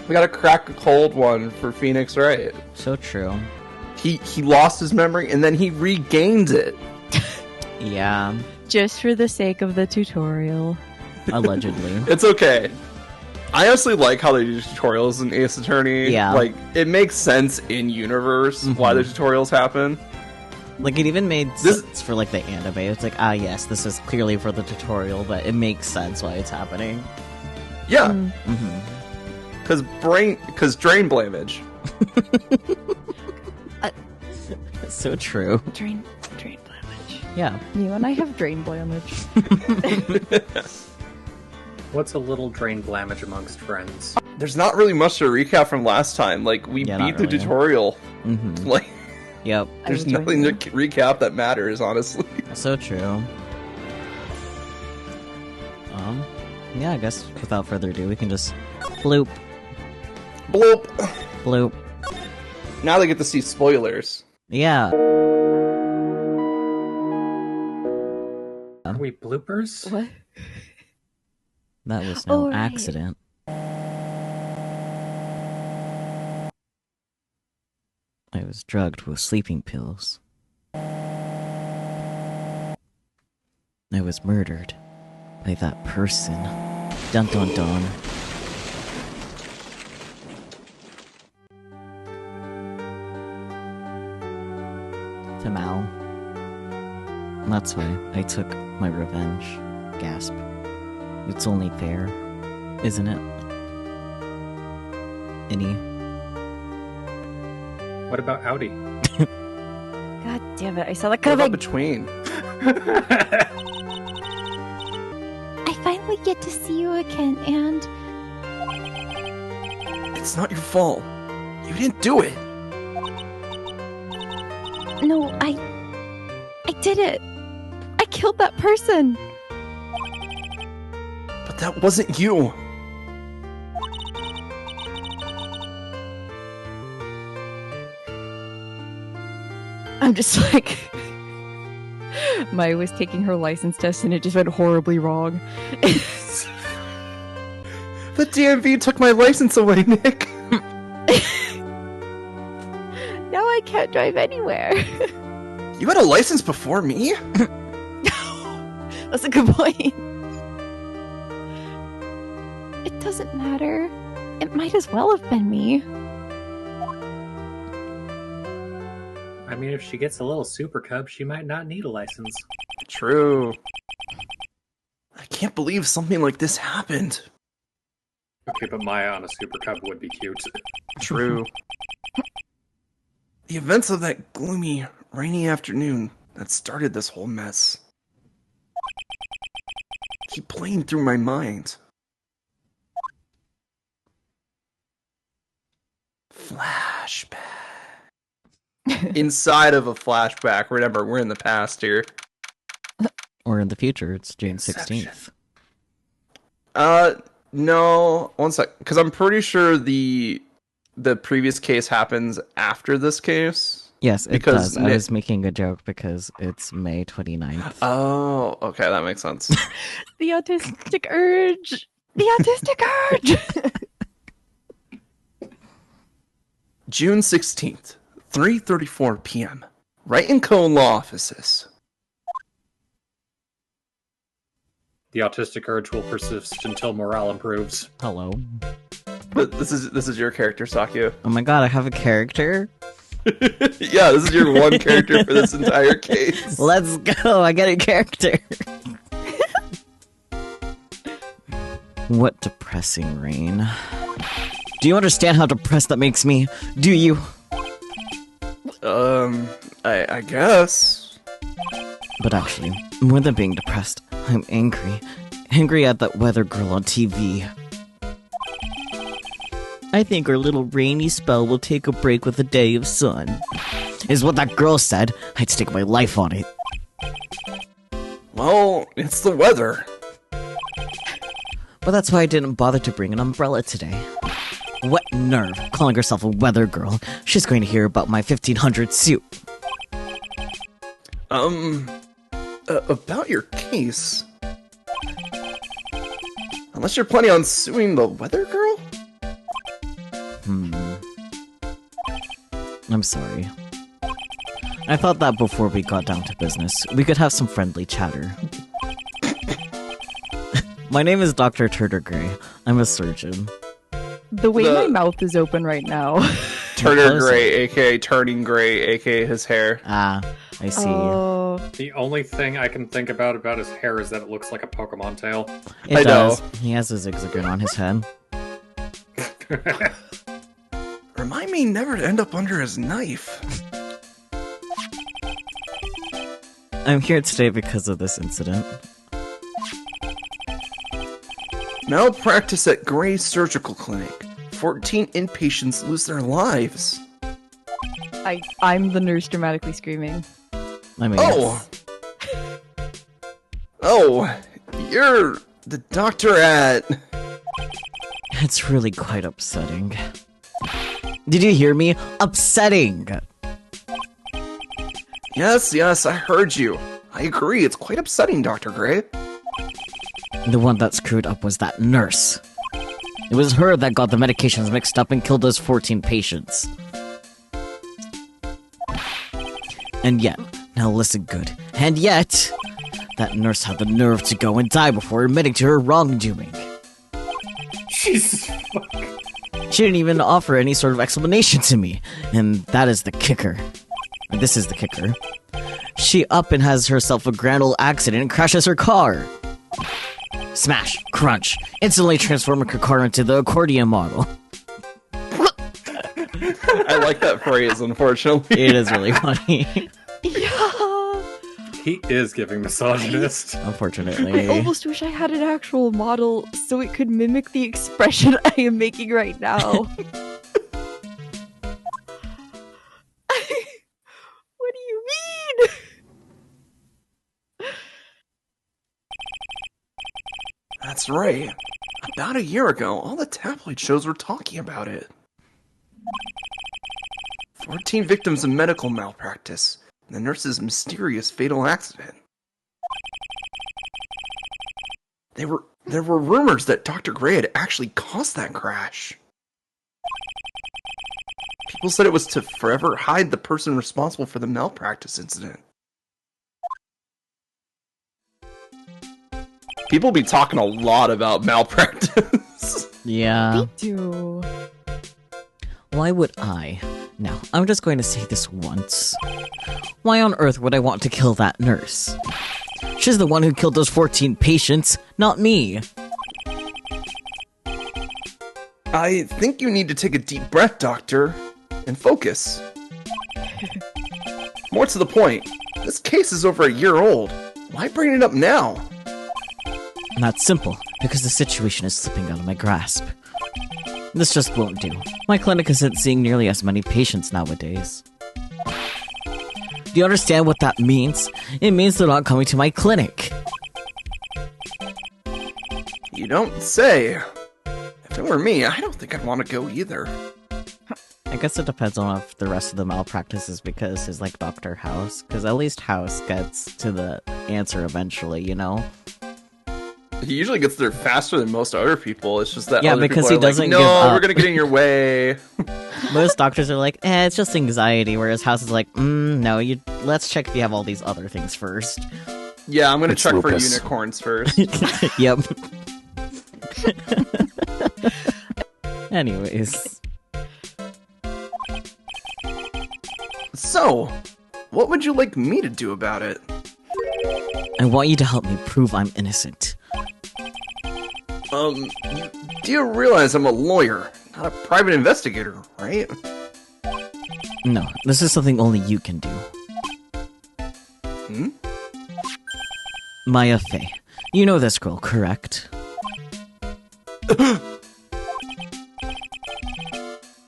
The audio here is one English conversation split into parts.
We gotta crack a cold one for Phoenix Wright. So true. He lost his memory and then he regained it. Yeah. Just for the sake of the tutorial. Allegedly. It's okay. I honestly like how they do tutorials in Ace Attorney. Yeah. Like, it makes sense in universe why the tutorials happen. Like, it even made sense for, like, the anime. It's like, yes, this is clearly for the tutorial, but it makes sense why it's happening. Yeah. Mm-hmm. Because drain blamage. So true. Drain blamage. Yeah. You and I have drain blamage. What's a little drain blamage amongst friends? There's not really much to recap from last time. Like, we beat the tutorial. Mm-hmm. Like, yep. there's nothing to recap that matters, honestly. So true. Yeah, I guess without further ado, we can just bloop. Bloop. Bloop. Now they get to see spoilers. Yeah. Are we bloopers? What? That was no right. accident. I was drugged with sleeping pills. I was murdered by that person. Dun dun dun. Tamao. That's why I took my revenge. Gasp. It's only fair, isn't it? Any? What about Audi? God damn it, I saw the What cover. about between? I finally get to see you again, and... It's not your fault. You didn't do it. No, I did it. I killed that person. But that wasn't you. I'm just like... Maya was taking her license test and it just went horribly wrong. The DMV took my license away, Nick. Now I can't drive anywhere. You had a license before me? That's a good point. It doesn't matter. It might as well have been me. I mean, if she gets a little super cub, she might not need a license. True. I can't believe something like this happened. Okay, but Maya on a super cub would be cute. True. The events of that gloomy, rainy afternoon that started this whole mess keep playing through my mind. Flashback. Inside of a flashback. Remember, we're in the past here. Or in the future, it's June Inception. 16th. No. One sec. Because I'm pretty sure the previous case happens after this case. Yes, it Because does. I was making a joke because it's May 29th. Oh, okay, that makes sense. The autistic urge. The autistic urge. June 16th, 3:34 p.m. Right in Cone Law offices. The autistic urge will persist until morale improves. Hello. This is your character, Sakya. Oh my god, I have a character? Yeah, this is your one character for this entire case. Let's go, I get a character. What depressing rain. Do you understand how depressed that makes me? Do you? I guess. But actually, more than being depressed, I'm angry. Angry at that weather girl on TV. I think our little rainy spell will take a break with a day of sun. Is what that girl said. I'd stake my life on it. Well, it's the weather. But that's why I didn't bother to bring an umbrella today. What nerve, calling herself a weather girl. She's going to hear about my 1500 suit. About your case. Unless you're planning on suing the weather girl? I'm sorry. I thought that before we got down to business, we could have some friendly chatter. My name is Dr. Turtergray. I'm a surgeon. The way my mouth is open right now. Turner Gray, aka Turning Gray, aka his hair. Ah, I see. Oh, The only thing I can think about his hair is that it looks like a Pokemon tail. It does. He has a zigzagoon on his head. Remind me never to end up under his knife. I'm here today because of this incident. Malpractice at Gray Surgical Clinic. 14 inpatients lose their lives. I'm the nurse dramatically screaming. I mean, Oh, you're the doctor at... it's really quite upsetting. Did you hear me? Upsetting! Yes, I heard you. I agree, it's quite upsetting, Dr. Gray. The one that screwed up was that nurse. It was her that got the medications mixed up and killed those 14 patients. And yet, now listen good, and yet, that nurse had the nerve to go and die before admitting to her wrongdoing. Jesus fuck. She didn't even offer any sort of explanation to me, and that is the kicker. This is the kicker. She up and has herself a grand old accident and crashes her car. Smash, crunch, instantly transforming her car into the accordion model. I like that phrase, unfortunately. It is really funny. Yeah. He is giving misogynist. Unfortunately. I almost wish I had an actual model so it could mimic the expression I am making right now. What do you mean? That's right. About a year ago, all the tabloid shows were talking about it. 14 victims of medical malpractice. The nurse's mysterious fatal accident. There were rumors that Dr. Gray had actually caused that crash. People said it was to forever hide the person responsible for the malpractice incident. People be talking a lot about malpractice. Yeah. They do. Why would I? Now, I'm just going to say this once. Why on earth would I want to kill that nurse? She's the one who killed those 14 patients, not me. I think you need to take a deep breath, Doctor, and focus. More to the point, this case is over a year old. Why bring it up now? That's simple, because the situation is slipping out of my grasp. This just won't do. My clinic isn't seeing nearly as many patients nowadays. Do you understand what that means? It means they're not coming to my clinic. You don't say. If it were me, I don't think I'd want to go either. I guess it depends on if the rest of the malpractice is because he's like Dr. House, because at least House gets to the answer eventually, you know? He usually gets there faster than most other people. It's just that Yeah, other because people he are doesn't like, give no, up." we're gonna get in your way. Most doctors are like, it's just anxiety, whereas House is like, no, let's check if you have all these other things first. Yeah, I'm gonna It's check for lupus. unicorns first. Yep. Anyways. So, what would you like me to do about it? I want you to help me prove I'm innocent. Do you realize I'm a lawyer, not a private investigator, right? No, this is something only you can do. Hmm? Maya Fey. You know this girl, correct?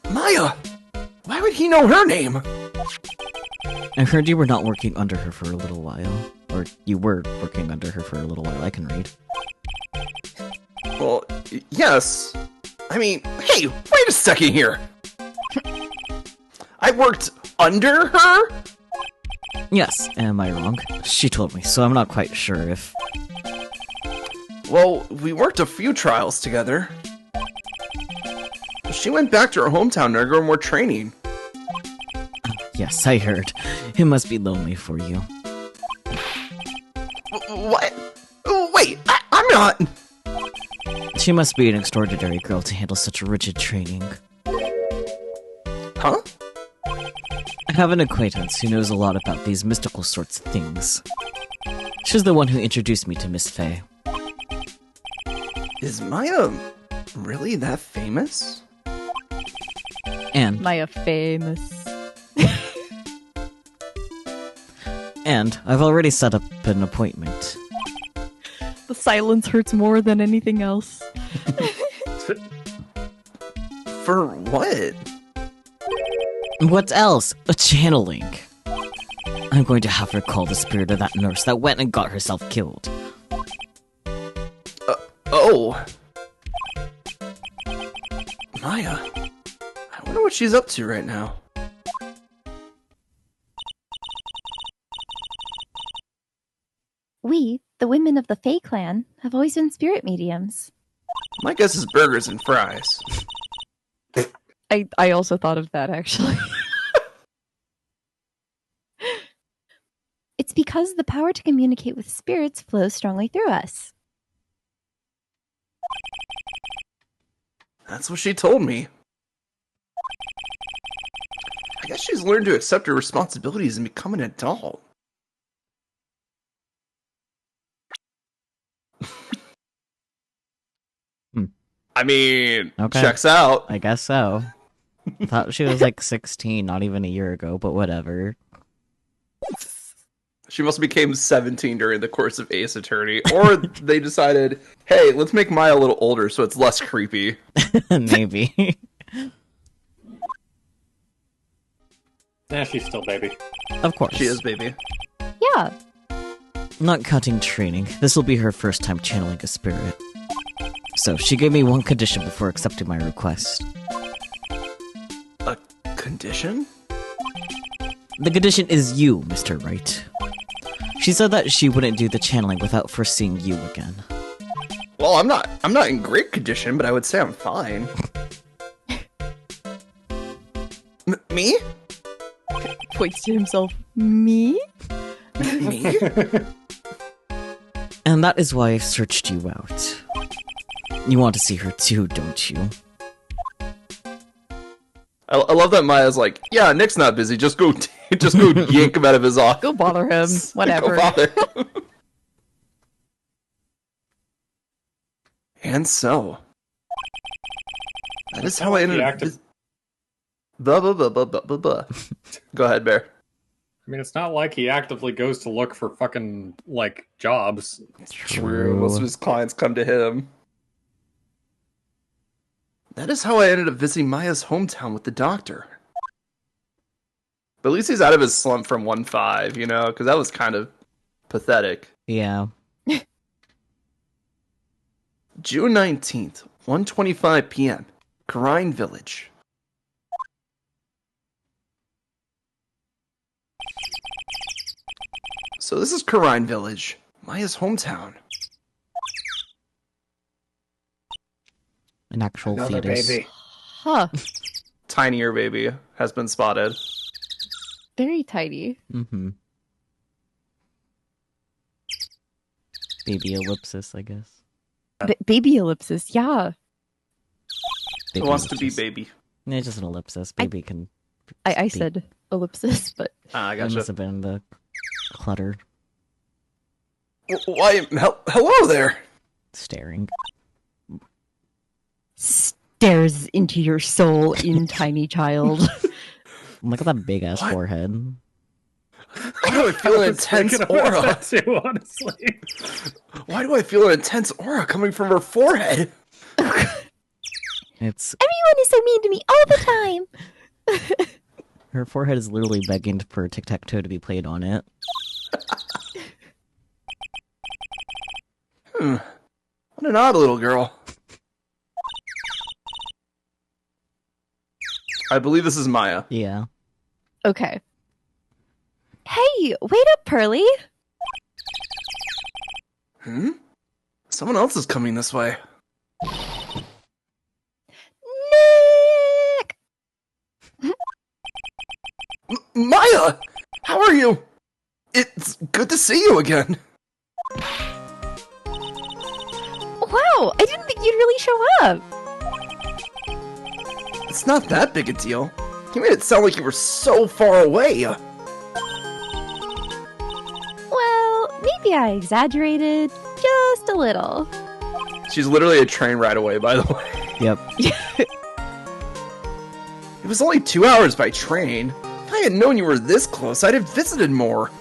Maya! Why would he know her name? I heard you were not working under her for a little while. Or you were working under her for a little while, I can read. Well, yes. I mean, hey, wait a second here. I worked under her? Yes, am I wrong? She told me, so I'm not quite sure if... Well, we worked a few trials together. She went back to her hometown to undergo more training. Yes, I heard. It must be lonely for you. What? Wait, I'm not. She must be an extraordinary girl to handle such rigid training. Huh? I have an acquaintance who knows a lot about these mystical sorts of things. She's the one who introduced me to Miss Faye. Is Maya really that famous? And Maya famous. And I've already set up an appointment. The silence hurts more than anything else. For what? What else? A channeling. I'm going to have her call the spirit of that nurse that went and got herself killed. Oh. Maya. I wonder what she's up to right now. We, the women of the Fae clan, have always been spirit mediums. My guess is burgers and fries. I also thought of that, actually. It's because the power to communicate with spirits flows strongly through us. That's what she told me. I guess she's learned to accept her responsibilities and become an adult. I mean, Okay. checks out. I guess so. Thought she was like 16 not even a year ago, but whatever. She must have became 17 during the course of Ace Attorney. Or they decided, hey, let's make Maya a little older so it's less creepy. Maybe. Nah, she's still baby. Of course. She is, baby. Yeah, Not counting training, this will be her first time channeling a spirit. So she gave me one condition before accepting my request. A condition? The condition is you, Mr. Wright. She said that she wouldn't do the channeling without first seeing you again. Well, I'm not in great condition, but I would say I'm fine. Me? Points to himself. Me? Me? And that is why I've searched you out. You want to see her too, don't you? I love that Maya's like, yeah, Nick's not busy. Just go yank him out of his office. Go bother him. Whatever. Go bother him. And so, that is how I ended up. Blah blah blah blah blah blah blah. Go ahead, Bear. I mean, it's not like he actively goes to look for fucking, like, jobs. True. Most of his clients come to him. That is how I ended up visiting Maya's hometown with the doctor. But at least he's out of his slump from 1-5, you know, because that was kind of pathetic. Yeah. June 19th, 1:25 p.m., Kurain Village. So this is Kurain Village, Maya's hometown. An actual Another fetus. baby. Huh. Tinier baby has been spotted. Very tiny. Mm-hmm. Baby ellipsis, I guess. Baby ellipsis, yeah. It Baby wants to be ellipsis. baby. Yeah, just an ellipsis. Baby can... I speak. said ellipsis, but Ah, I That must gotcha. have been the clutter Why? Hello there. staring. stares into your soul in tiny child. Look at that big ass What? forehead. Why do I feel an intense Thinking about aura? that too, honestly. Why do I feel an intense aura coming from her forehead? It's everyone is so mean to me all the time. her forehead is literally begging for tic-tac-toe to be played on it. What an odd little girl. I believe this is Maya. Yeah. Okay. Hey, wait up, Pearly. Someone else is coming this way. Nick! Maya! How are you? It's good to see you again. Wow, I didn't think you'd really show up. It's not that big a deal. You made it sound like you were so far away. Well, maybe I exaggerated just a little. She's literally a train ride away, by the way. Yep. It was only 2 hours by train. If I had known you were this close, I'd have visited more.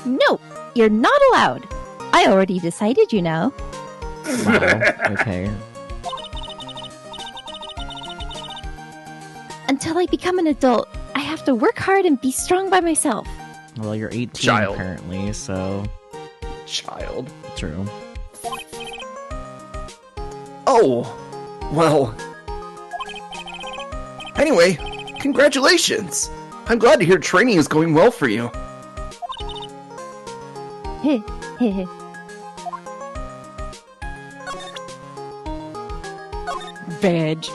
No, you're not allowed. I already decided, you know. Wow. Okay. Until I become an adult, I have to work hard and be strong by myself. Well, you're 18 Child. apparently, so Child. true. Oh, well. Anyway, congratulations. I'm glad to hear training is going well for you. Heh, heh, heh. Veg.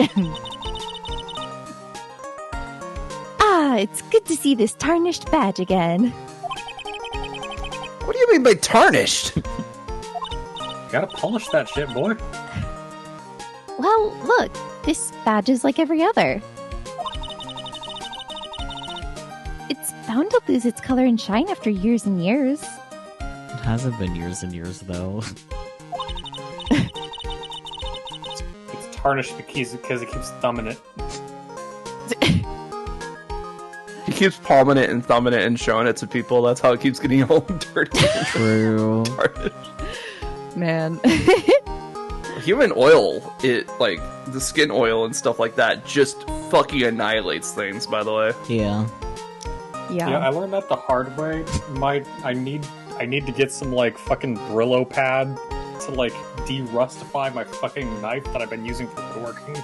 Ah, it's good to see this tarnished badge again. What do you mean by tarnished? Gotta polish that shit, boy. Well, look, this badge is like every other. It's bound to lose its color and shine after years and years. It hasn't been years and years, though. It's tarnished because it keeps thumbing it. He keeps palming it and thumbing it and showing it to people. That's how it keeps getting all dirty. True. Tarnished. Man. Human oil, like, the skin oil and stuff like that, just fucking annihilates things, by the way. Yeah. Yeah, I learned that the hard way. I need to get some like fucking Brillo pad to like de-rustify my fucking knife that I've been using for woodworking.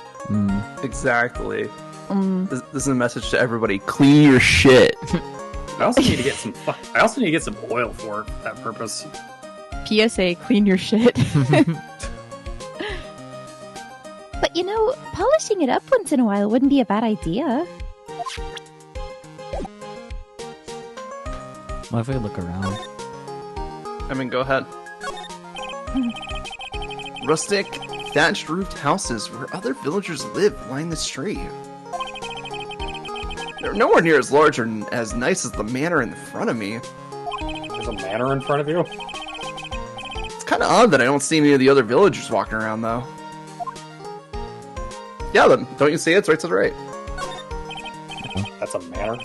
Exactly. This is a message to everybody. Clean your shit. I also need to get some. I also need to get some oil for that purpose. PSA, clean your shit. But you know, polishing it up once in a while wouldn't be a bad idea. What if we look around? I mean, go ahead. Rustic, thatched roofed houses where other villagers live line the street. They're nowhere near as large or as nice as the manor in front of me. There's a manor in front of you. It's kind of odd that I don't see any of the other villagers walking around, though. Yeah, then, don't you see it? It's right to the right. That's a manor.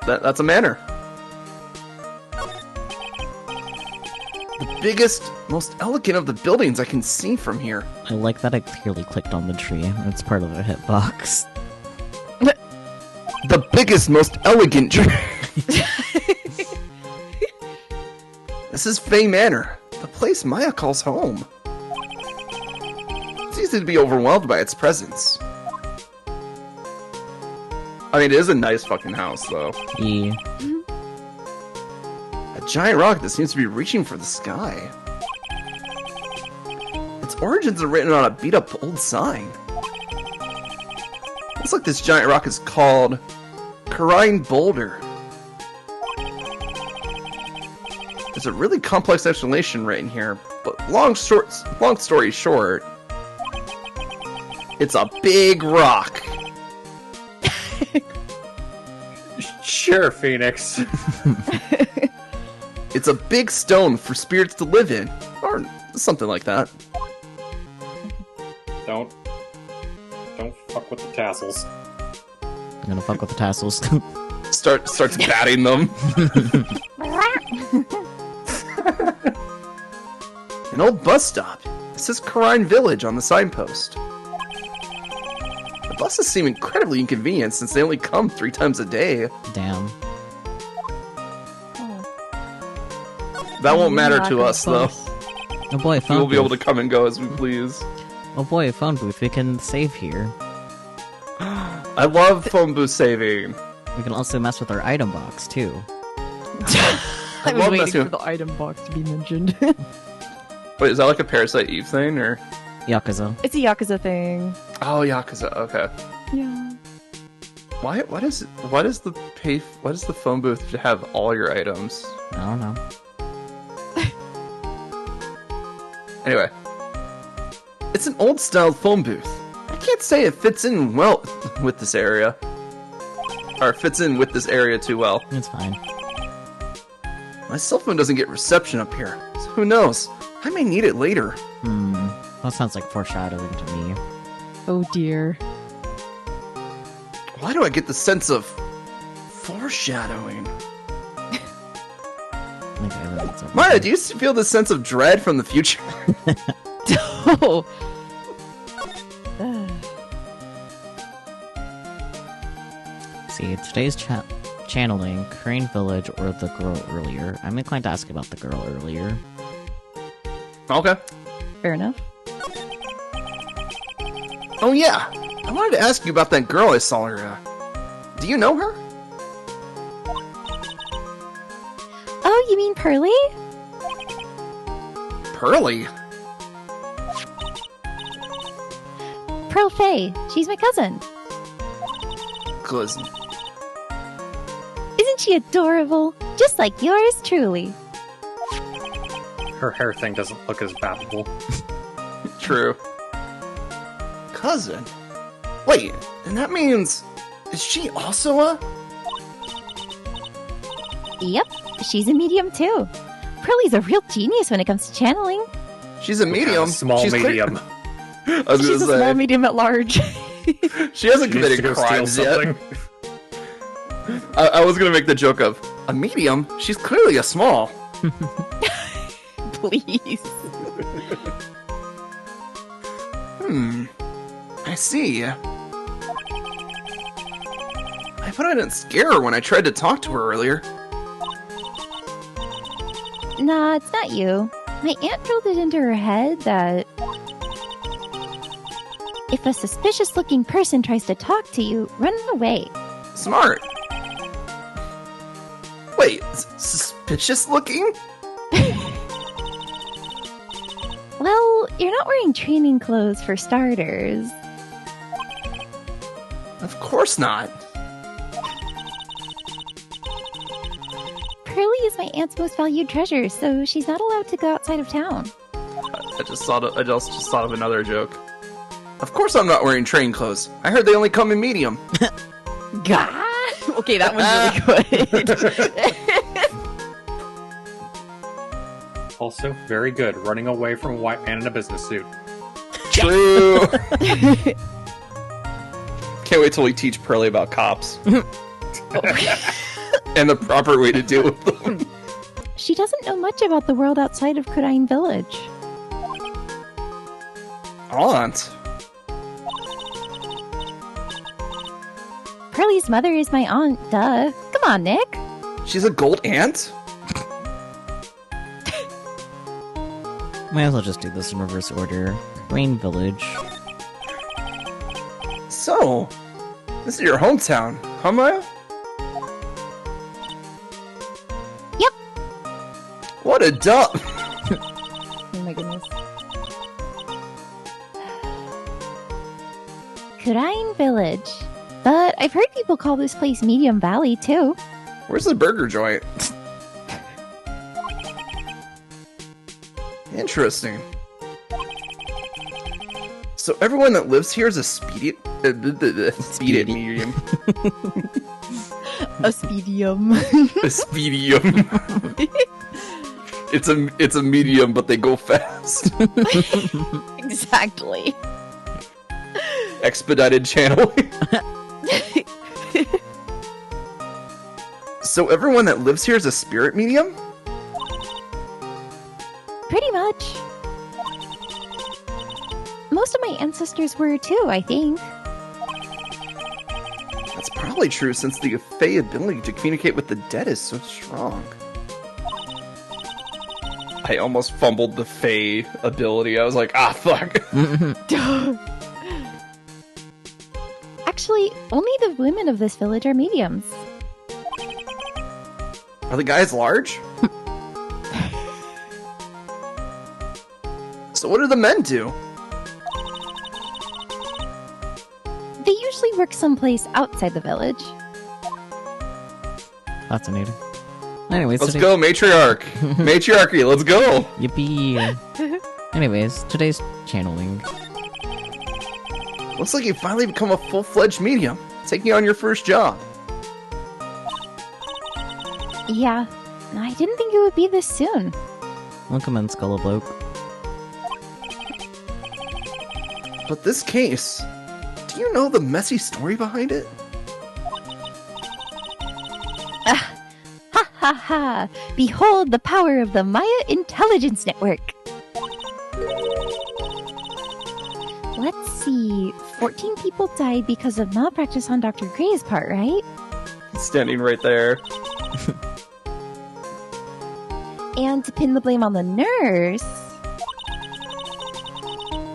That's a manor. The biggest, most elegant of the buildings I can see from here. I like that I clearly clicked on the tree. It's part of the hitbox. The biggest, most elegant tree. This is Fey Manor, the place Maya calls home. It's easy to be overwhelmed by its presence. I mean, it is a nice fucking house, though. Yeah. A giant rock that seems to be reaching for the sky. Its origins are written on a beat-up old sign. Looks like this giant rock is called Kurain Boulder. There's a really complex explanation written here, but long story short, it's a big rock. Sure, Phoenix. It's a big stone for spirits to live in, or something like that. Don't fuck with the tassels. I'm gonna fuck with the tassels. Starts batting them. An old bus stop. It says Kurain Village on the signpost. The buses seem incredibly inconvenient since they only come 3 times a day. Damn. That won't matter to us, though. Oh boy, We phone will be able to booth. come and go as we please. Oh boy, phone booth. We can save here. I love phone booth saving. We can also mess with our item box too. I was love waiting messing for the item box to be mentioned. Wait, is that like a Parasite Eve thing, or? Yakuza. It's a Yakuza thing. Oh, Yakuza. Okay. Yeah. Why does the phone booth have all your items? I don't know. Anyway, it's an old-style phone booth. I can't say it fits in well with this area, or fits in with this area too well. It's fine. My cell phone doesn't get reception up here, so who knows? I may need it later. That sounds like foreshadowing to me. Oh dear. Why do I get the sense of foreshadowing? Maybe everyone's over Maya, there. do you feel the sense of dread from the future? Oh. See, today's channeling, Kurain Village or the girl earlier. I'm inclined to ask about the girl earlier. Okay. Fair enough. Oh yeah, I wanted to ask you about that girl I saw her. Do you know her? Oh, you mean Pearly? Pearly? Pearl Faye. She's my cousin. Cousin. Isn't she adorable? Just like yours truly. Her hair thing doesn't look as babbable. True. Cousin? Wait, and that means... Is she also a... Yep, she's a medium too. Pearly's a real genius when it comes to channeling. She's a medium. Small She's medium. I was She's a gonna small say, medium at large. she hasn't She needs to committed go steal crimes yet. something. I was gonna make the joke of, a medium? She's clearly a small. Please. I see. I thought I didn't scare her when I tried to talk to her earlier. Nah, it's not you. My aunt drilled it into her head that if a suspicious-looking person tries to talk to you, run away. Smart. Wait, suspicious looking? Well, you're not wearing training clothes for starters. Of course not. Pearly is my aunt's most valued treasure, so she's not allowed to go outside of town. I just thought of another joke. Of course I'm not wearing train clothes. I heard they only come in medium. God. Okay, that one's really good. Also, very good. Running away from a white man in a business suit. True. Can't wait till we teach Pearly about cops. And the proper way to deal with them. She doesn't know much about the world outside of Kurain Village. Aunt. Pearly's mother is my aunt, duh. Come on, Nick. She's a gold aunt? Might as well just do this in reverse order. Kurain Village. So, this is your hometown, huh, Maya? Yep. What a dump! Oh my goodness. Kurain Village. But I've heard people call this place Medium Valley, too. Where's the burger joint? Interesting. So everyone that lives here is a speed it medium. A speedium. A speedium. It's a medium, but they go fast. Exactly. Expedited channeling. So everyone that lives here is a spirit medium? Pretty much. Most of my ancestors were too, I think. That's probably true since the Fey ability to communicate with the dead is so strong. I almost fumbled the Fey ability. I was like, ah, fuck. Actually, only the women of this village are mediums. Are the guys large? So what do the men do? usually work someplace outside the village. Fascinating. Anyways, Let's go, matriarch. Matriarchy, let's go. Yippee. Anyways, today's channeling. Looks like you finally become a full-fledged medium, taking on your first job. Yeah, I didn't think it would be this soon. Welcome in, Skullabloke. But this case, do you know the messy story behind it? Ha ha ha! Behold the power of the Maya Intelligence Network! Let's see. 14 people died because of malpractice on Dr. Gray's part, right? Standing right there. And to pin the blame on the nurse,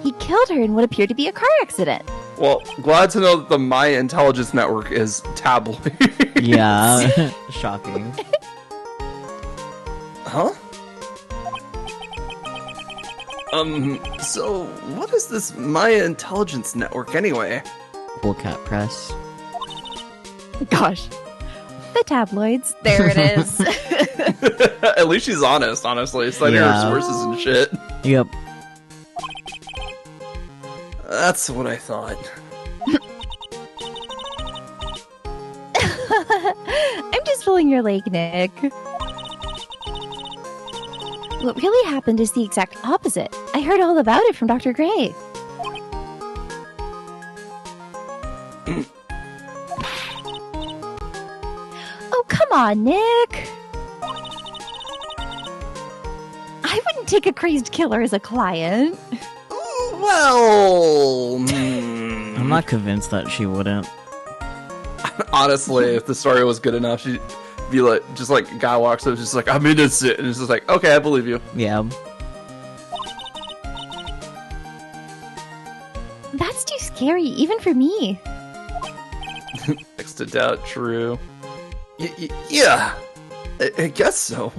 he killed her in what appeared to be a car accident. Well, glad to know that the Maya Intelligence Network is tabloid. Yeah. Shocking. Huh? So what is this Maya Intelligence Network anyway? Bullcat Press. Gosh. The tabloids. There it is. At least she's honest, honestly. Citing her sources and shit. Yep. That's what I thought. I'm just pulling your leg, Nick. What really happened is the exact opposite. I heard all about it from Dr. Gray. Oh, come on, Nick. I wouldn't take a crazed killer as a client. Well, I'm not convinced that she wouldn't. honestly, if the story was good enough, she'd be like, just like a guy walks up, just like, I'm innocent, and it's just like, okay, I believe you. Yeah. That's too scary, even for me. Next to doubt, true. Yeah, I guess so.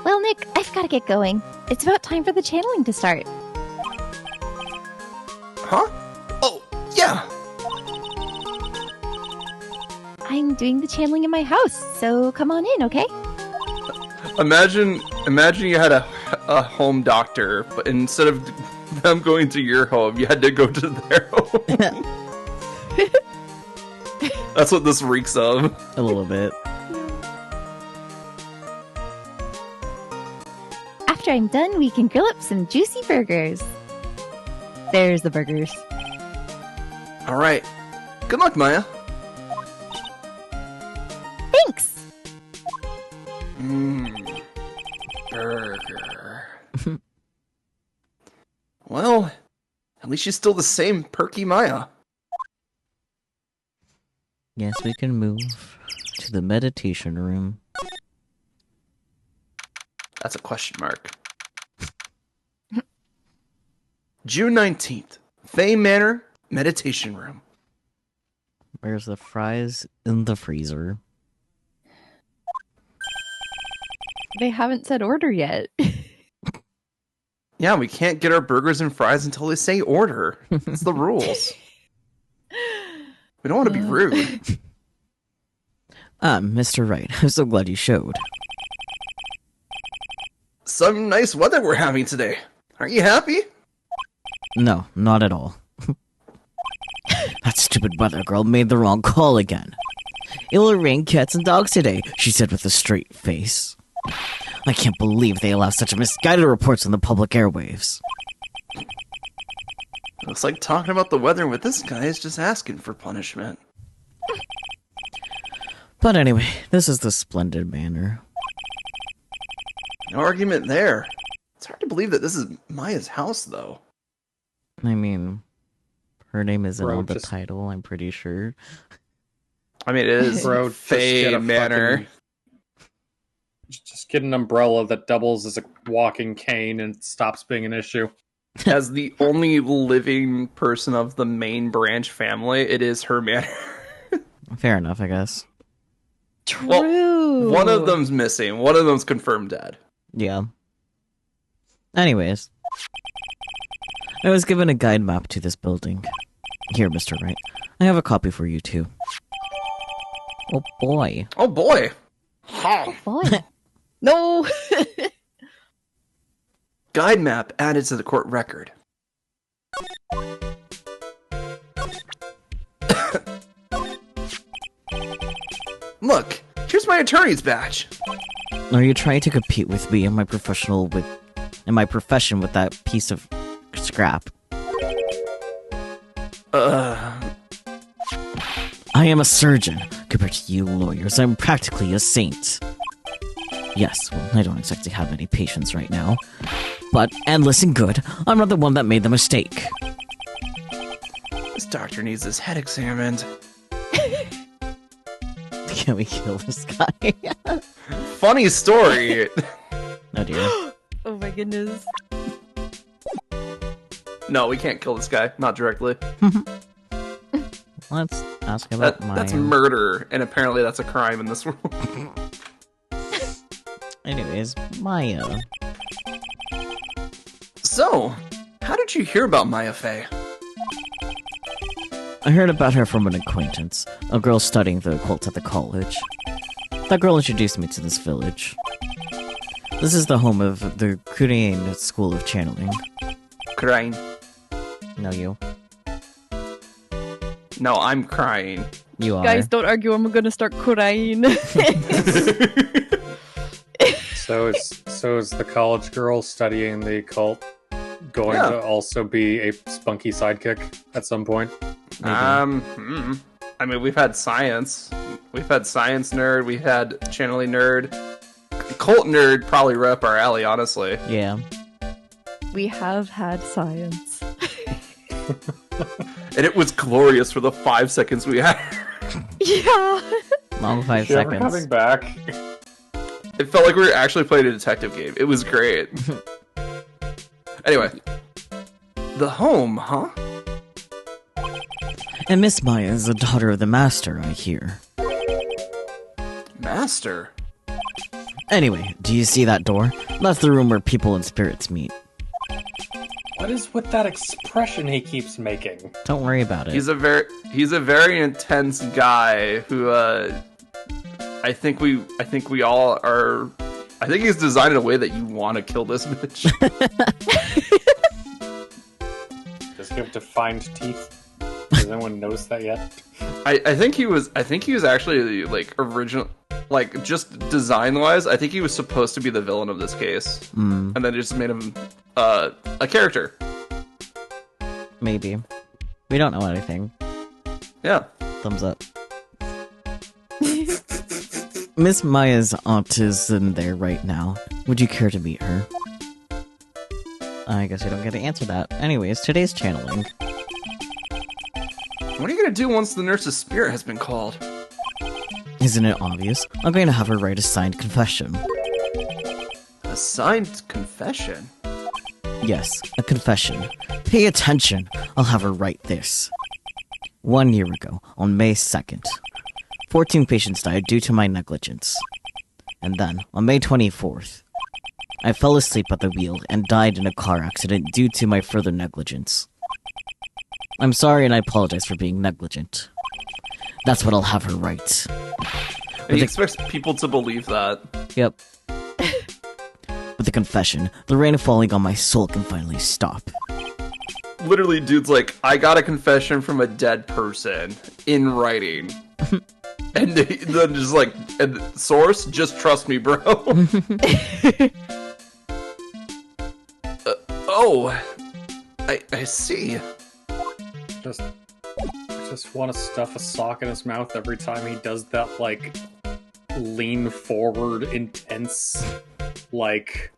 Well, Nick, I've got to get going. It's about time for the channeling to start. Huh? Oh, yeah. I'm doing the channeling in my house, so come on in, okay? Imagine you had a home doctor, but instead of them going to your home, you had to go to their home. That's what this reeks of. A little bit. After I'm done, we can grill up some juicy burgers. There's the burgers. All right. Good luck, Maya. Thanks! Burger. Well, at least she's still the same perky Maya. Yes, we can move to the meditation room. That's a question mark. June 19th, Fay Manor Meditation Room. Where's the fries in the freezer? They haven't said order yet. Yeah, we can't get our burgers and fries until they say order. That's the rules. We don't want to be rude. Mr. Wright, I'm so glad you showed. Some nice weather we're having today. Aren't you happy? No, not at all. That stupid weather girl made the wrong call again. It will rain cats and dogs today, she said with a straight face. I can't believe they allow such misguided reports on the public airwaves. Looks like talking about the weather with this guy is just asking for punishment. But anyway, this is the splendid manor. No argument there. It's hard to believe that this is Maya's house, though. I mean, her name isn't Bro, on the just- title, I'm pretty sure. I mean, it is Bro, just Fay get a Manor. fucking- Just get an umbrella that doubles as a walking cane and it stops being an issue. As the only living person of the main branch family, it is her manor. Fair enough, I guess. True. Well, one of them's missing. One of them's confirmed dead. Yeah. Anyways. I was given a guide map to this building. Here, Mr. Wright. I have a copy for you, too. Oh, boy. Oh, boy. Boy. No! Guide map added to the court record. Look, here's my attorney's badge. Are you trying to compete with me in my profession with that piece of scrap? I am a surgeon. Compared to you lawyers, I'm practically a saint. Yes, well, I don't exactly have any patience right now. But, and listen good, I'm not the one that made the mistake. This doctor needs his head examined. Can we kill this guy? Funny story. Oh dear. Oh my goodness. No, we can't kill this guy. Not directly. Let's ask about That's murder, and apparently that's a crime in this world. Anyways, Maya. So, how did you hear about Maya Fey? I heard about her from an acquaintance, a girl studying the occult at the college. That girl introduced me to this village. This is the home of the Kurain School of Channeling. Kurain. No, you. No, I'm crying. You are. Guys, don't argue. I'm gonna start crying. So is the college girl studying the occult going to also be a spunky sidekick at some point? Maybe. I mean, we've had science. We've had science nerd. We've had channeling nerd. Cult nerd probably right up our alley, honestly. Yeah. We have had science. And it was glorious for the 5 seconds we had. Yeah. Long 5 Sure, seconds. coming back. It felt like we were actually playing a detective game. It was great. Anyway. The home, huh? And Miss Maya is the daughter of the master, I hear. Master? Anyway, do you see that door? That's the room where people and spirits meet. What is with that expression he keeps making? Don't worry about it. He's a very intense guy who I think we all are. I think he's designed in a way that you want to kill this bitch. Does he have defined teeth? Does anyone notice that yet? I think he was actually like original, like just design wise. I think he was supposed to be the villain of this case, and then they just made him a character. Maybe. We don't know anything. Yeah. Thumbs up. Miss Maya's aunt is in there right now. Would you care to meet her? I guess we don't get to answer that. Anyways, today's channeling. What are you gonna do once the nurse's spirit has been called? Isn't it obvious? I'm going to have her write a signed confession. A signed confession? Yes, a confession. Pay attention. I'll have her write this. 1 year ago, on May 2nd, 14 patients died due to my negligence. And then, on May 24th, I fell asleep at the wheel and died in a car accident due to my further negligence. I'm sorry and I apologize for being negligent. That's what I'll have her write. And he expects people to believe that. Yep. With the confession, the rain falling on my soul can finally stop. Literally, dude's like, I got a confession from a dead person in writing. And then just like, and source, just trust me, bro. I see. Just want to stuff a sock in his mouth every time he does that, like, lean forward, intense, like,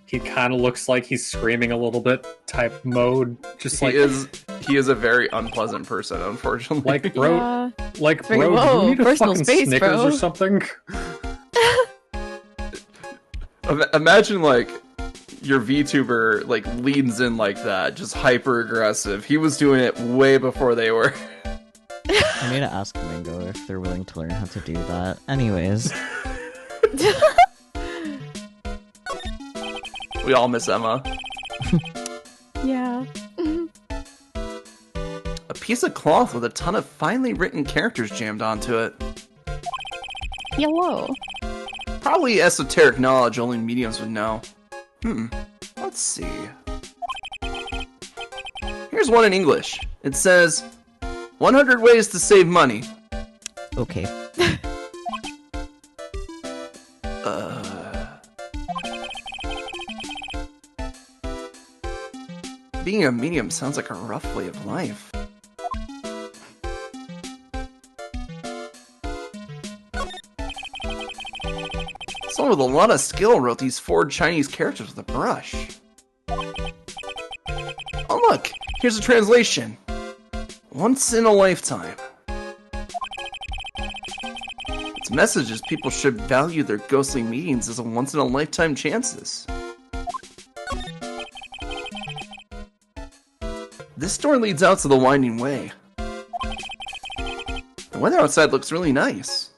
he kind of looks like he's screaming a little bit type mode. Just he is a very unpleasant person, unfortunately. Like, bro, Yeah. like, Very bro, low. do you need a Personal fucking space, Snickers bro. or something? Imagine, like, your VTuber, like, leans in like that, just hyper aggressive. He was doing it way before they were. I need to ask Mingo if they're willing to learn how to do that. Anyways. We all miss Emma. Yeah. piece of cloth with a ton of finely written characters jammed onto it. Hello. Probably esoteric knowledge only mediums would know. Let's see. Here's one in English. It says, 100 ways to save money. Okay. Being a medium sounds like a rough way of life. Someone with a lot of skill wrote these 4 Chinese characters with a brush. Oh look, here's a translation. Once in a lifetime. Its message is people should value their ghostly meetings as a once-in-a-lifetime chances. This door leads out to the winding way. The weather outside looks really nice.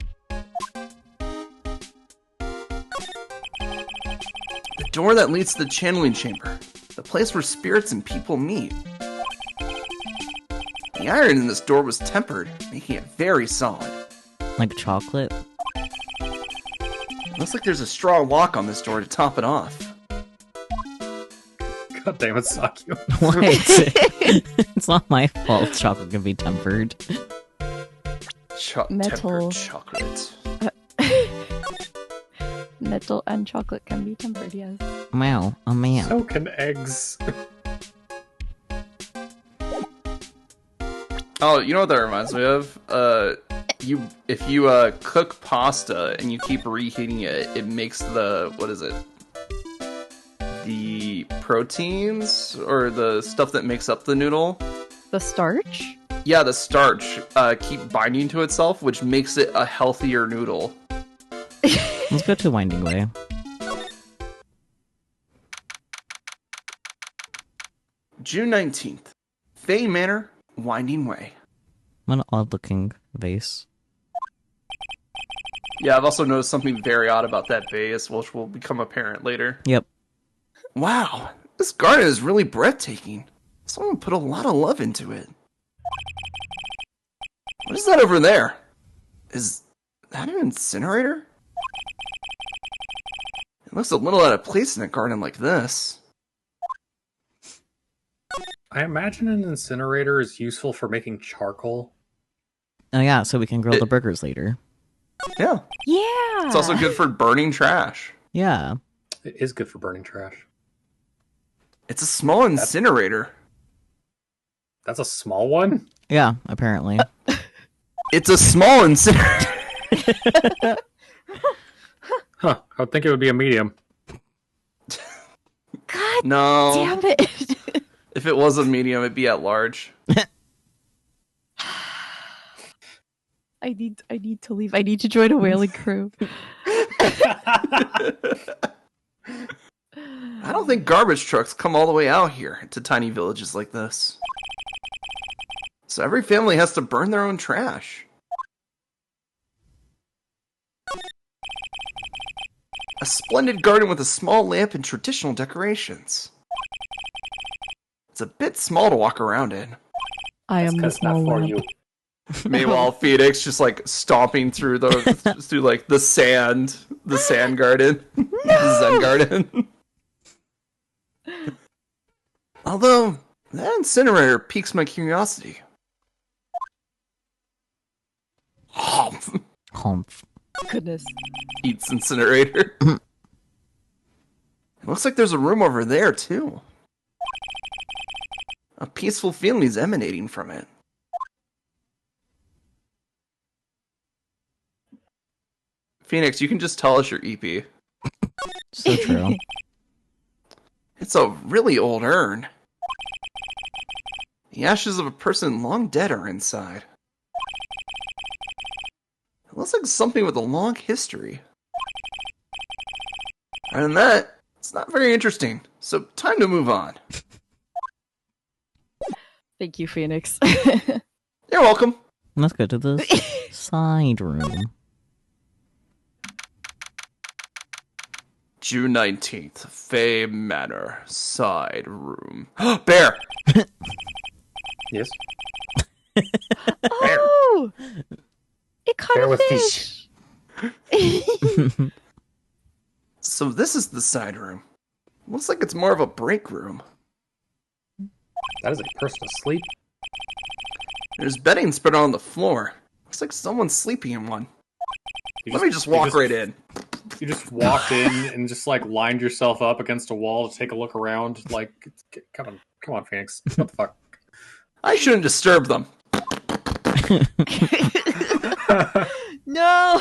The door that leads to the channeling chamber, the place where spirits and people meet. The iron in this door was tempered, making it very solid. Like chocolate? Looks like there's a straw lock on this door to top it off. God damn it, Sakyo. Wait. It's not my fault chocolate can be tempered. Metal. Tempered chocolate. Metal and chocolate can be tempered, yes. Meow. A meow. So can eggs. Oh, you know what that reminds me of? If you cook pasta and you keep reheating it, it makes the, what is it? The proteins or the stuff that makes up the noodle. The starch? Yeah, the starch keep binding to itself, which makes it a healthier noodle. Let's go to Winding Way. June 19th. Fay Manor, Winding Way. What an odd-looking vase. Yeah, I've also noticed something very odd about that vase, which will become apparent later. Yep. Wow, this garden is really breathtaking. Someone put a lot of love into it. What is that over there? Is that an incinerator? It looks a little out of place in a garden like this. I imagine an incinerator is useful for making charcoal. Oh yeah, so we can grill the burgers later. Yeah. Yeah. It's also good for burning trash. Yeah. It is good for burning trash. It's a small incinerator. That's a small one? Yeah, apparently. It's a small incinerator. Huh. I would think it would be a medium. God No. damn it. If it was a medium, it'd be at large. I need to leave. I need to join a whaling crew. I don't think garbage trucks come all the way out here to tiny villages like this. So every family has to burn their own trash. A splendid garden with a small lamp and traditional decorations. It's a bit small to walk around in. I am the That's not small for one. you. Meanwhile, Phoenix just like stomping through like the sand garden, the Zen garden. Although that incinerator piques my curiosity. Humph. Humph. Goodness. Eats incinerator. It looks like there's a room over there too. A peaceful feeling is emanating from it. Phoenix, you can just tell us your EP. So true. It's a really old urn. The ashes of a person long dead are inside. It looks like something with a long history. Other than that, it's not very interesting. So, time to move on. Thank you, Phoenix. You're welcome. Let's go to the side room. June 19th, Fay Manor, side room. Bear! Yes. Oh! It caught Bear a with fish! So this is the side room. Looks like it's more of a break room. That is a person asleep. There's bedding spread on the floor. Looks like someone's sleeping in one. Let me just walk right in. You just walked in and just like lined yourself up against a wall to take a look around. Like, come on, Phoenix. What the fuck? I shouldn't disturb them. No!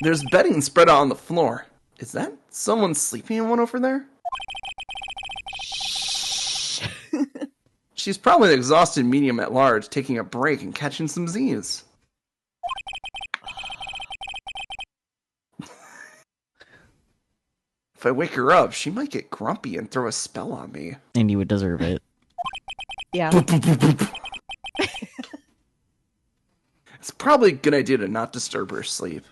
There's bedding spread out on the floor. Is that someone sleeping in one over there? She's probably an exhausted medium at large, taking a break and catching some Z's. If I wake her up, she might get grumpy and throw a spell on me. And you would deserve it. Yeah. It's probably a good idea to not disturb her sleep.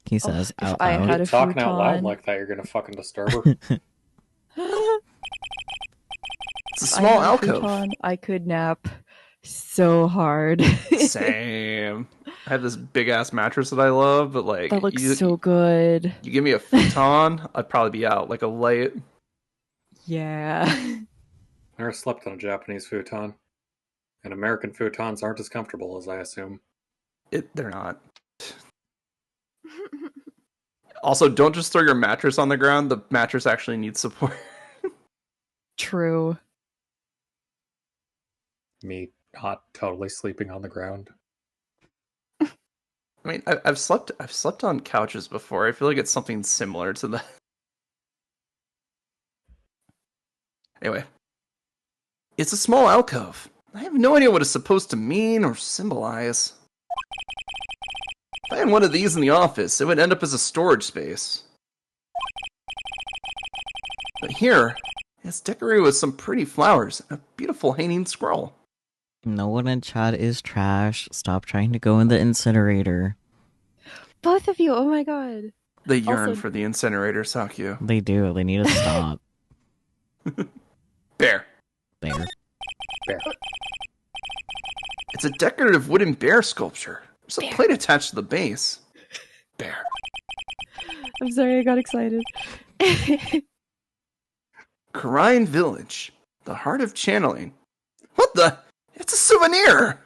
He says if out I loud. had You're a talking out loud futon. like that, you're gonna fucking disturb her. It's a small I had a alcove. futon, I could nap so hard. Same. I have this big ass mattress that I love, but like That looks so good. you give me a futon, I'd probably be out like a light. Yeah. Never slept on a Japanese futon. And American futons aren't as comfortable as I assume. They're not. Also, don't just throw your mattress on the ground. The mattress actually needs support. True. Me not totally sleeping on the ground. I mean, I've slept on couches before. I feel like it's something similar to that. Anyway, it's a small alcove. I have no idea what it's supposed to mean or symbolize. If I had one of these in the office, it would end up as a storage space. But here, it's decorated with some pretty flowers and a beautiful hanging scroll. No one in chat is trash. Stop trying to go in the incinerator. Both of you, oh my god. They yearn Also- for the incinerator, Sakyu. They do. They need to stop. Bear. There. Bear. It's a decorative wooden bear sculpture. There's a plate attached to the base. Bear. I'm sorry, I got excited. Kurain Village. The heart of channeling. What the? It's a souvenir!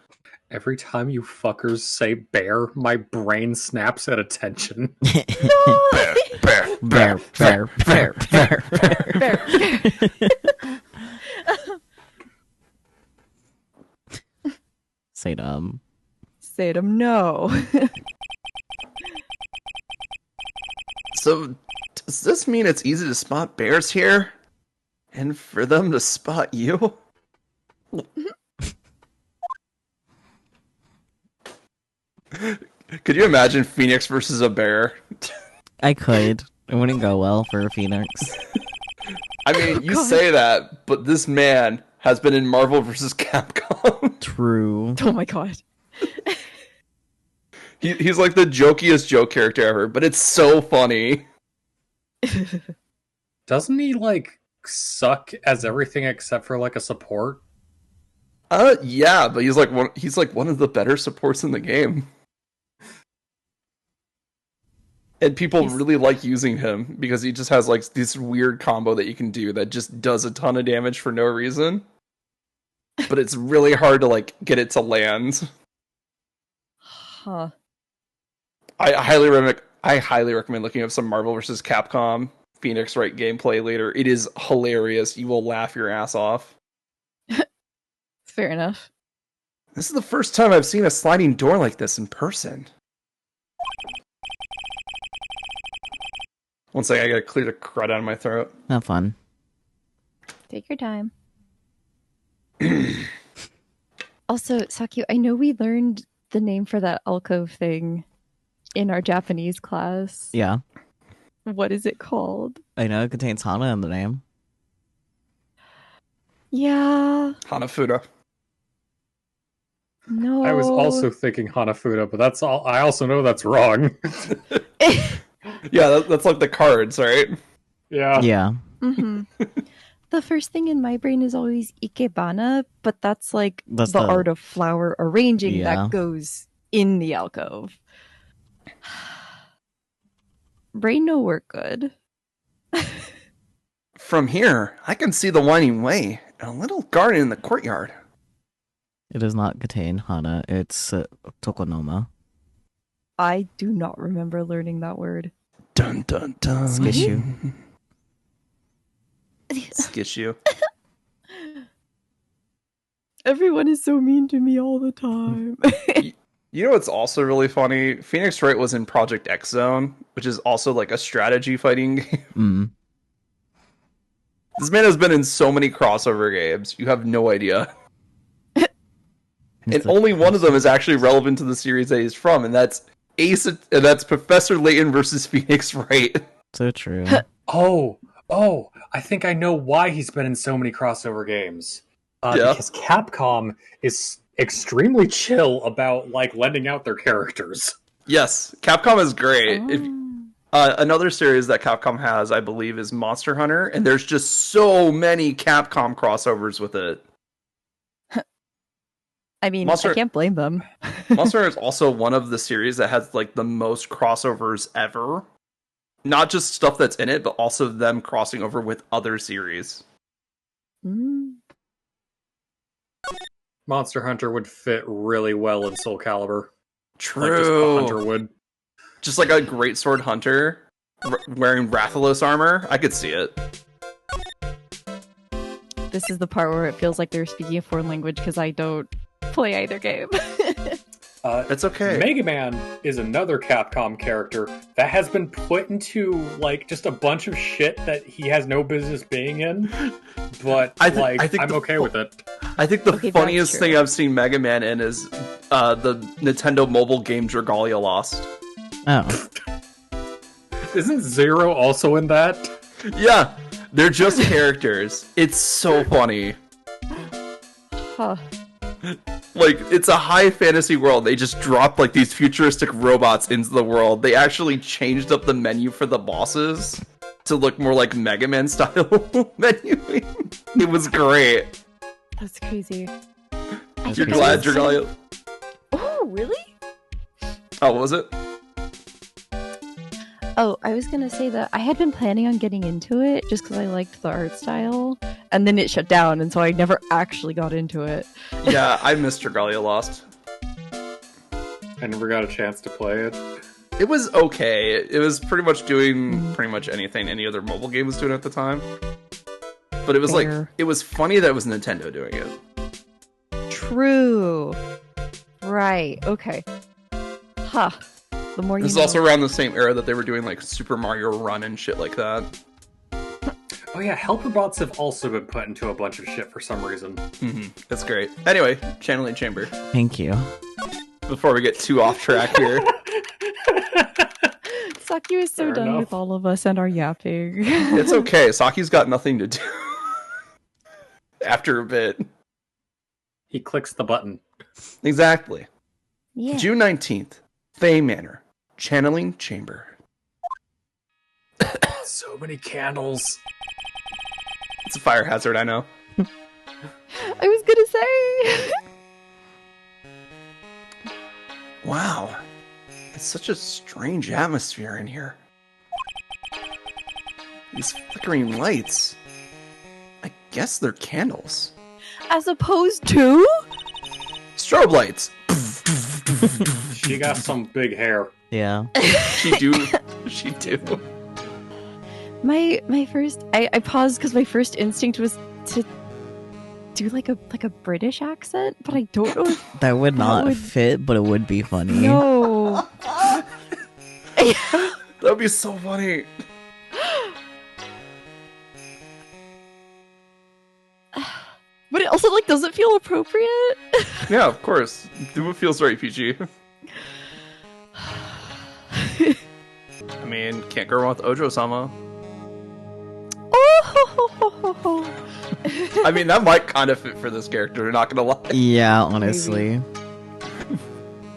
Every time you fuckers say bear, my brain snaps at attention. Bear, bear, Bear, bear, bear, bear, bear. Sadum. Sadum, no. So, does this mean it's easy to spot bears here? And for them to spot you? Could you imagine Phoenix versus a bear? I could. It wouldn't go well for a Phoenix. I mean, you God. say that, but this man has been in Marvel versus Capcom. True. Oh my god. He's like the jokiest joke character ever, but it's so funny. Doesn't he, like, suck as everything except for, like, a support? Yeah, but he's like one of the better supports in the game. And people really like using him because he just has like this weird combo that you can do that just does a ton of damage for no reason. But it's really hard to like get it to land. Huh. I highly recommend looking up some Marvel vs. Capcom Phoenix Wright gameplay later. It is hilarious. You will laugh your ass off. Fair enough. This is the first time I've seen a sliding door like this in person. One second, I gotta clear the crud out of my throat. Have fun. Take your time. Also, Sakyu, I know we learned the name for that alcove thing in our Japanese class. Yeah. What is it called? I know it contains Hana in the name. Yeah. Hanafuda. No. I was also thinking Hanafuda, but that's all. I also know that's wrong. Yeah, that's like the cards, right? Yeah. Yeah. hmm The the first thing in my brain is always ikebana, but that's like That's the the- art of flower arranging Yeah. that goes in the alcove. Brain no work good. From here, I can see the winding way and a little garden in the courtyard. It does not contain Hana. It's Tokonoma. I do not remember learning that word. Dun dun dun. Skishu. Skishu. Everyone is so mean to me all the time. You know what's also really funny? Phoenix Wright was in Project X Zone, which is also like a strategy fighting game. Mm. This man has been in so many crossover games. You have no idea. And only one of them is actually relevant to the series that he's from, and that's Professor Layton versus Phoenix Wright. So true. Oh, I think I know why he's been in so many crossover games. Yeah. Because Capcom is extremely chill about like lending out their characters. Yes, Capcom is great. Oh. Another series that Capcom has, I believe, is Monster Hunter, and there's just so many Capcom crossovers with it. I mean, Monster- I can't blame them. Monster Hunter is also one of the series that has like the most crossovers ever. Not just stuff that's in it, but also them crossing over with other series. Mm. Monster Hunter would fit really well in Soul Calibur. True. Like just a Hunter would. Just like a great sword hunter wearing Rathalos armor. I could see it. This is the part where it feels like they're speaking a foreign language because I don't play either game. It's okay. Mega Man is another Capcom character that has been put into like just a bunch of shit that he has no business being in. But I think I'm okay with it. I think the Okay, funniest that's thing true. I've seen Mega Man in is the Nintendo mobile game Dragalia Lost. Oh. Isn't Zero also in that? Yeah, they're just characters. It's so funny. Huh. Like, it's a high fantasy world. They just dropped like these futuristic robots into the world. They actually changed up the menu for the bosses to look more like Mega Man style menuing. It was great. That's crazy. You're glad Dragalia. Oh, really? Oh, what was it? Oh, I was gonna say that I had been planning on getting into it just because I liked the art style, and then it shut down, and so I never actually got into it. Yeah, I missed Dragalia Lost. I never got a chance to play it. It was okay. It was pretty much doing pretty much anything any other mobile game was doing at the time. But it was like, Fair. it was funny that it was Nintendo doing it. True. Right. Okay. Huh. The more you This is know. also around the same era that they were doing like Super Mario Run and shit like that. Oh yeah, helper bots have also been put into a bunch of shit for some reason. That's great. Anyway, Channeling Chamber. Thank you. Before we get too off track here. Saki is so Fair done enough. with all of us and our yapping. It's okay. Saki's got nothing to do. After a bit. He clicks the button. Exactly. Yeah. June 19th. Fay Manor. Channeling Chamber. So many candles. It's a fire hazard, I know. I was gonna say. Wow. It's such a strange atmosphere in here. These flickering lights. I guess they're candles. As opposed to. Strobe lights. She got some big hair. Yeah. She do. She do. My first. I paused because my first instinct was to do like a British accent, but I don't know. If, That would not would- fit, but it would be funny. no. That'd be so funny. But it also like doesn't feel appropriate. Yeah, of course. Do what feels right, PG. I mean, can't go wrong with Ojo-sama. Oh. I mean, that might kind of fit for this character, not gonna lie. Yeah, honestly.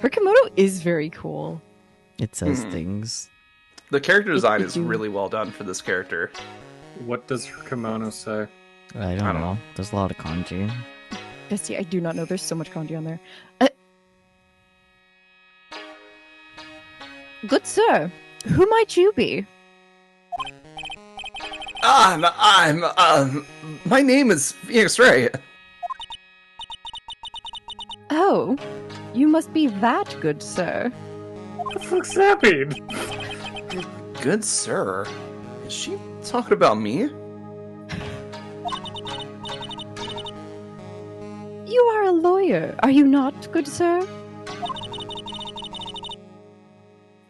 Her kimono is very cool. It says things. The character design It is do. really well done for this character. What does her kimono say? I don't know. There's a lot of kanji. Bestie, I do not know. There's so much kanji on there. Good sir, who might you be? My name is Phoenix Ray. Oh, you must be that good sir. What the fuck's that mean? Good sir. Is she talking about me? You are a lawyer, are you not, good sir?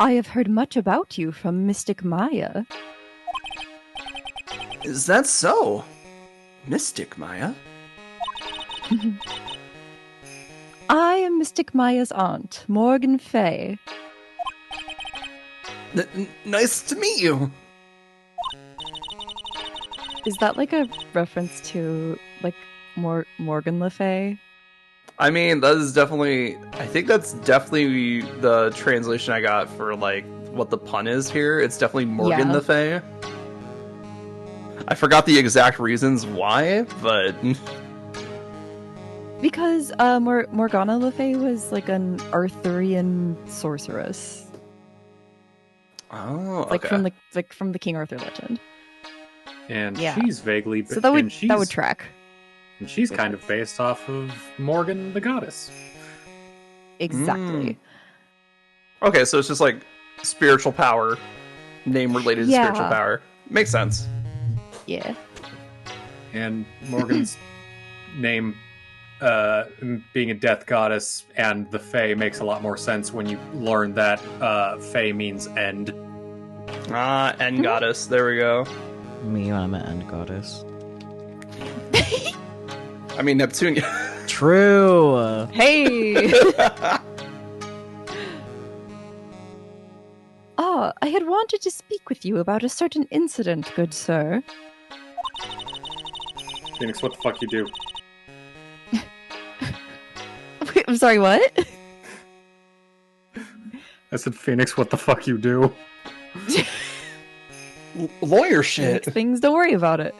I have heard much about you from Mystic Maya. Is that so? Mystic Maya? I am Mystic Maya's aunt, Morgan Fay. Nice to meet you. Is that like a reference to like Morgan Le Fay? I mean, that is definitely... I think that's definitely the translation I got for, like, what the pun is here. It's definitely Morgan Yeah. Le Fay. I forgot the exact reasons why, but... Because Morgana Le Fay was like an Arthurian sorceress, Oh, okay. like from the King Arthur legend. And Yeah. she's vaguely... So that and she's, would track. And she's kind of based off of Morgan the Goddess. Exactly. Okay, so it's just, like, spiritual power. Name-related Yeah. spiritual power. Makes sense. Yeah. And Morgan's name being a death goddess and the Fae makes a lot more sense when you learn that Fae means end. End goddess. There we go. Me when I'm an end goddess. I mean, Neptune... True! Hey! I had wanted to speak with you about a certain incident, good sir. Phoenix, what the fuck you do? Wait, I'm sorry, what? I said, Phoenix, what the fuck you do? Lawyer shit. Next things, don't worry about it.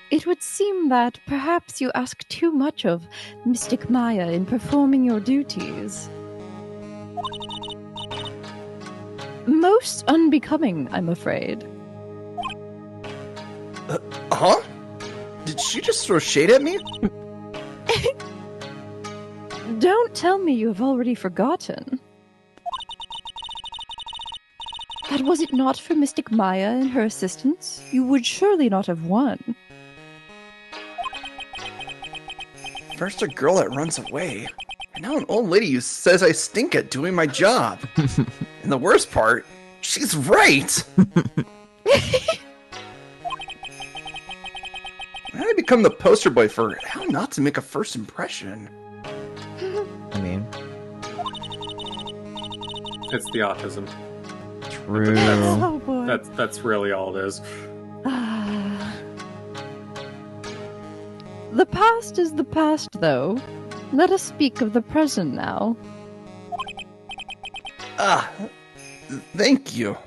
It would seem that perhaps you ask too much of Mystic Maya in performing your duties. Most unbecoming, I'm afraid. Huh? Did she just throw shade at me? Don't tell me you have already forgotten. That was it not for Mystic Maya and her assistants, you would surely not have won. First a girl that runs away, and now an old lady who says I stink at doing my job. And the worst part, she's right! I become the poster boy for how not to make a first impression. I mean, It's the autism. true. Oh boy. That's really all it is. The past is the past, though. Let us speak of the present now. Thank you.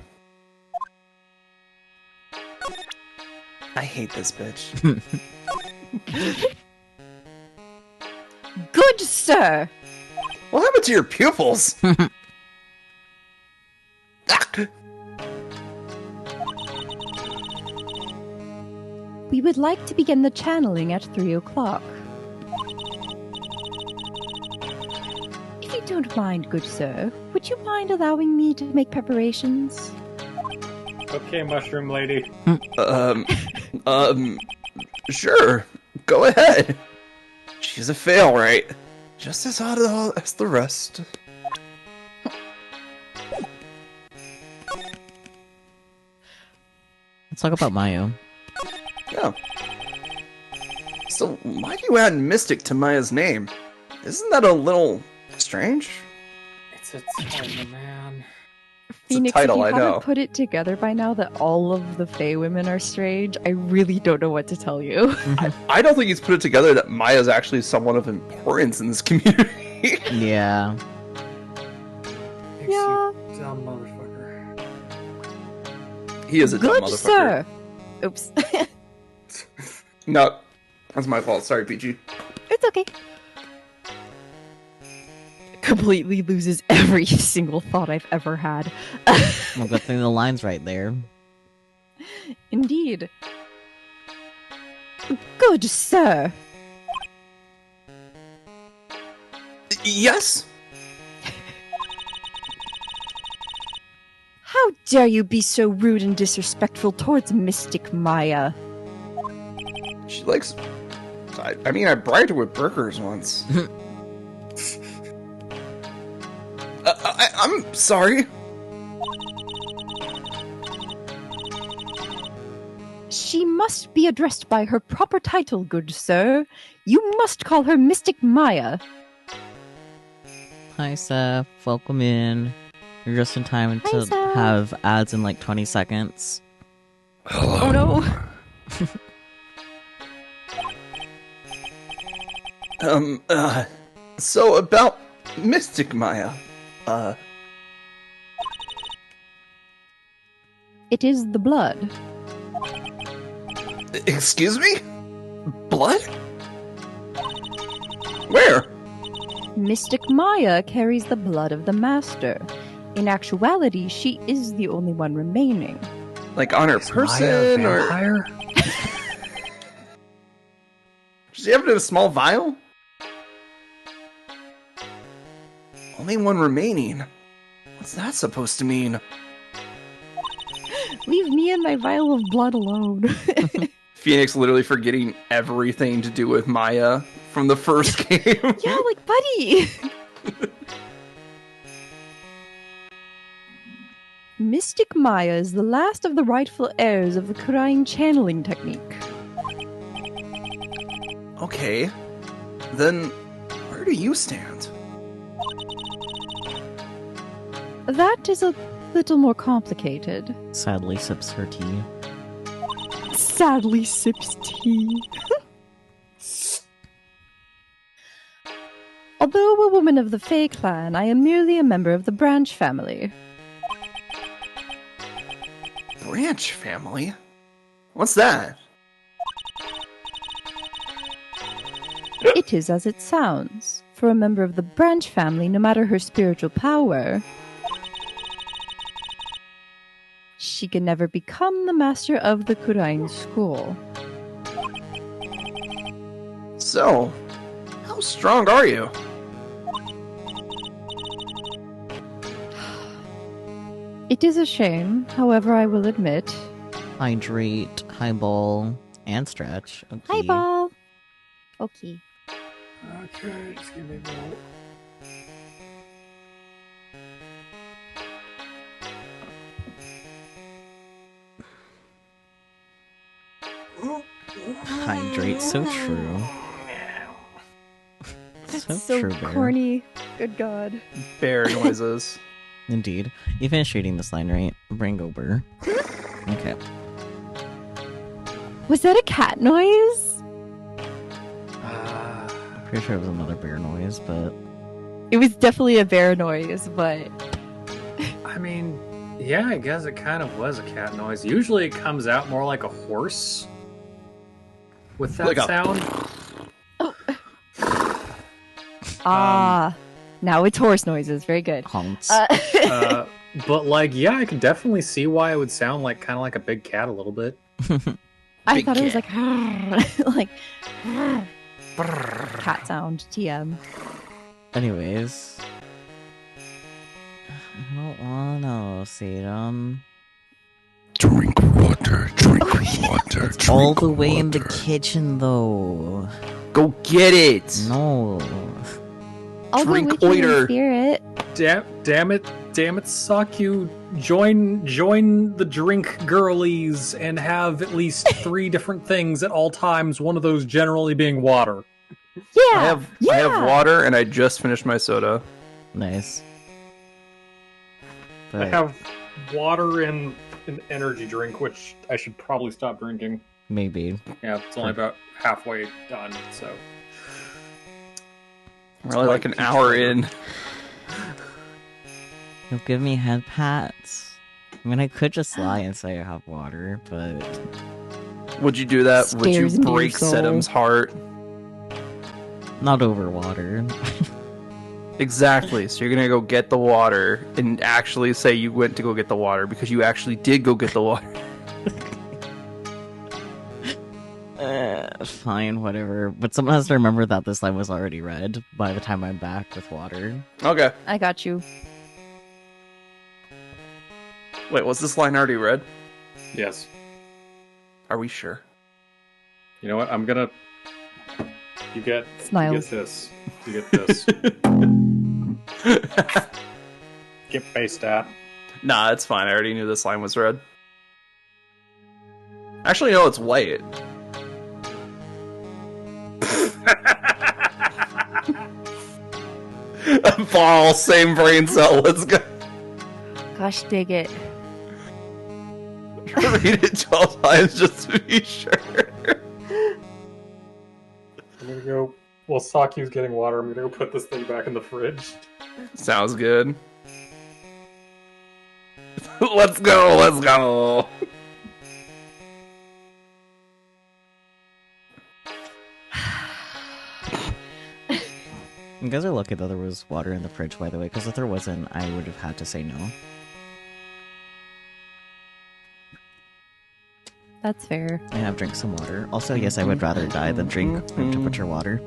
I hate this bitch. Good sir! What happened to your pupils? We would like to begin the channeling at 3 o'clock. If you don't mind, good sir, would you mind allowing me to make preparations? Okay, mushroom lady. Sure. Go ahead. She's a fail, right? Just as hot as the rest. Let's talk about Mayu. Yeah. So, why do you add Mystic to Maya's name? Isn't that a little strange? It's a title, man. Phoenix, title, if I you know. haven't put it together by now that all of the Fae women are strange, I really don't know what to tell you. I don't think he's put it together that Maya's actually someone of importance in this community. Yeah. Yeah. You dumb motherfucker. He is a dumb Good motherfucker. sir. Oops. No, that's my fault. Sorry, PG. It's okay. Completely loses every single thought I've ever had. Well, good thing the line's right there. Indeed. Good sir. Yes? How dare you be so rude and disrespectful towards Mystic Maya? She likes... I mean, I bribed her with burgers once. I'm sorry. She must be addressed by her proper title, good sir. You must call her Mystic Maya. Hi, Seth. Welcome in. You're just in time Hi, to Seth. have ads in like 20 seconds. Oh no. So about Mystic Maya, It is the blood. excuse me? Blood? Where? Mystic Maya carries the blood of the Master. In actuality, she is the only one remaining. Like on her person, or vampire? does she have it in a small vial? Only one remaining. What's that supposed to mean? Leave me and my vial of blood alone. Phoenix literally forgetting everything to do with Maya from the first game. Yeah, like, buddy! Mystic Maya is the last of the rightful heirs of the kurain channeling technique. Okay. Then, where do you stand? That is a little more complicated. Sadly, sips her tea. Sadly sips tea. Although a woman of the Fae clan, I am merely a member of the Branch family. Branch family? What's that? It is as it sounds. For a member of the Branch family, no matter her spiritual power, she can never become the master of the Kurain school. So, how strong are you? It is a shame, however, I will admit. Hydrate, highball, and stretch. Okay. Hi, ball. Okay. Okay, just give me a moment. Hydrate, so true. That's so true, Bear. corny. Good God. Bear noises. Indeed. You finished reading this line, right? Bring over. Okay. Was that a cat noise? I'm pretty sure it was another bear noise, but It was definitely a bear noise, but I mean, yeah, I guess it kind of was a cat noise. Usually it comes out more like a horse with that Like a- sound. now it's horse noises. Very good. honks. But like, yeah, I could definitely see why it would sound like kind of like a big cat a little bit. I Big thought it was cat. like cat sound. TM. Anyways. I don't wanna see them. Drink water, drink water, It's all the way in the kitchen, though. Go get it! No. I'll Drink go with you in oiter. spirit. Damn it, Saku. Join the drink girlies and have at least 3 different things at all times, one of those generally being water. Yeah. I have water and I just finished my soda. Nice. I But have water and an energy drink, which I should probably stop drinking. maybe. Yeah, it's only about halfway done, so. We're only like an hour in. You'll give me head pats. I mean, I could just lie and say I have water, but Would you do that? Would you Scares me, break soul. Sedum's heart? not over water. Exactly. So you're gonna go get the water and actually say you went to go get the water because you actually did go get the water. Fine, whatever. But someone has to remember that this line was already read by the time I'm back with water. Okay. I got you. Wait, was this line already read? Yes. Are we sure? You know what? I'm gonna. You get Smiles. this. You get this. Get based at. Nah, it's fine. I already knew this line was read. Actually, no, it's white. Ball, same brain cell. Let's go. Gosh, dig it. Read it 12 times just to be sure. I'm gonna go. While Saki's getting water, I'm gonna go put this thing back in the fridge. Sounds good. Let's go. Let's go. You guys are lucky that there was water in the fridge, by the way, because if there wasn't, I would have had to say no. That's fair. I have drank some water. Also, yes, I would rather die than drink room temperature water.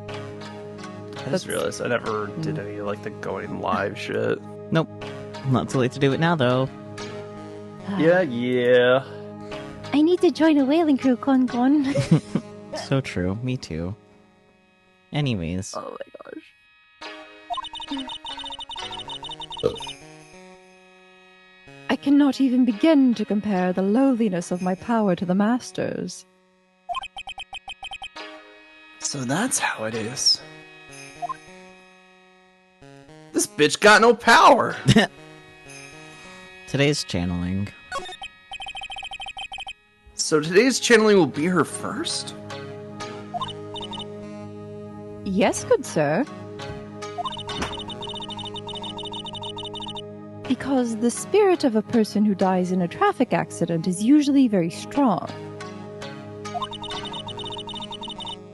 I just realized I never did any like the going live shit. Nope. Not too late to do it now, though. Yeah. I need to join a whaling crew, Con Con. So true. Me too. Anyways. Oh my gosh. I cannot even begin to compare the lowliness of my power to the Master's. So that's how it is. This bitch got no power. Today's channeling. So today's channeling will be her first? Yes, good sir. Because the spirit of a person who dies in a traffic accident is usually very strong.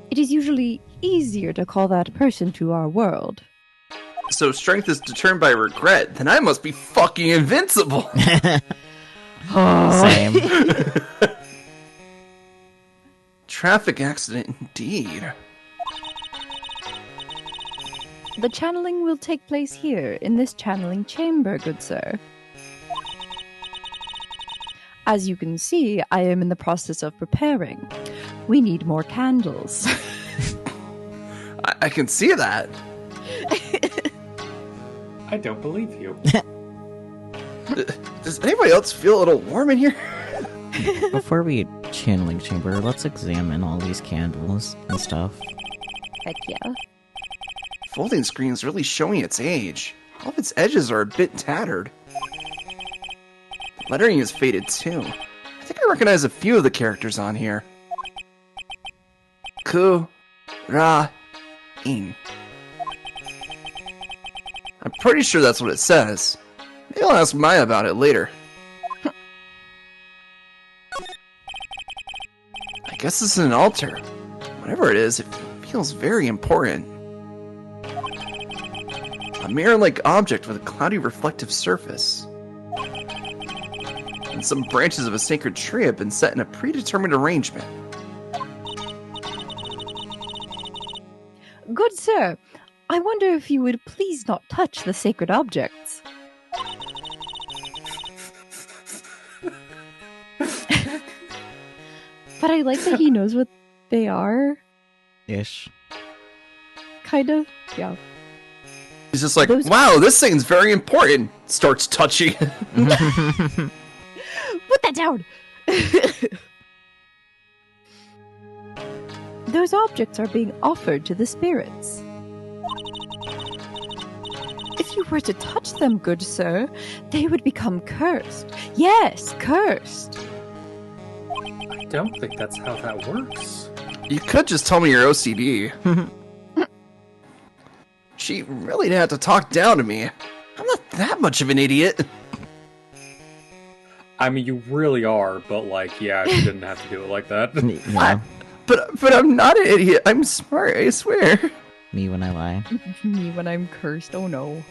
It is usually easier to call that person to our world. So strength is determined by regret, then I must be fucking invincible. Same. Traffic accident indeed. The channeling will take place here, in this channeling chamber, good sir. As you can see, I am in the process of preparing. We need more candles. I can see that. I don't believe you. Does anybody else feel a little warm in here? Before we channeling chamber, let's examine all these candles and stuff. Heck yeah. Folding screen's really showing its age. All of its edges are a bit tattered. The lettering is faded too. I think I recognize a few of the characters on here. Kurain. I'm pretty sure that's what it says. Maybe I'll ask Maya about it later. I guess this is an altar. Whatever it is, it feels very important. A mirror-like object with a cloudy reflective surface. And some branches of a sacred tree have been set in a predetermined arrangement. Good sir, I wonder if you would please not touch the sacred objects. But I like that he knows what they are. Ish. Kind of. Yeah. He's just like, Those- wow, this thing's very important. Starts touching. Put that down! Those objects are being offered to the spirits. If you were to touch them, good sir, they would become cursed. Yes, cursed. I don't think that's how that works. You could just tell me you're OCD. She really didn't have to talk down to me. I'm not that much of an idiot. I mean, you really are, but like, yeah, you didn't have to do it like that. Yeah, But I'm not an idiot. I'm smart, I swear. me when I lie. Me when I'm cursed. Oh no.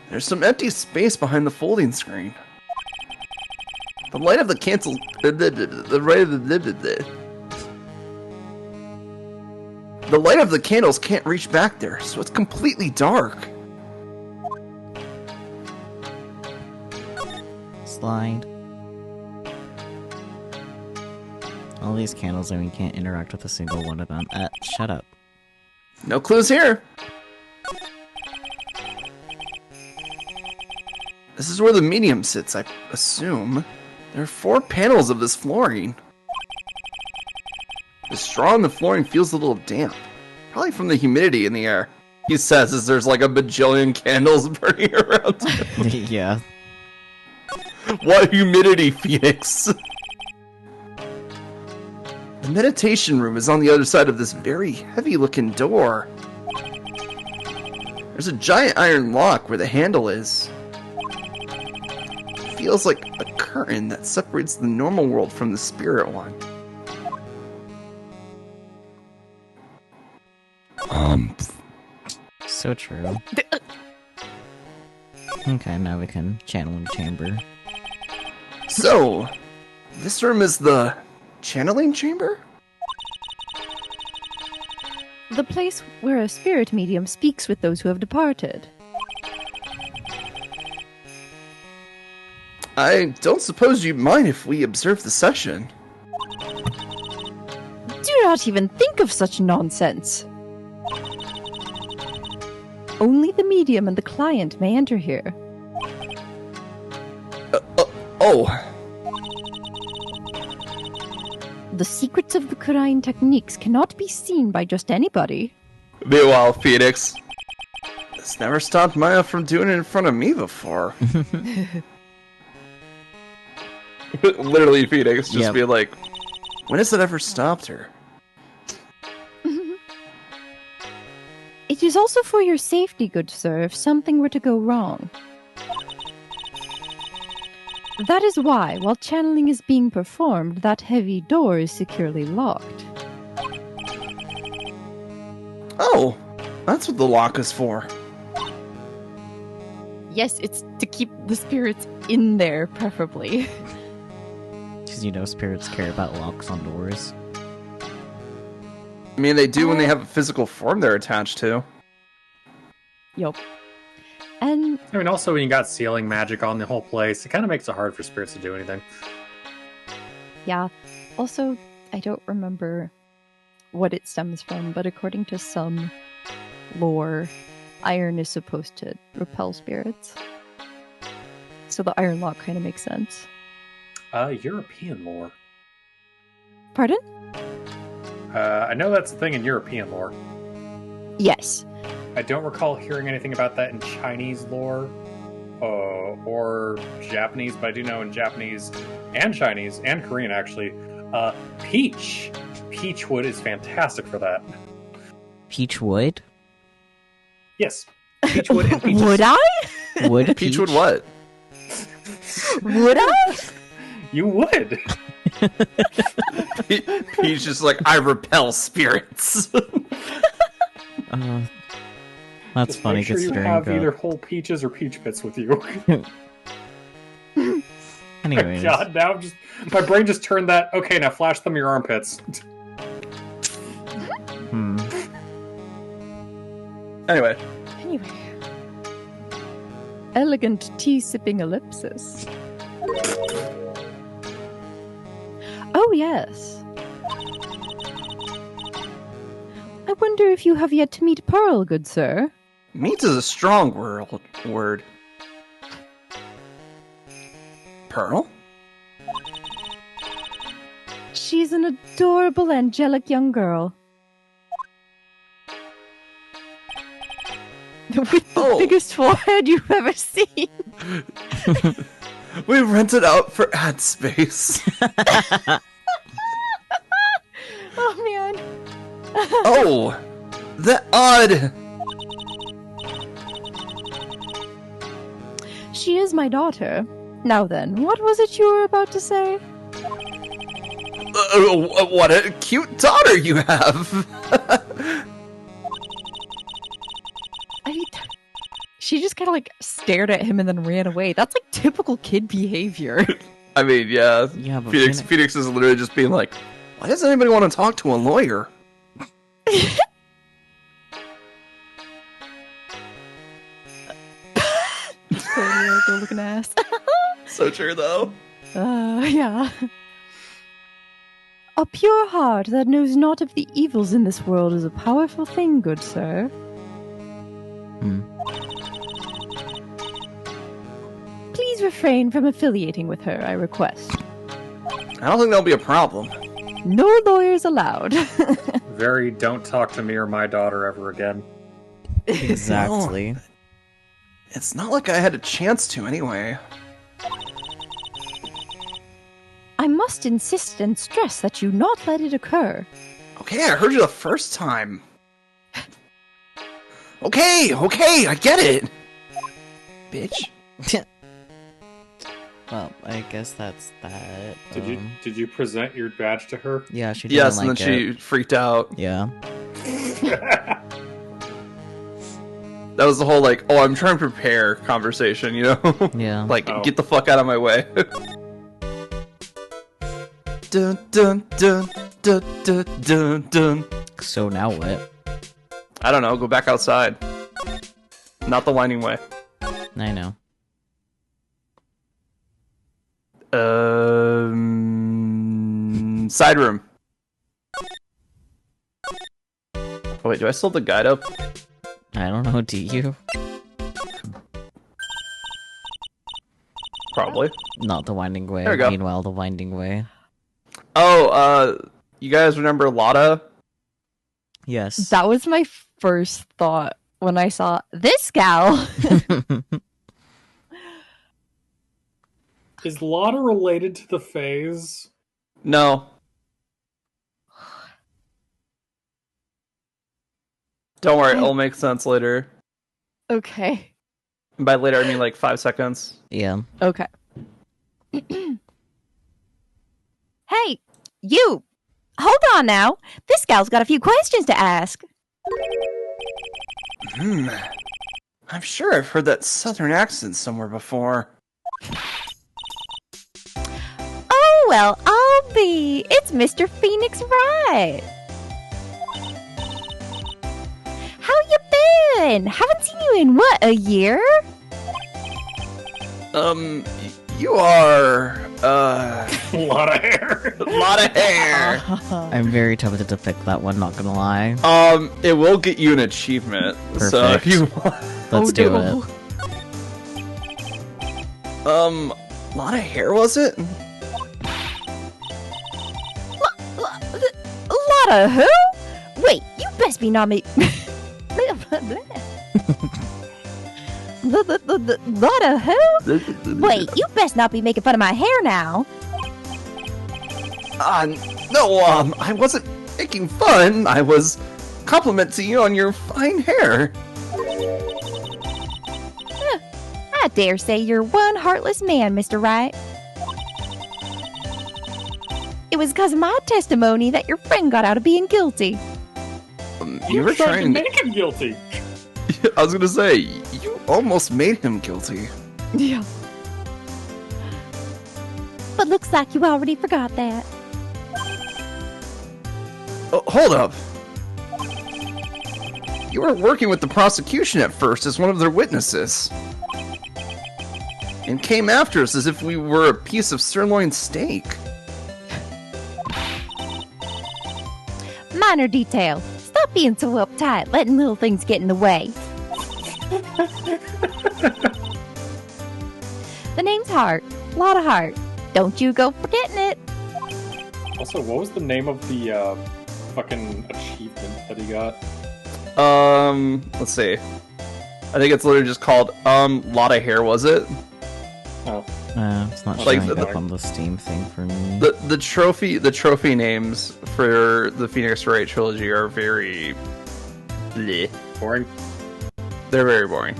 There's some empty space behind the folding screen. The light of the cancel. The light of the candles can't reach back there, so it's completely dark. Slide. All these candles, and we can't interact with a single one of them. Shut up. No clues here. This is where the medium sits, I assume. There are 4 panels of this flooring. The straw in the flooring feels a little damp. Probably from the humidity in the air. He says as there's like a bajillion candles burning around him. Yeah. What humidity, Phoenix? The meditation room is on the other side of this very heavy-looking door. There's a giant iron lock where the handle is. It feels like a curtain that separates the normal world from the spirit one. So true. Okay, now we can channel in chamber. So, this room is the channeling chamber? The place where a spirit medium speaks with those who have departed. I don't suppose you'd mind if we observe the session. Do not even think of such nonsense. Only the medium and the client may enter here. Oh, The secrets of the kurain techniques cannot be seen by just anybody. meanwhile, Phoenix. This never stopped Maya from doing it in front of me before. Literally, Phoenix just Yep. be like, when has it ever stopped her? It is also for your safety, good sir, if something were to go wrong. That is why, while channeling is being performed, that heavy door is securely locked. Oh, that's what the lock is for. Yes, it's to keep the spirits in there, preferably. Because you know spirits care about locks on doors. I mean, they do when they have a physical form they're attached to. Yup. And I mean, also when you got sealing magic on the whole place, it kind of makes it hard for spirits to do anything. yeah, also, I don't remember what it stems from, but according to some lore, iron is supposed to repel spirits. So the iron lock kind of makes sense. European lore. Pardon? I know that's a thing in European lore. Yes. I don't recall hearing anything about that in Chinese lore or Japanese, but I do know in Japanese and Chinese and Korean actually, peach wood is fantastic for that. Peach wood? Yes, peach wood and peaches. Would I? Wood? Peach would what? Would I? You would. He's just like, I repel spirits. That's Just funny make sure you considering. have either whole peaches or peach bits with you. Anyways, God, now my brain just turned that. Okay, now flash them your armpits. Anyway, Anyway. Elegant tea-sipping ellipsis. Oh, yes. I wonder if you have yet to meet Pearl, good sir. meat is a strong word. Pearl? She's an adorable, angelic young girl. With the biggest forehead you've ever seen. We rented out for ad space. Oh, man. Oh, that odd. She is my daughter. Now then, what was it you were about to say? What a cute daughter you have! I mean, she just kind of like stared at him and then ran away. That's like typical kid behavior. I mean, yeah. Yeah, but Phoenix is literally just being like, why does anybody want to talk to a lawyer? Totally good looking ass. So true, though. Yeah. A pure heart that knows not of the evils in this world is a powerful thing, good sir. Please refrain from affiliating with her, I request. I don't think that'll be a problem. No lawyers allowed. Very don't talk to me or my daughter ever again. Exactly. It's not like I had a chance to anyway. I must insist and stress that you not let it occur. Okay, I heard you the first time. Okay, I get it. Bitch. Well, I guess that's that. Did you present your badge to her? Yeah, she didn't Yes, like and then it. she freaked out. Yeah. That was the whole like, oh, I'm trying to prepare conversation, you know? Yeah. Like, Oh. get the fuck out of my way. Dun dun dun dun dun dun dun. So now what? I don't know, go back outside. Not the winding way. I know. Side room. Oh, wait, do I still have the guide up? I don't know, do you? Probably. Not the winding way. There we go. Meanwhile, the winding way. Oh, you guys remember Lotta? Yes. That was my first thought when I saw this gal. Is Lotta related to the Fays? No. Don't worry, it'll make sense later. Okay. And by later, I mean like 5 seconds. Yeah. Okay. Hey, you! Hold on now. This gal's got a few questions to ask. I'm sure I've heard that southern accent somewhere before. Oh, well, I'll be. It's Mr. Phoenix Wright. How you been? Haven't seen you in, what, a year? You are, A lot of hair. a lot of hair. I'm very tempted to pick that one, not gonna lie. It will get you an achievement. So if Perfect. you want, Let's do no. it. a lot of hair was it? Lotta who? Wait, you best be not me. Lotta who? Wait, you best not be making fun of my hair now. No, I wasn't making fun. I was complimenting you on your fine hair. I dare say you're one heartless man, Mr. Wright. It was because of my testimony that your friend got out of being guilty. You were tried to trying to. make him guilty. I was gonna say, you almost made him guilty. Yeah. But looks like you already forgot that. Oh, hold up. You were working with the prosecution at first as one of their witnesses. And came after us as if we were a piece of sirloin steak. Minor detail. Stop being so uptight, letting little things get in the way. The name's Hart. Lotta Hart. Don't you go forgetting it. Also, what was the name of the fucking achievement that he got? Let's see. I think it's literally just called, lot of hair, was it? Oh, It's not Like showing the- up on the Steam thing for me. The trophy names for the Phoenix Wright trilogy are very bleh. boring. They're very boring.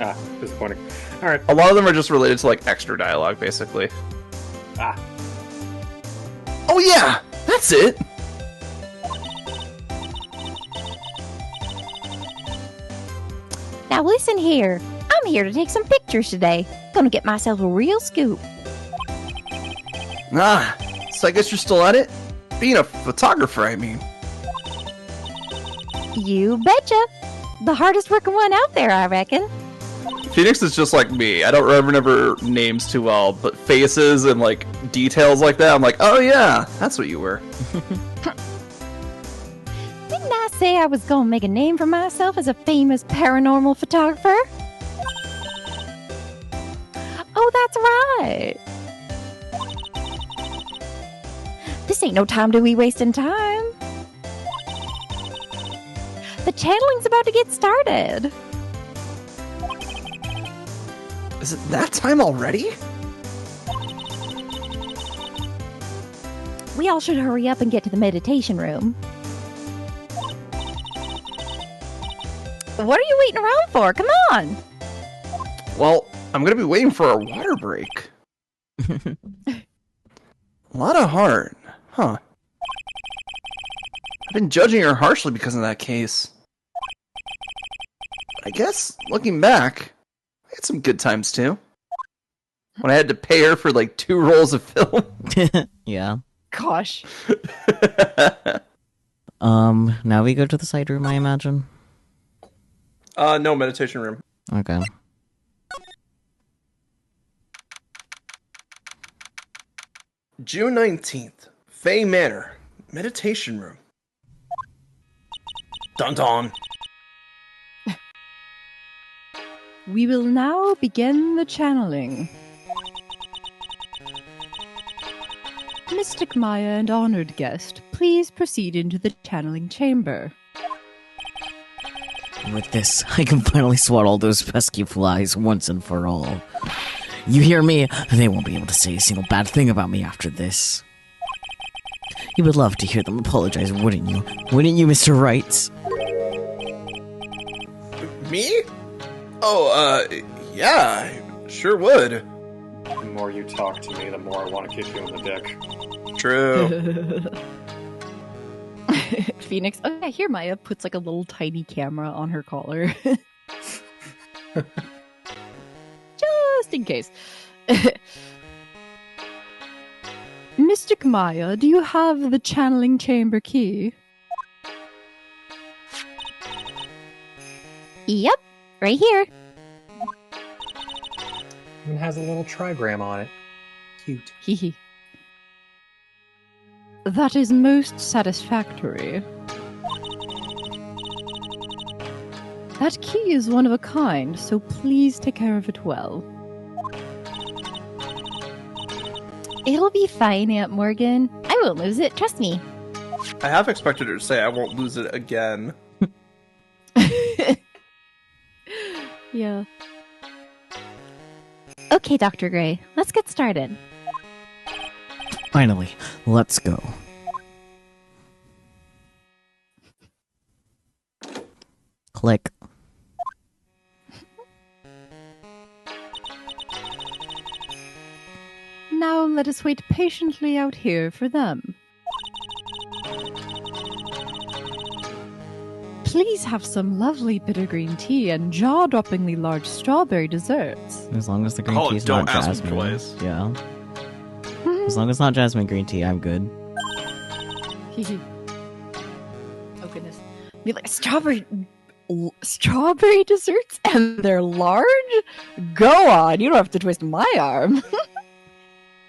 Ah, disappointing. Alright. A lot of them are just related to like extra dialogue, basically. Ah. Oh yeah, that's it. Now listen here. I'm here to take some pictures today. Gonna get myself a real scoop. Ah, so I guess you're still at it? Being a photographer, I mean. You betcha. The hardest working one out there, I reckon. Phoenix is just like me. I don't remember names too well, but faces and like details like that, I'm like, oh yeah, that's what you were. Didn't I say I was gonna make a name for myself as a famous paranormal photographer? Oh, that's right. This ain't no time to be wasting time. The channeling's about to get started. Is it that time already? We all should hurry up and get to the meditation room. What are you waiting around for? Come on. Well, I'm gonna be waiting for a water break. A lot of heart, huh? I've been judging her harshly because of that case. I guess, looking back, I had some good times too. When I had to pay her for like 2 rolls of film. Yeah. Gosh. Now we go to the side room, I imagine. No, meditation room. Okay. June 19th, Fay Manor, meditation room. Dun dun. We will now begin the channeling. Mystic Maya and honored guest, please proceed into the channeling chamber. With this, I can finally swat all those pesky flies once and for all. You hear me? They won't be able to say a single bad thing about me after this. You would love to hear them apologize, wouldn't you? Wouldn't you, Mr. Wright? Me? Oh, yeah, I sure would. The more you talk to me, the more I want to kick you in the dick. True. Phoenix. Oh yeah, here Maya puts like a little tiny camera on her collar. Just in case. Mystic Maya, do you have the channeling chamber key? Yep, right here. Even has a little trigram on it. Cute. Hehe. That is most satisfactory. That key is one of a kind, so please take care of it well. It'll be fine, Aunt Morgan. I won't lose it, trust me. I have expected her to say I won't lose it again. Yeah. Okay, Dr. Gray, let's get started. Finally, let's go. Click. Now let us wait patiently out here for them. Please have some lovely bitter green tea and jaw-droppingly large strawberry desserts. As long as the green Oh, tea's don't not ask me jasmine. twice. Yeah. As long as it's not jasmine green tea, I'm good. Oh goodness. Be like strawberry desserts and they're large? Go on, you don't have to twist my arm.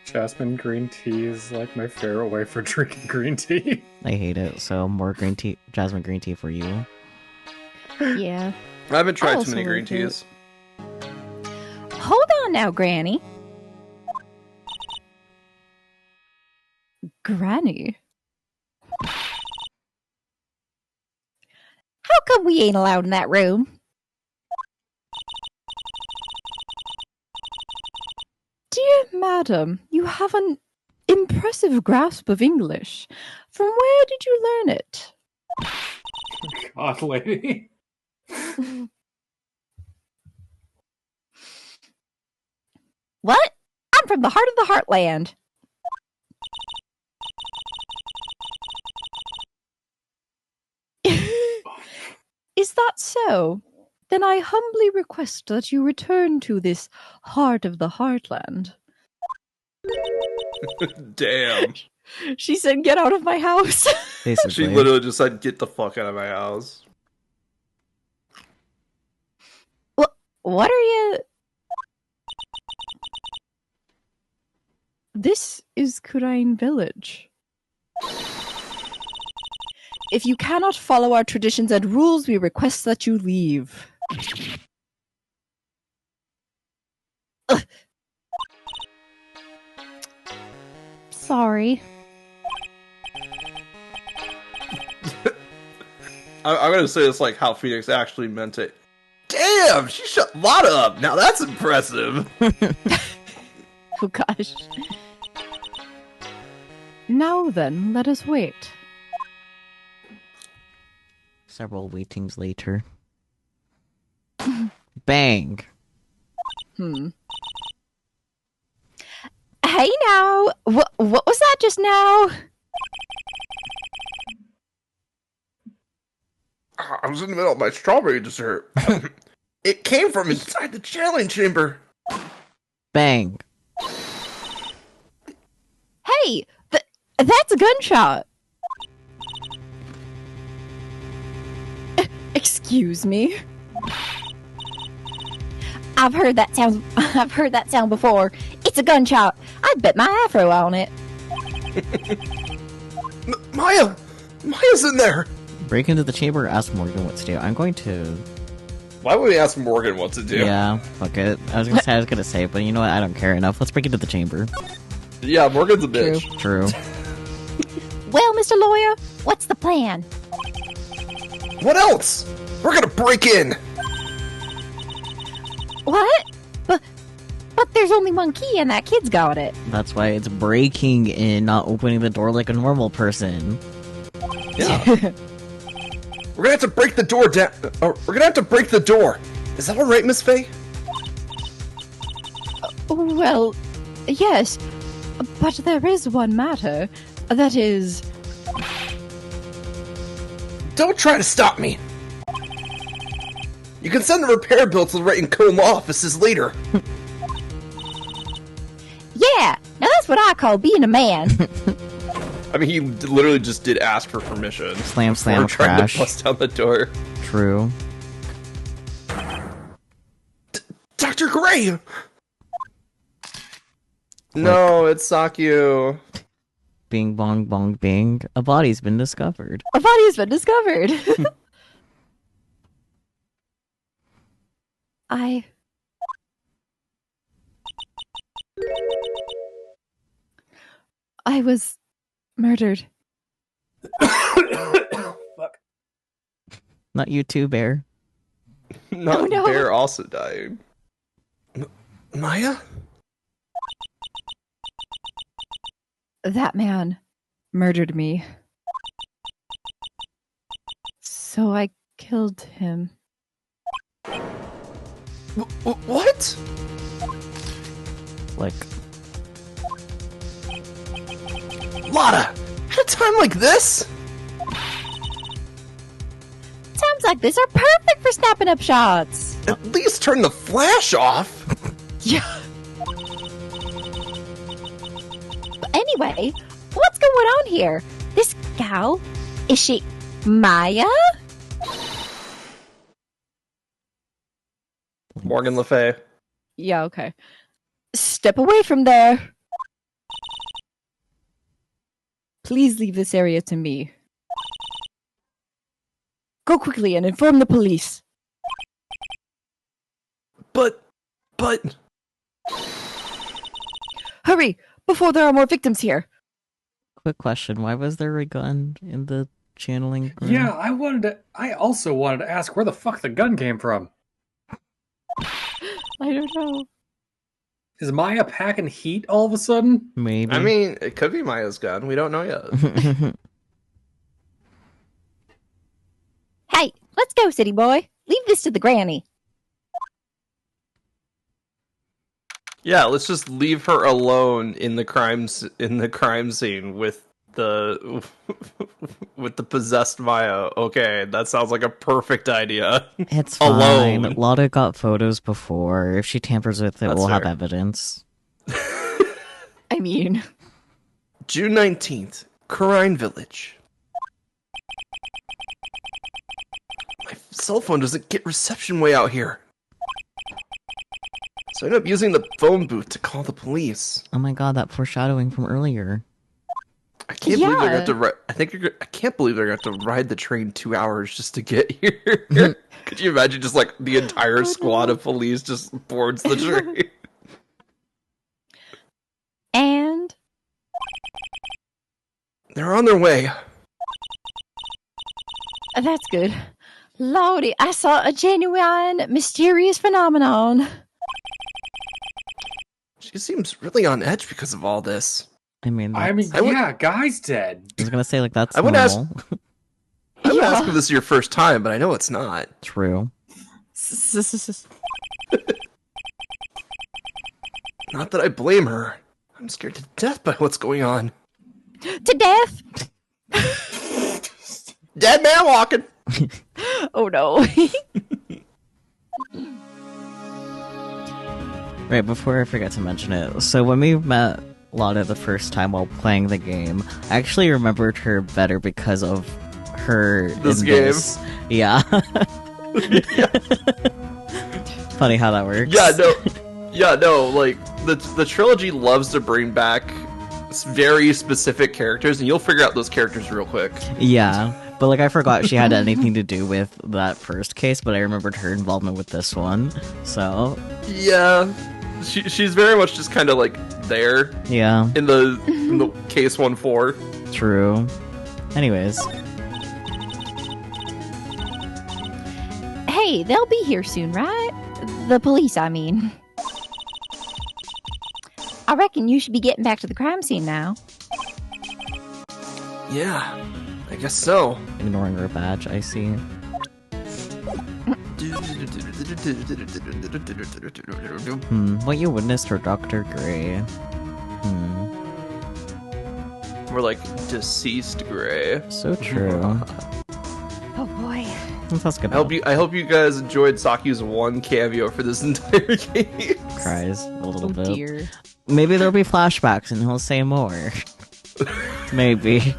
Jasmine green tea is like my favorite way for drinking green tea. I hate it, so more green tea, jasmine green tea for you. Yeah. I haven't tried too also many green like it. teas. Hold on now, Granny. Granny. How come we ain't allowed in that room? Dear madam, you have an impressive grasp of English. From where did you learn it? God, lady. What? I'm from the heart of the heartland. Is that so? Then I humbly request that you return to this heart of the heartland. Damn. She said, get out of my house. Basically. She literally just said, get the fuck out of my house. What are you... This is Kurain Village. If you cannot follow our traditions and rules, we request that you leave. Ugh. Sorry. I'm gonna say it's like how Phoenix actually meant it. Damn, she shut Lotta up. Now that's impressive. Oh gosh. Now then, let us wait. Several waitings later. Bang! Hey now! What was that just now? I was in the middle of my strawberry dessert. It came from inside the channeling chamber. Bang! Hey! That's a gunshot! Excuse me? I've heard that sound before. It's a gunshot. I'd bet my afro on it. Maya! Maya's in there! Break into the chamber, ask Morgan what to do. I'm going to... Why would we ask Morgan what to do? Yeah, fuck it. I was gonna say, but you know what? I don't care enough. Let's break into the chamber. Yeah, Morgan's a bitch. True. Well, Mr. Lawyer, what's the plan? What else? We're gonna break in! What? But there's only one key and that kid's got it. That's why it's breaking in, not opening the door like a normal person. Yeah. We're gonna have to break the door down. We're gonna have to break the door. Is that alright, Miss Faye? Well, yes. But there is one matter. That is... Don't try to stop me! You can send the repair bill to the Rate and Comb offices later. Yeah, now that's what I call being a man. I mean, he literally just did ask for permission. Slam, slam, We're trying crash. to bust down the door. True. Dr. Gray! No, it's Sakyu. Bing, bong, bong, bing. A body's been discovered. A body has been discovered! I was murdered. Fuck. Not you too, Bear. Not Oh, no. Bear also dying. Maya? That man murdered me. So I killed him. What? Like, Lotta! At a time like this? Times like this are perfect for snapping up shots. At least turn the flash off! Yeah. But anyway, what's going on here? This gal, is she Maya? Morgan Le Fay. Yeah, okay. Step away from there. Please leave this area to me. Go quickly and inform the police. But... Hurry, before there are more victims here. quick question. Why was there a gun in the channeling room? Yeah, I also wanted to ask where the fuck the gun came from. I don't know. Is Maya packing heat all of a sudden? Maybe. I mean, it could be Maya's gun. We don't know yet. Hey, let's go, city boy. Leave this to the granny. Yeah, let's just leave her alone in the crime scene with the with the possessed Maya. Okay, that sounds like a perfect idea. It's Alone. fine. Lotta got photos before. If she tampers with it, That's we'll have fair. evidence. I mean, June 19th, Kurain Village. My cell phone doesn't get reception way out here. So I end up using the phone booth to call the police. Oh my god, that foreshadowing from earlier. I can't believe they're Yeah. going to ride. I can't believe they're going to have to ride the train 2 hours just to get here. Could you imagine just like the entire squad of police just boards the train? and They're on their way. that's good. Lordy, I saw a genuine mysterious phenomenon. She seems really on edge because of all this. I mean, I mean, I would- yeah, guy's dead. I was gonna say, like, that's I would normal. I'm Yeah. asking if this is your first time, but I know it's not. True. Not that I blame her. I'm scared to death by what's going on. To death? Dead man walking. Oh no. Right, before I forget to mention it, so when we met Lotta the first time while playing the game, I actually remembered her better because of her This in game? this. Yeah. Funny how that works. Yeah, no, like the trilogy loves to bring back very specific characters, and you'll figure out those characters real quick. Yeah, but like I forgot she had anything to do with that first case, but I remembered her involvement with this one. So, Yeah, she's very much just kind of like there yeah, in the case 1-4. true. Anyways, Hey, they'll be here soon, right? The police, I mean. I reckon you should be getting back to the crime scene now. Yeah, I guess so. ignoring her badge, I see. What you witnessed for Dr. Gray? We're like deceased Gray. So true. Oh boy. That's good. I hope you guys enjoyed Saku's one cameo for this entire game. Cries a little Oh bit. dear. Maybe there'll be flashbacks and he'll say more. Maybe.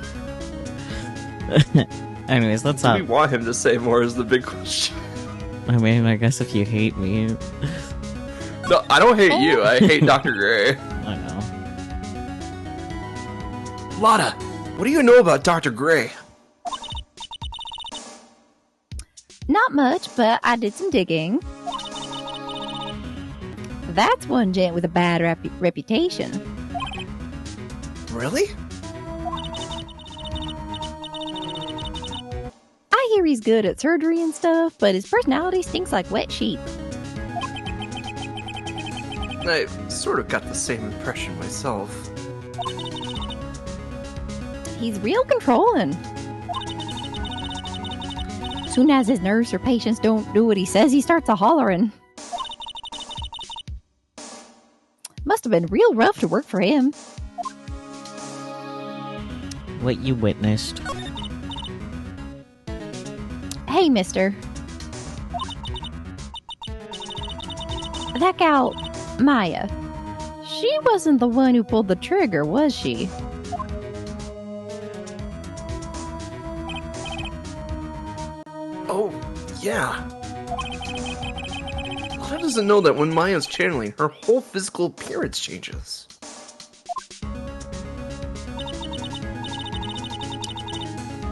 Anyways, let's Do we not. want him to say more is the big question. I mean, I guess if you hate me, No, I don't hate you. I hate Dr. Gray. I know. Lotta, what do you know about Dr. Gray? Not much, but I did some digging. That's one gent with a bad reputation. Really? I hear he's good at surgery and stuff, but his personality stinks like wet sheep. I sort of got the same impression myself. He's real controlling. Soon as his nurse or patients don't do what he says, he starts a hollering. Must have been real rough to work for him. What you witnessed. Hey, mister. That gal, Maya. She wasn't the one who pulled the trigger, was she? Oh, yeah. Lotta doesn't know that when Maya's channeling, her whole physical appearance changes.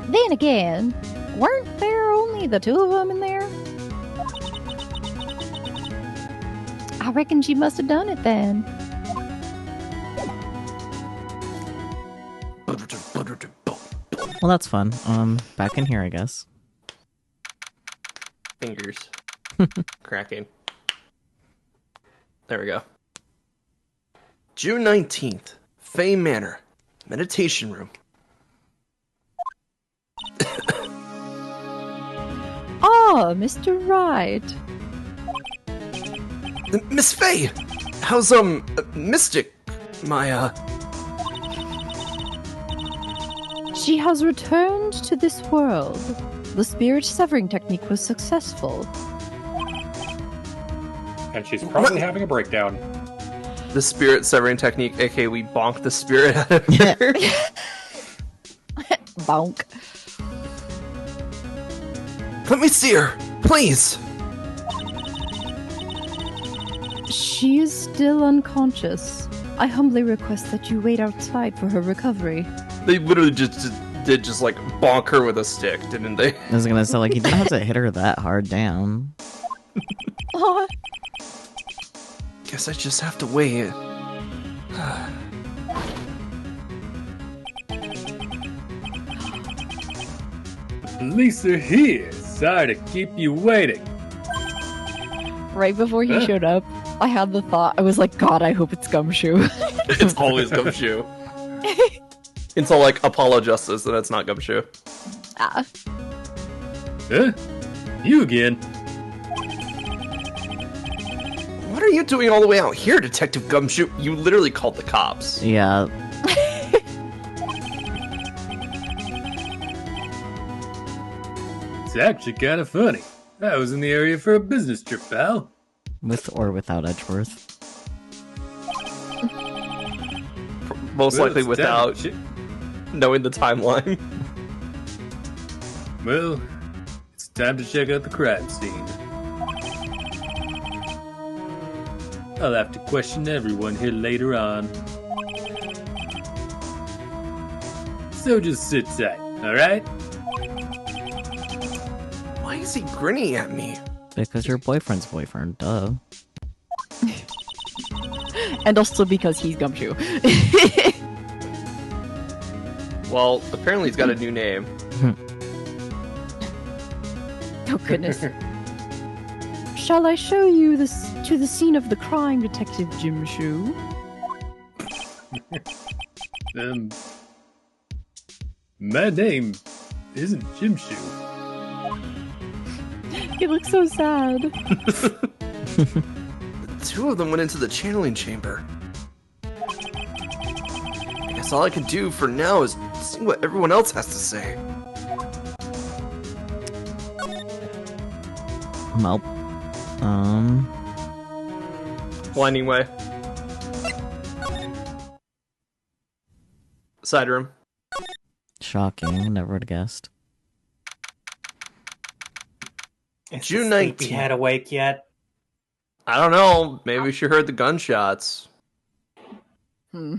Then again, weren't there only the two of them in there? I reckon she must have done it then. Well, that's fun. Back in here, I guess. Fingers. Cracking. There we go. June 19th, Fay Manor. Meditation room. Oh, Mr. Right. Miss Fay! How's, Mystic, my, She has returned to this world. The spirit severing technique was successful. And she's probably having a breakdown. the spirit severing technique, aka we bonk the spirit out of her? Bonk. Let me see her, please. She is still unconscious. I humbly request that you wait outside for her recovery. They literally just did like bonk her with a stick, didn't they? I was gonna say, like, you didn't have to hit her that hard down. Oh, Guess I just have to wait. Lisa here. Sorry to keep you waiting. right before he showed up, I had the thought, I was like, God, I hope it's Gumshoe. It's always Gumshoe. Until like Apollo Justice, and it's not Gumshoe. Ah. Huh? You again? What are you doing all the way out here, Detective Gumshoe? You literally called the cops. Yeah. It's actually kind of funny. I was in the area for a business trip, pal. With or without Edgeworth. Most Well, likely it's without time knowing the timeline. Well, it's time to check out the crime scene. I'll have to question everyone here later on. So just sit tight, alright? Why is he grinning at me? Because your boyfriend's boyfriend, duh. And also because he's Gumshoe. Well, apparently he's got a new name. Oh, goodness. Shall I show you to the scene of the crime, Detective Jimshoe? My name isn't Jimshoe. He looks so sad. Two of them went into the channeling chamber. I guess all I can do for now is see what everyone else has to say. Well, Winding way. Side room. shocking. Never would have guessed. Is June the 19th. sleepyhead awake yet? I don't know. Maybe she heard the gunshots. Hmm.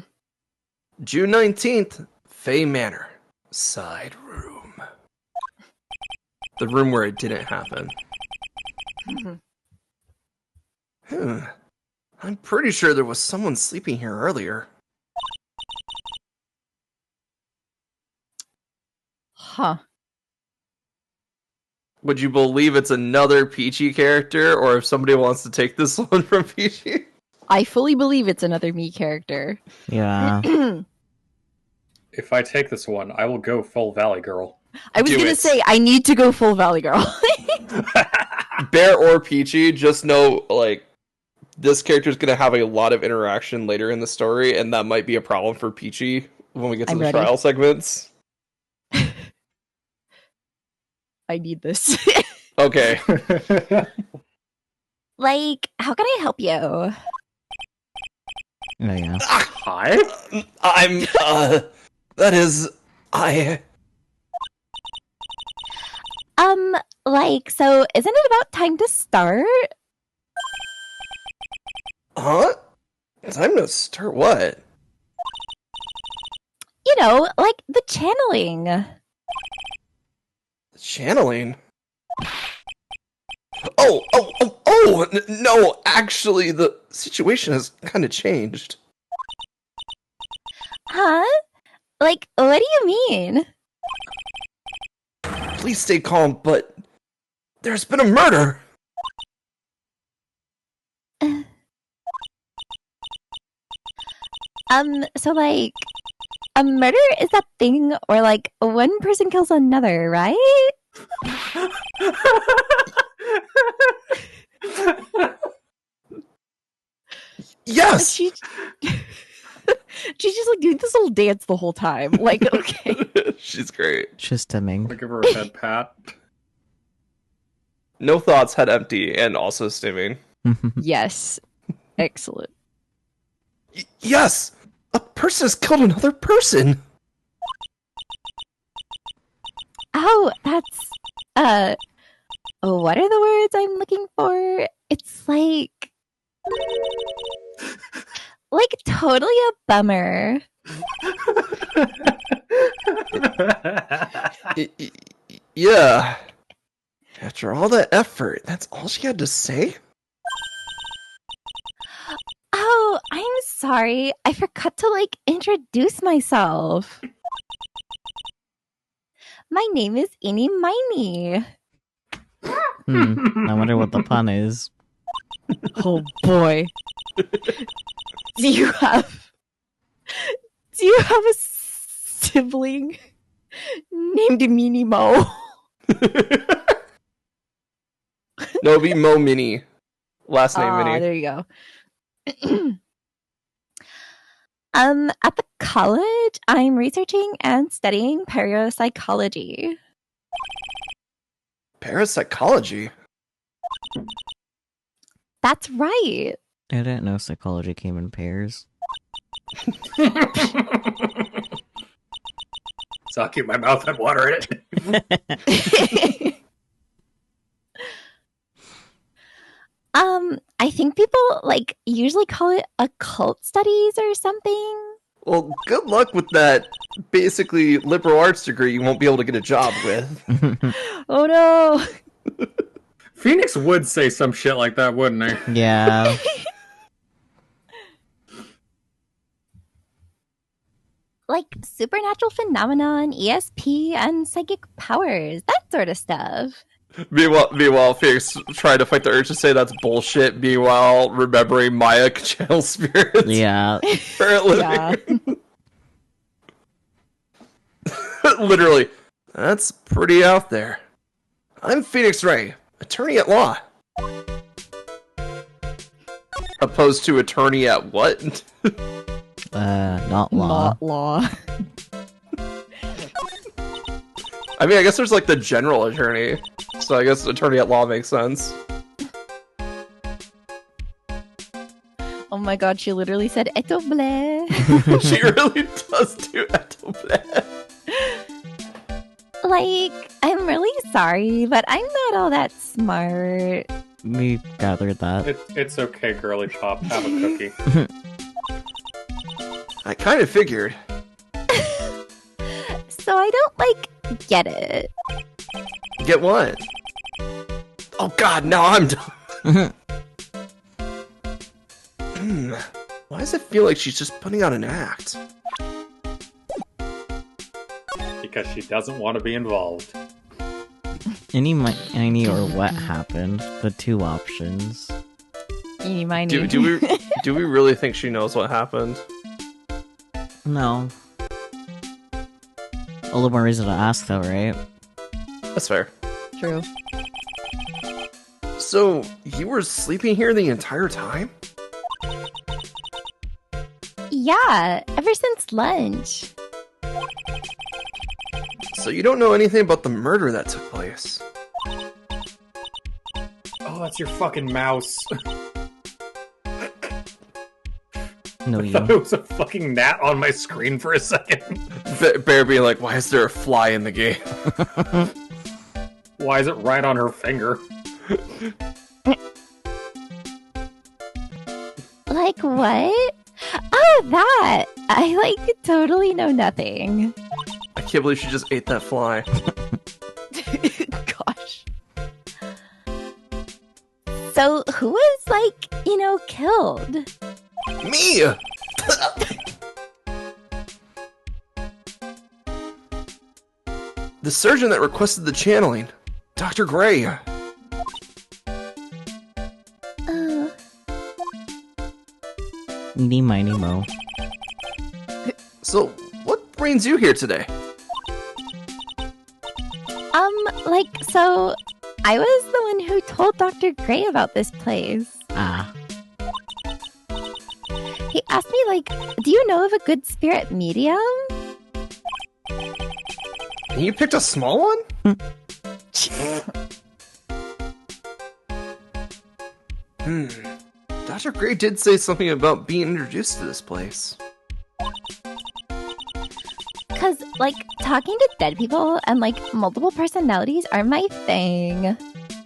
June 19th, Fay Manor. Side room. The room where it didn't happen. I'm pretty sure there was someone sleeping here earlier. Huh. Would you believe it's another Peachy character, or if somebody wants to take this one from Peachy? I fully believe it's another me character. Yeah. If I take this one, I will go full Valley Girl. I was Do gonna it. say, I need to go full Valley Girl. Bear or Peachy, just know, like, this character's gonna have a lot of interaction later in the story, and that might be a problem for Peachy when we get to I'm the ready. trial segments. I need this. Okay. Like, how can I help you? Oh, yeah. Hi? I'm, that is, I... Like, so isn't it about time to start? Huh? Time to start what? You know, like the channeling. Channeling? No, actually, the situation has kind of changed. Huh? Like, what do you mean? Please stay calm, but there's been a murder. So like, a murder is that thing where like one person kills another, right? Yes! She she's just like doing this little dance the whole time. Like, okay. She's great. She's I'm stimming. gonna give her a head pat. No thoughts, head empty, and also stimming. Yes. Excellent. Yes! A person has killed another person! Oh, that's what are the words I'm looking for? It's like totally a bummer. Yeah. After all that effort, that's all she had to say? Oh, I'm sorry. I forgot to introduce myself. My name is Eeny Miny. I wonder what the pun is. Oh boy. Do you have a sibling named Meanie Mo? No, it'd be Mo Mini. Last name Mini. There you go. At the college, I'm researching and studying parapsychology. Parapsychology? That's right. I didn't know psychology came in pairs. Suck in my mouth and water in it. I think people usually call it occult studies or something. Well, good luck with that basically liberal arts degree you won't be able to get a job with. Oh no. Phoenix would say some shit like that, wouldn't he? Yeah. Like supernatural phenomenon, ESP, and psychic powers, that sort of stuff. Meanwhile, Phoenix tried to fight the urge to say that's bullshit. Meanwhile, remembering Maya could channel spirits. Yeah. For a living. Yeah. Literally. That's pretty out there. I'm Phoenix Ray, attorney at law. Opposed to attorney at what? Not law. Not law. I mean, I guess there's the general attorney. So I guess attorney at law makes sense. Oh my god, she literally said eto bleh. She really does do eto. I'm really sorry, but I'm not all that smart. We gathered that. It's okay, girly pop. Have a cookie. I kind of figured. So I don't get it. Get what? Oh god, now I'm done. Why does it feel like she's just putting on an act? Because she doesn't want to be involved. Any or what happened? The two options. Eeny miny. Do we really think she knows what happened? No. A little more reason to ask, though, right? That's fair. True. So, you were sleeping here the entire time? Yeah, ever since lunch. So you don't know anything about the murder that took place? Oh, that's your fucking mouse. No, I you. thought it was a fucking gnat on my screen for a second. Bear being like, why is there a fly in the game? Why is it right on her finger? What? Oh, that! I totally know nothing. I can't believe she just ate that fly. Gosh. So who was killed? Me! The surgeon that requested the channeling, Dr. Gray. Eeny, miny, mo. So, what brings you here today? So I was the one who told Dr. Gray about this place. Ah. asked me, like, do you know of a good spirit medium? And you picked a small one? Dr. Gray did say something about being introduced to this place. Because, like, talking to dead people and, like, multiple personalities are my thing.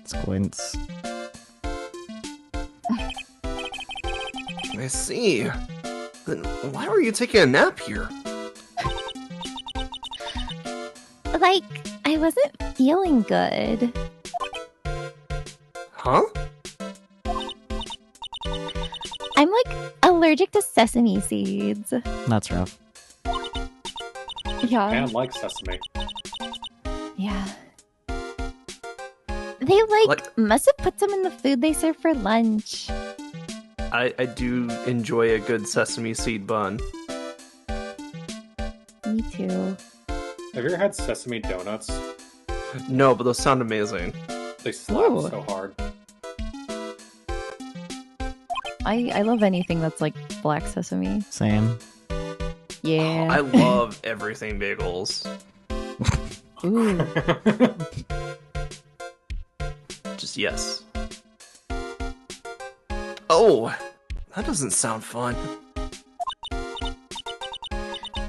Squints. I see. Then why were you taking a nap here? Like, I wasn't feeling good. Huh? I'm, like, allergic to sesame seeds. That's rough. Yeah. Man likes sesame. Yeah. They, like, must have put some in the food they serve for lunch. I do enjoy a good sesame seed bun. Me too. Have you ever had sesame donuts? No, but those sound amazing. They slap Ooh. so hard. I love anything that's like black sesame. Same. Yeah. I love everything bagels. Ooh. Just yes. Oh, that doesn't sound fun.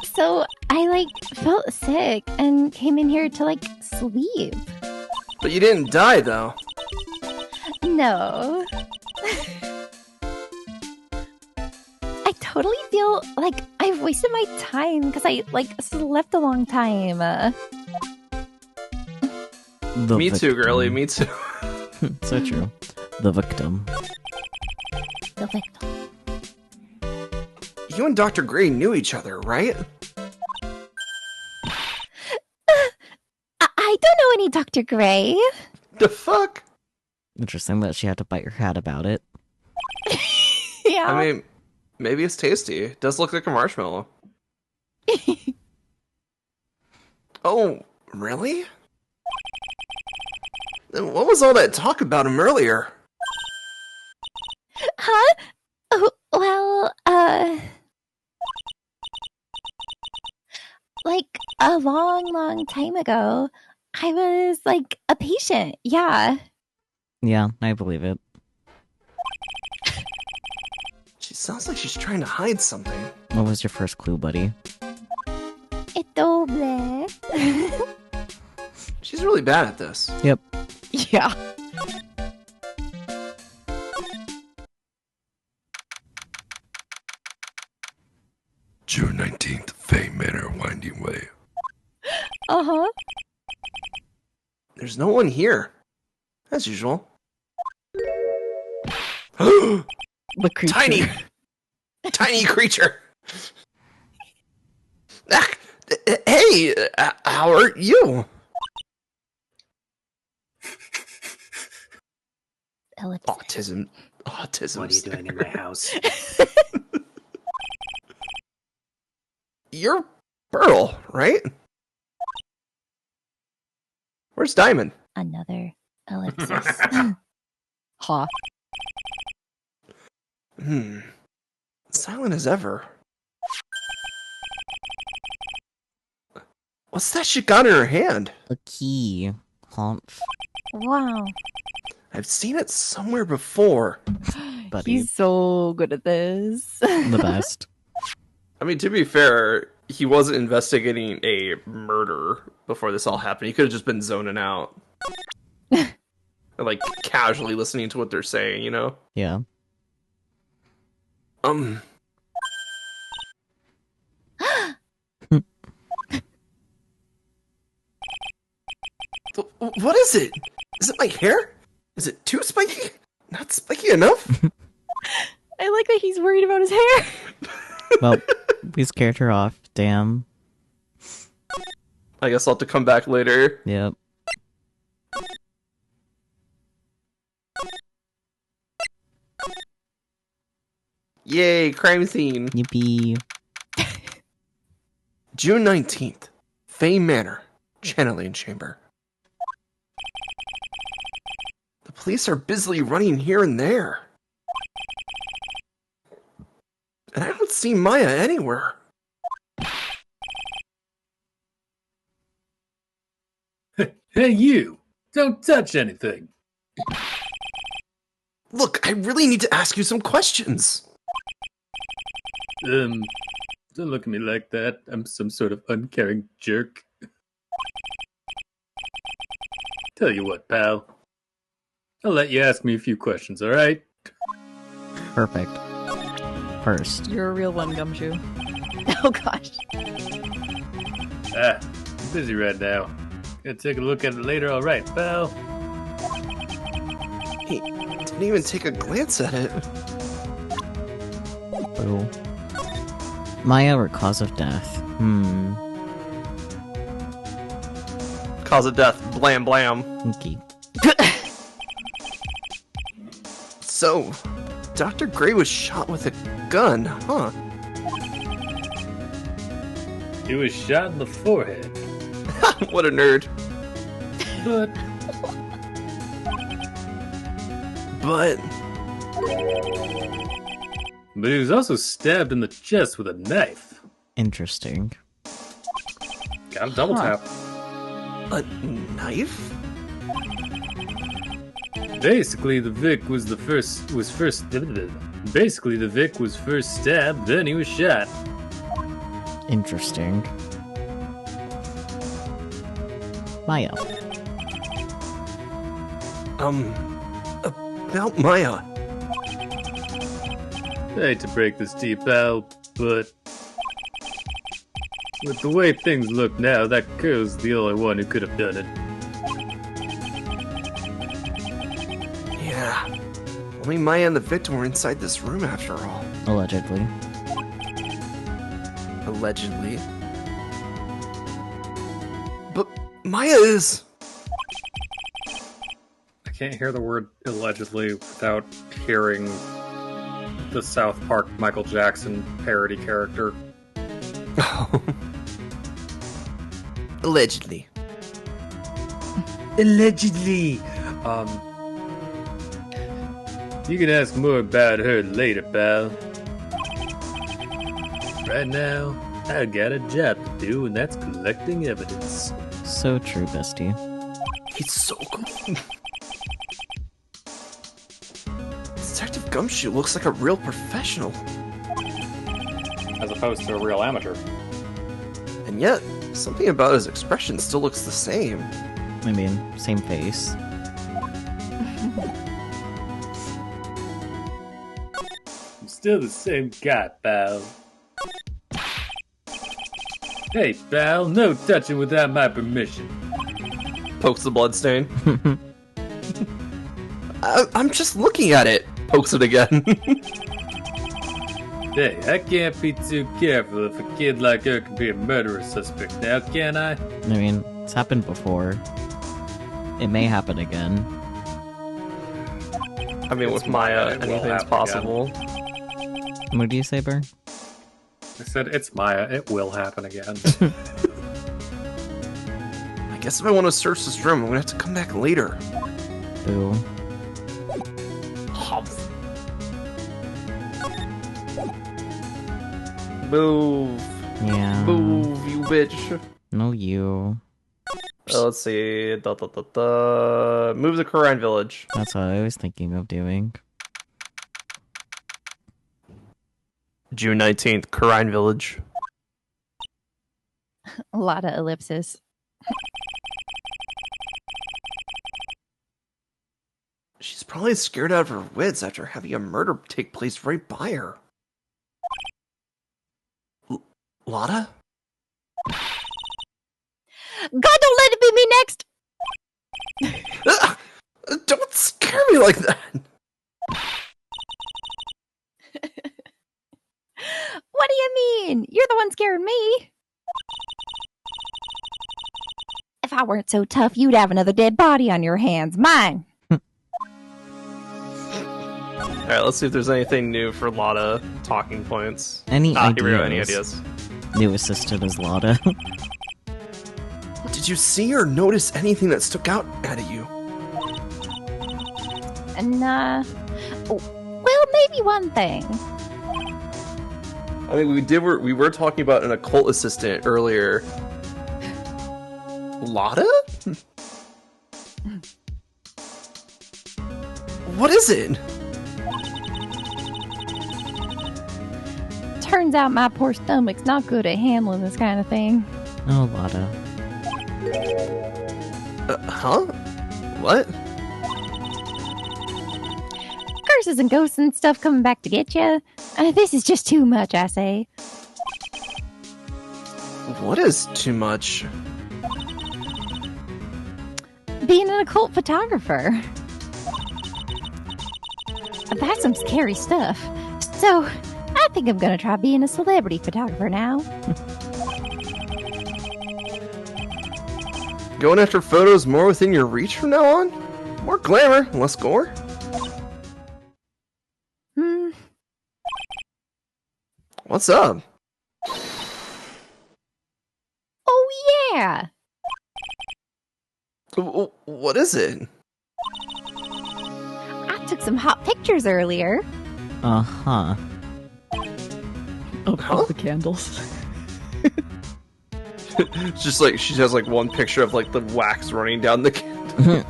So I, like, felt sick and came in here to, like, sleep. But you didn't die, though. No. I totally feel like I've wasted my time because I, like, slept a long time. Me too, girly, me too. So true. The victim. The victim. You and Dr. Gray knew each other, right? I don't know any Dr. Gray. The fuck? Interesting that she had to bite her hat about it. Yeah. I mean, maybe it's tasty. It does look like a marshmallow. Oh, really? Then what was all that talk about him earlier? Huh? Oh, well, like a long time ago, I was like a patient. Yeah. Yeah, I believe it. She sounds like she's trying to hide something. What was your first clue, buddy? Et doble. She's really bad at this. Yep. Yeah. June 19th, Fay Manor, Winding Way. Uh-huh. There's no one here. As usual. The creature. Tiny creature. Hey, how are you? Ellipsis. Autism. What are you doing in my house? You're Pearl, right? Where's Diamond? Another ellipsis. Ha. Silent as ever. What's that she got in her hand? A key. Humph. Wow. I've seen it somewhere before. Buddy. He's so good at this. The best. I mean, to be fair, he wasn't investigating a murder before this all happened. He could have just been zoning out. Or, like, casually listening to what they're saying, you know? Yeah. What is it? Is it my hair? Is it too spiky? Not spiky enough? I like that he's worried about his hair. Well, we scared her off. Damn. I guess I'll have to come back later. Yep. Yay, crime scene. Yippee. June 19th, Fay Manor, channeling chamber. The police are busily running here and there. And I don't see Maya anywhere. Hey, you! Don't touch anything! Look, I really need to ask you some questions. Don't look at me like that. I'm some sort of uncaring jerk. Tell you what, pal. I'll let you ask me a few questions, alright? Perfect. First. You're a real one, Gumshoe. Oh gosh. I'm busy right now. Gonna take a look at it later, alright, pal? He didn't even take a glance at it. Boo. Maya or cause of death? Cause of death, blam blam. Okay. So, Dr. Gray was shot with a gun, huh? He was shot in the forehead. What a nerd. But he was also stabbed in the chest with a knife. Interesting. Got a double tap. A knife? Basically, the Vic was first stabbed, then he was shot. Interesting. Maya. About Maya. I hate to break this to you, pal, but with the way things look now, that girl's the only one who could have done it. Yeah. Only Maya and the victim were inside this room after all. Allegedly. Allegedly. But Maya is... I can't hear the word allegedly without hearing the South Park Michael Jackson parody character. Allegedly. Allegedly. You can ask more about her later, pal. Right now, I got a job to do, and that's collecting evidence. So true, bestie. He's so cool. Detective Gumshoe looks like a real professional. As opposed to a real amateur. And yet, something about his expression still looks the same. I mean, same face. I'm still the same guy, pal. Hey, pal, no touching without my permission. Pokes the bloodstain. I'm just looking at it. Pokes it again. Hey, I can't be too careful if a kid like her can be a murderer suspect now, can I? I mean, it's happened before. It may happen again. I mean, with Maya, anything's possible. What do you say, Burr? I said, it's Maya, it will happen again. I guess if I want to search this room, I'm gonna have to come back later. Boo. Move. Yeah. Move, you bitch. No, you. Let's see. Move the Kurain village. That's what I was thinking of doing. June 19th, Kurain village. A lot of ellipses. She's probably scared out of her wits after having a murder take place right by her. Lotta? God, don't let it be me next! Don't scare me like that! What do you mean? You're the one scaring me. If I weren't so tough, you'd have another dead body on your hands. Mine. Alright, let's see if there's anything new for Lotta talking points. Any Here we go, any ideas? ideas? New assistant is Lotta. Did you see or notice anything that stuck out at you? And, well, maybe one thing. I mean, we were talking about an occult assistant earlier. Lotta? What is it? Turns out my poor stomach's not good at handling this kind of thing. Oh, Lotta. Huh? What? Curses and ghosts and stuff coming back to get you. This is just too much, I say. What is too much? Being an occult photographer. That's some scary stuff. So, I think I'm gonna try being a celebrity photographer now. Going after photos more within your reach from now on? More glamour, less gore? What's up? Oh, yeah! What is it? I took some hot pictures earlier. Uh-huh. Oh, the candles. It's just like she has like one picture of like the wax running down the candle.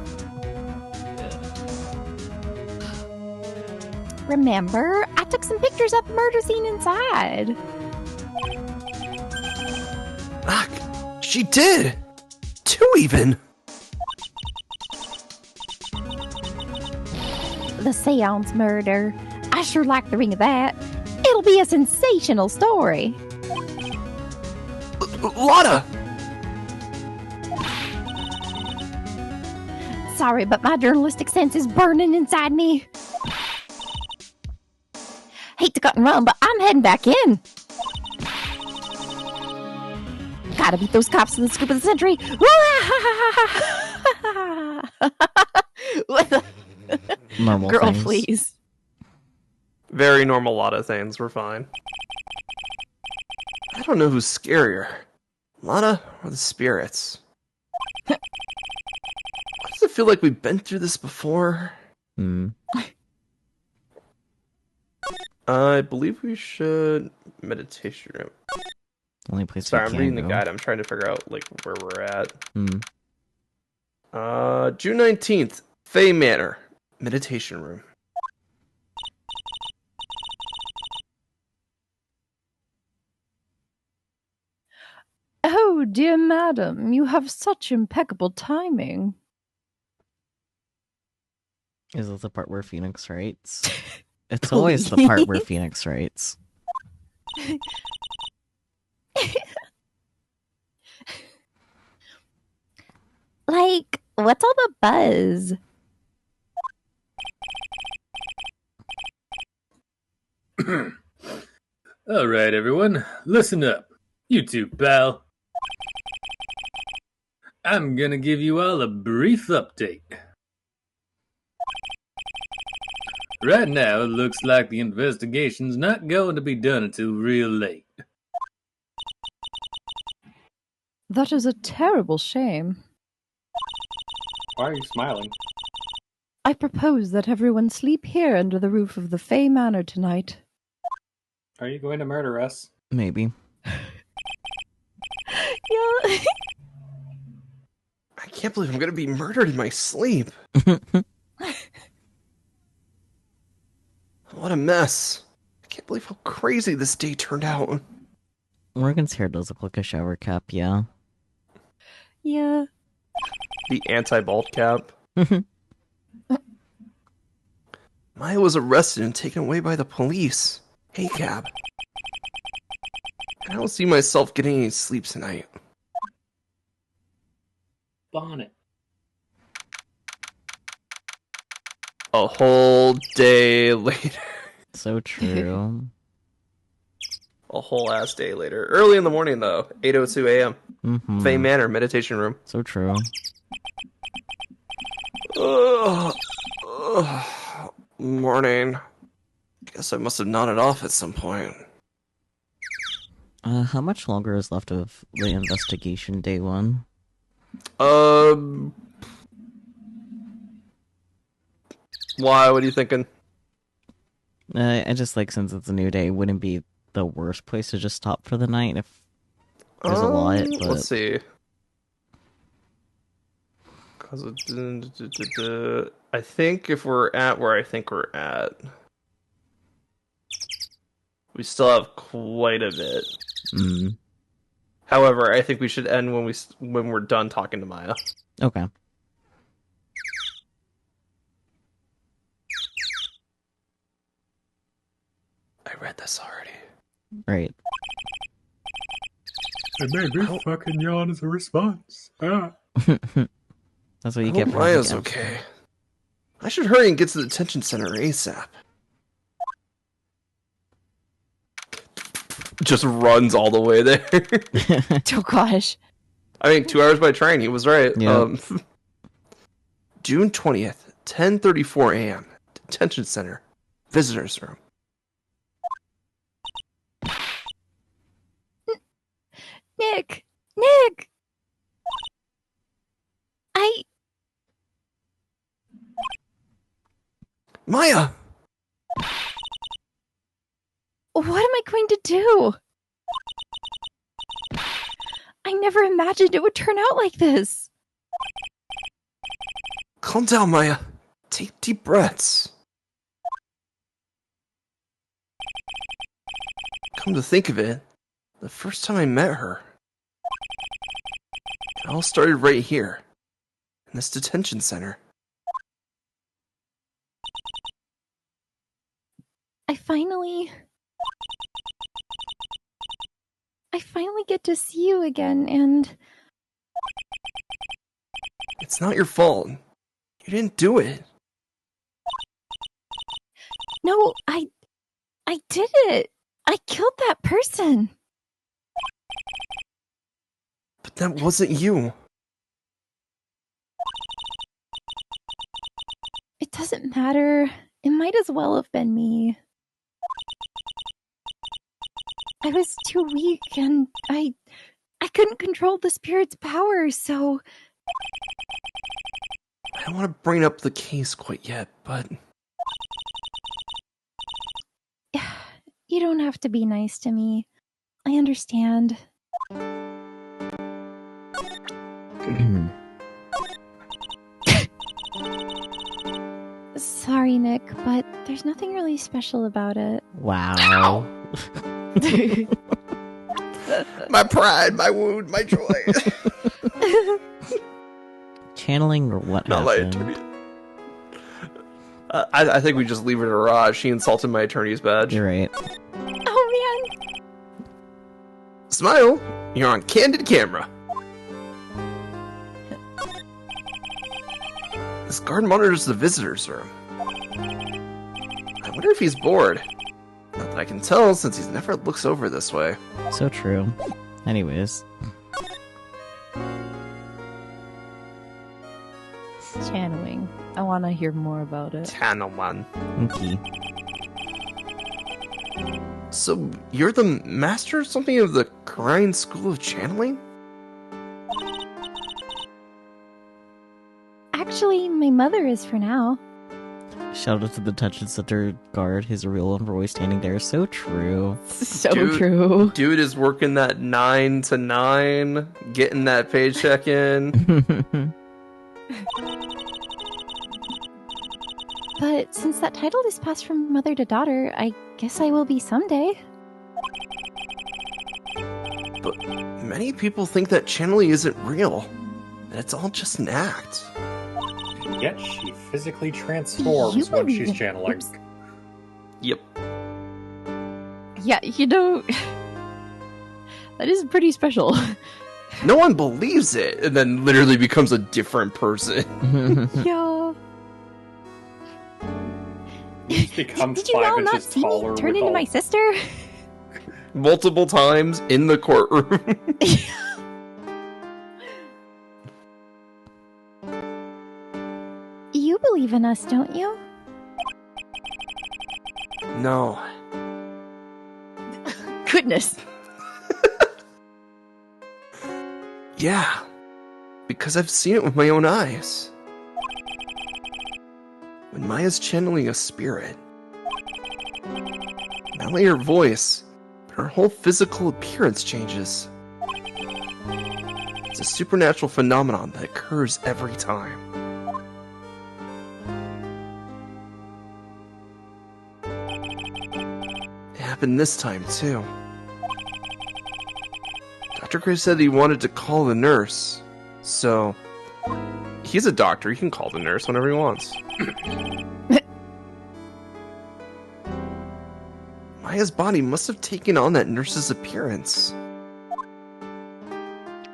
Remember, I took some pictures of the murder scene inside. Ah, she did! 2 even! The seance murder. I sure like the ring of that. It'll be a sensational story. Lotta! Sorry, but my journalistic sense is burning inside me. Hate to cut and run, but I'm heading back in. Gotta beat those cops to the scoop of the century. What the? Normal Girl, things. please. Very normal Lotta things, we're fine. I don't know who's scarier. Lotta or the spirits? Why does it feel like we've been through this before? Hmm. I believe we should meditation room. Only place Sorry, we I'm can reading the go. guide. I'm trying to figure out like where we're at. Hmm. June 19th, Fay Manor, meditation room. Oh, dear madam, you have such impeccable timing. Is this the part where Phoenix writes? It's always the part where Phoenix writes. Like, what's all the buzz? All right, everyone, listen up. You two, pal. I'm gonna give you all a brief update. Right now, it looks like the investigation's not going to be done until real late. That is a terrible shame. Why are you smiling? I propose that everyone sleep here under the roof of the Fay Manor tonight. Are you going to murder us? Maybe. Yeah. I can't believe I'm gonna be murdered in my sleep. What a mess. I can't believe how crazy this day turned out. Morgan's hair does look like a shower cap, yeah. Yeah. The anti-bald cap. Maya was arrested and taken away by the police. Hey, Cab. I don't see myself getting any sleep tonight. Bonnet. A whole day later. So true. A whole ass day later. Early in the morning, though. 8:02 a.m. Mm-hmm. Fay Manor, meditation room. So true. Morning. Guess I must have nodded off at some point. How much longer is left of the investigation day one? Why? What are you thinking? I just like, since it's a new day, wouldn't be the worst place to just stop for the night if there's a lot. But Let's see. I think if we're at where I think we're at, we still have quite a bit. mm, However, I think we should end when we're done talking to Maya. okay. I read this already. Right. It made me fucking yawn as a response. Ah. That's what you I get hope for Maya's having okay. I should hurry and get to the detention center ASAP. Just runs all the way there. Oh gosh. I mean, 2 hours by train. He was right. Yeah. June 20th, 10:34 a.m. Detention center, visitors room. Nick! Maya! What am I going to do? I never imagined it would turn out like this. Calm down, Maya. Take deep breaths. Come to think of it, the first time I met her, it all started right here, in this detention center. I finally get to see you again, and It's not your fault. You didn't do it. no, I did it. I killed that person. But that wasn't you. It doesn't matter. It might as well have been me. I was too weak, and I couldn't control the spirit's power, so I don't want to bring up the case quite yet, but you don't have to be nice to me. I understand. Sorry, Nick, but there's nothing really special about it. Wow. my pride, my wound, my joy. Channeling or what Not my happened? attorney. I think we just leave it to Raj. She insulted my attorney's badge. You're right. Oh man! Smile, you're on candid camera. This guard monitors the visitors room. I wonder if he's bored. Not that I can tell, since he never looks over this way. So true. Anyways. Channeling. I want to hear more about it. Tanaman. Okay. So, you're the master or something of the Kurain School of Channeling? Actually, my mother is for now. Shout out to the detention center guard. His real voice standing there. So true. So Dude. true. Dude is working that 9 to 9, getting that paycheck in. But since that title is passed from mother to daughter, I guess I will be someday. But many people think that channeling isn't real. That it's all just an act. Yet she physically transforms when she's channeling. Oops. Yep. Yeah, that is pretty special. No one believes it, and then literally becomes a different person. Yeah. He's become Did you 5 all not inches see me taller. turn with into all- my sister? Multiple times in the courtroom. You believe in us, don't you? No. Goodness. Yeah. Because I've seen it with my own eyes. When Maya's channeling a spirit, not only her voice, her whole physical appearance changes. It's a supernatural phenomenon that occurs every time. It happened this time, too. Dr. Gray said he wanted to call the nurse, so he's a doctor. He can call the nurse whenever he wants. Maya's body must have taken on that nurse's appearance.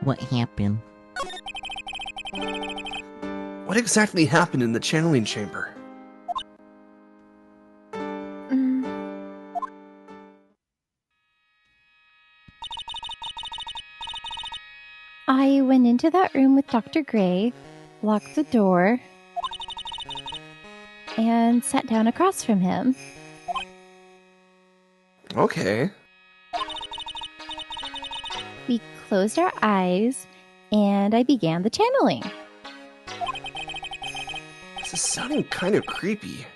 What happened? What exactly happened in the channeling chamber? I went into that room with Dr. Gray, locked the door, and sat down across from him. Okay. We closed our eyes, and I began the channeling. This is sounding kind of creepy.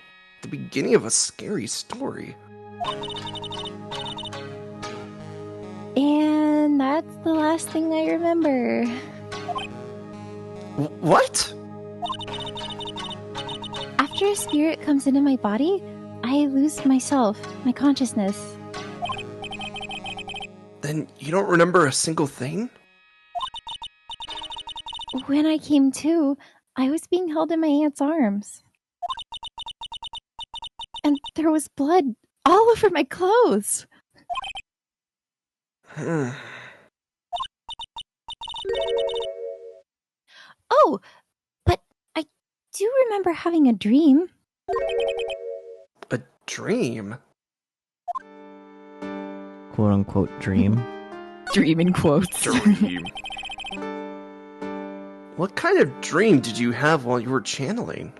The beginning of a scary story. And that's the last thing I remember. What? After a spirit comes into my body, I lose myself, my consciousness. Then you don't remember a single thing? When I came to, I was being held in my aunt's arms. And there was blood all over my clothes. Oh, but I do remember having a dream. A dream? Quote unquote dream. Dream in quotes. Dream. What kind of dream did you have while you were channeling?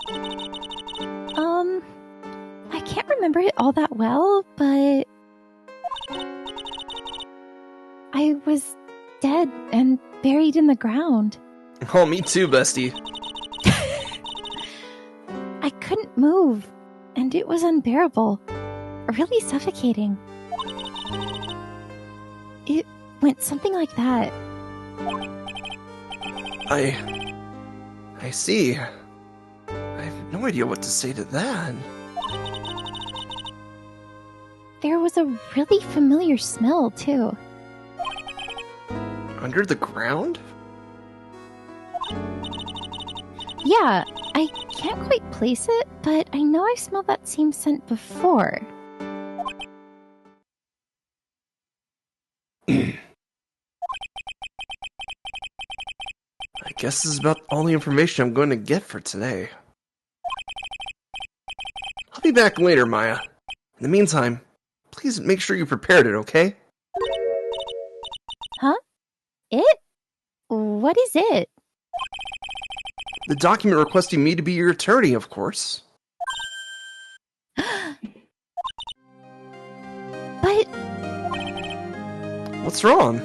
I can't remember it all that well, but I was dead and buried in the ground. Oh, me too, bestie. I couldn't move, and it was unbearable, really suffocating. It went something like that. I see. I have no idea what to say to that. There was a really familiar smell, too. Under the ground? Yeah, I can't quite place it, but I know I've smelled that same scent before. I guess this is about all the information I'm going to get for today. I'll be back later, Maya. In the meantime, please make sure you prepared it, okay? Huh? It? What is it? The document requesting me to be your attorney, of course. But What's wrong?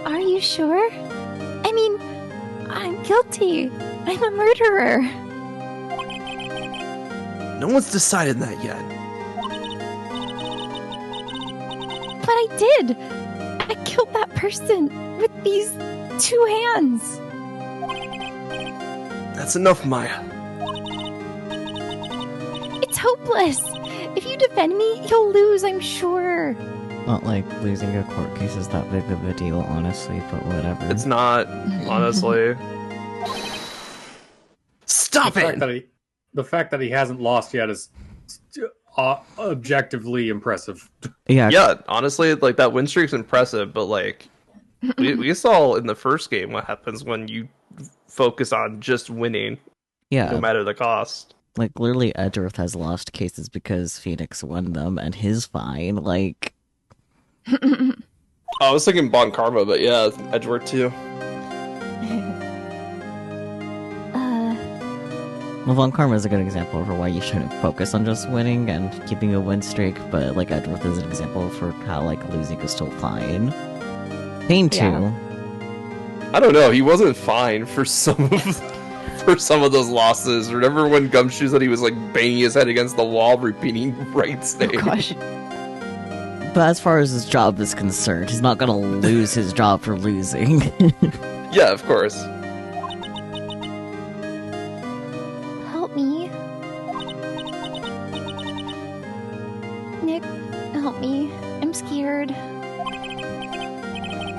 are you sure? I mean, I'm guilty. I'm a murderer. No one's decided that yet. But I did. I killed that person with these 2 hands. That's enough, Maya. It's hopeless. If you defend me, you'll lose, I'm sure. Not like losing a court case is that big of a deal, honestly, but whatever. It's not, honestly. Stop it! The fact that he hasn't lost yet is objectively impressive. Yeah, Yeah, honestly, like, that win streak's impressive, but, like, we saw in the first game what happens when you focus on just winning, yeah. no matter the cost. Like, literally, Edgeworth has lost cases because Phoenix won them, and his fine, like... I was thinking Bon Karma, but yeah, Edgeworth too. Well, Von Karma is a good example for why you shouldn't focus on just winning and keeping a win streak, but, like, Edgeworth is an example for how, like, losing is still fine. Pain too. Yeah. I don't know, he wasn't fine for some of for some of those losses. Remember when Gumshoe said he was like banging his head against the wall, repeating Right's name? Oh gosh. But as far as his job is concerned, he's not gonna lose his job for losing. Yeah, of course. Help me. Nick, help me. I'm scared.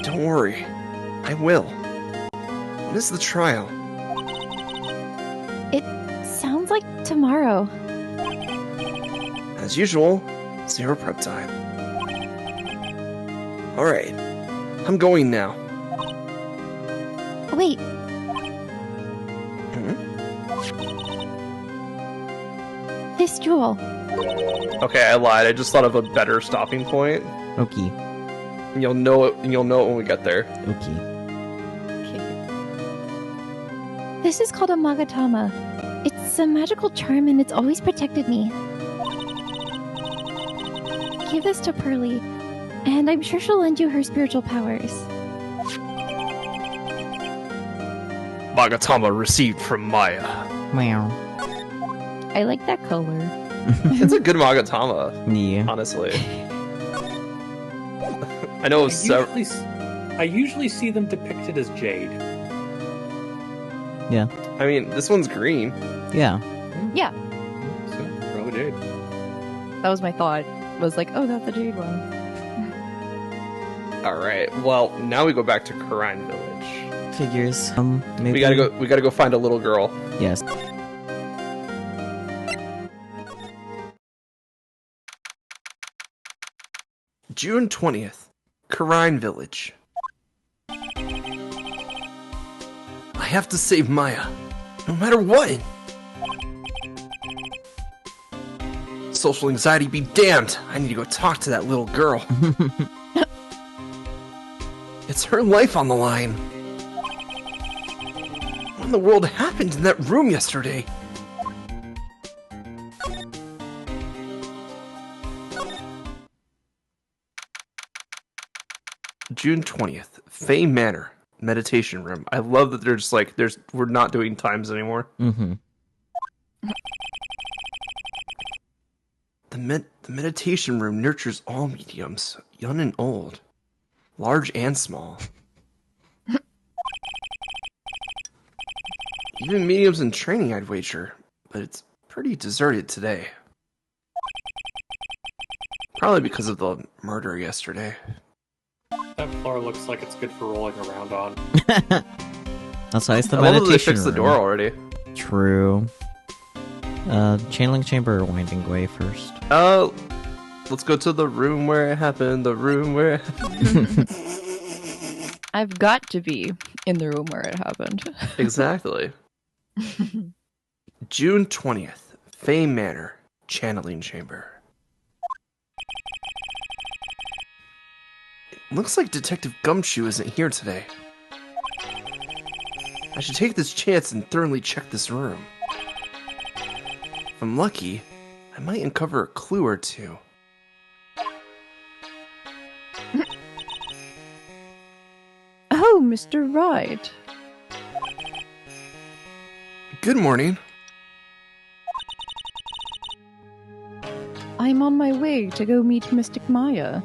Don't worry. I will. When is the trial? It sounds like tomorrow. As usual, 0 prep time. Alright. I'm going now. Wait, Hmm? this jewel. Okay, I lied. I just thought of a better stopping point. Okay. And you'll know it when we get there. Okay. Okay. This is called a Magatama. It's a magical charm and it's always protected me. Give this to Pearly, and I'm sure she'll lend you her spiritual powers. Magatama received from Maya. Meow. I like that color. It's a good Magatama, Yeah. honestly. I know several. I usually see them depicted as jade. I mean, this one's green. Yeah. Yeah, So, probably jade. that was my thought. Was like, oh, that's the jade one. All right. Well, now we go back to Kurain Village. Figures. Maybe. We gotta go find a little girl. Yes. June 20th, Kurain Village. I have to save Maya, no matter what. Social anxiety be damned. I need to go talk to that little girl. It's her life on the line. What in the world happened in that room yesterday? June 20th, Fey Manor, meditation room. I love that they're just like, we're not doing times anymore. Mm-hmm. The meditation room nurtures all mediums, young and old, large and small. Even mediums in training, I'd wager, but it's pretty deserted today. Probably because of the murder yesterday. That floor looks like it's good for rolling around on. That's why it's the I love that meditation they fixed the room. door already. True. Channeling chamber or winding way first? Let's go to the room where it happened, the room where it happened. I've got to be in the room where it happened. Exactly. June 20th, Fey Manor, channeling chamber. It looks like Detective Gumshoe isn't here today. I should take this chance and thoroughly check this room. If I'm lucky, I might uncover a clue or two. Oh, Mr. Wright. Good morning. I'm on my way to go meet Mystic Maya.